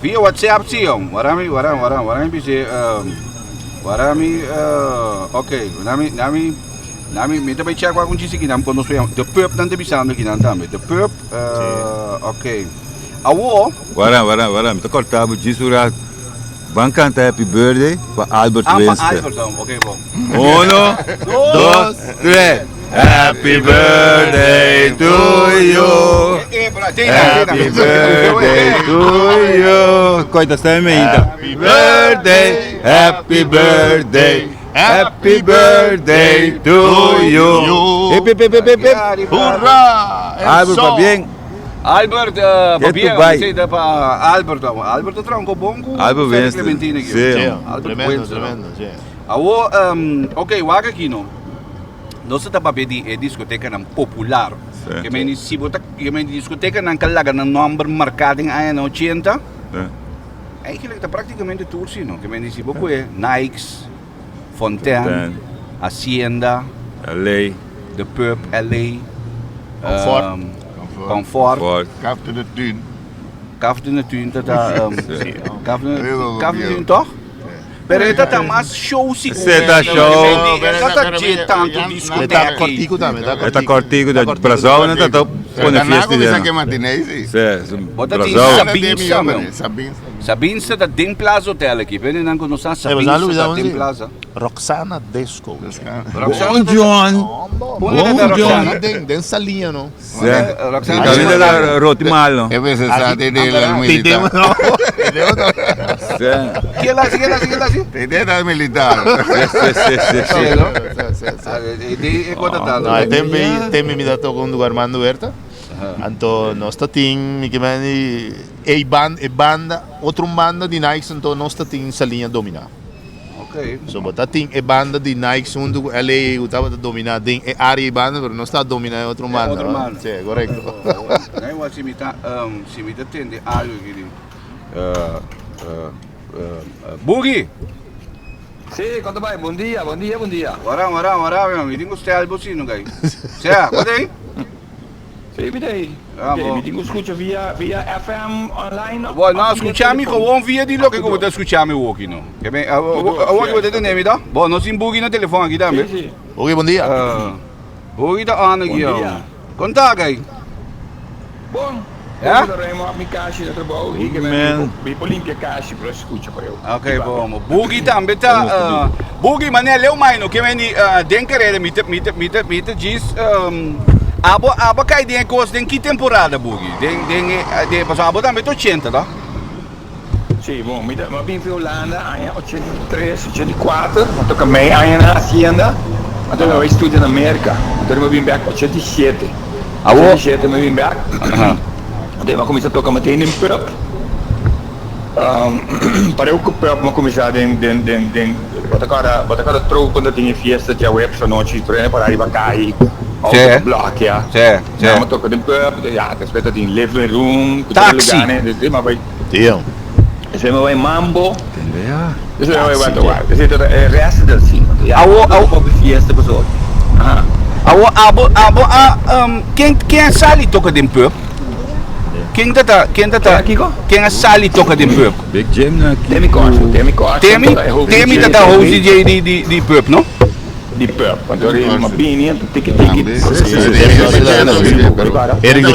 via WhatsApp se eu, warami bise, warami, ok, nami me também check wak kunci aqui nam quando nós the pub nanti bisa ando aqui nam também, the pub, ok, awo, waram, tá cortado disso já. Vamos cantar Happy Birthday para Albert Winston. Ok, bom. 1, 2, 3. Happy birthday to you. Happy birthday to you. Coita, está bem ainda. Happy birthday. Happy birthday to you. Hip, hip, hip, hip, hip. Hurra! Albert, va bien. Albert, você dá para Albert tronco bongo. Albert Winston. Clementina aqui. Tremendo. Awo, ok, waga aqui não. Nós está para pedir discoteca não popular. Que me se botar, que me discoteca não calaga no número marcado em ano 80. Eigenlijk está praticamente tudo sim, não? Que me se botar é Nikes, Fontaine, Hacienda, LA, The Pub, LA, Comfort. Kafte de Tuin. Kafte de Tuin, dat Kafte de Tuin toch? Pero esta tá mais show seguro. Esta show. Esta tá tanto discoteca. Cortico também, Esta cortico da Brasil, não tá top. Quando fiesta já. Que matinei, sim. Bota tem Sabinsa da Dim Plaza Hotel aqui. Vem não quando nós Sabinsa da Dim Plaza. Roxana Disco. Bom John. Roxana dessa linha, não? Roxana. Cabida da Rotimalo. É necessário ter la militar. Que lá. Ter la militar. Tem me dá com do Armando Berta. Então nós tem que mani banda, outra banda de Nike, então nós tem essa linha dominar. Okay. So bota tem banda de Nike sundo LA utava de dominar tem área banda, mas não está dominar outra banda. Sim, correto. Nem o se me tende algo aqui. Bugi. Sì, quando vai? Buon dia. Ora, mi tengo ste albocino, gai. Sia, guardai? Sì, mi tengo escucha via FM online. Vuoi, no, ascoltiamo gewoon via di lo che come te ascoltiamo walkie, no? Che me, walkie potete nemi da? Boh, non si imbuchi no telefono aqui também. Sì. Ok, buon dia. Bugi da ano aqui, ó. Conta, gai. Bom. Ja? Daremo a mi caixa da trabalho e que me limpia caixa para escutar para eu. Ok, bom. Bugi também tá Bugi, mané, leu mais, no que vem denkerere, mita diz, abo cai den coisa, den que temporada, Bugi? Den passou abo também 80, tá? Sim, bom, eu vim para a Holanda em 83, 84, eu toco meio aí na Hacienda, então eu estudo na América, então eu vim para 87. 87 eu vim para, então eu comecei a tocar meteen em pub. Para eu começar wat ik tropen dat in fiesta de web zo noite para ir para cair ao bloco ja maar toch in pub ja dat speelt dat in living room taxi maar bij Tio. Zijn we bij Mambo ja dus we wat waar er zit er rest dat zien ja op de fiesta bezoek quem sali toca de pub Quem a sali toca de pub? Big Jim na Temi da house DJ di pub, no? Di pub, quando eri uma bini, tiki Erik de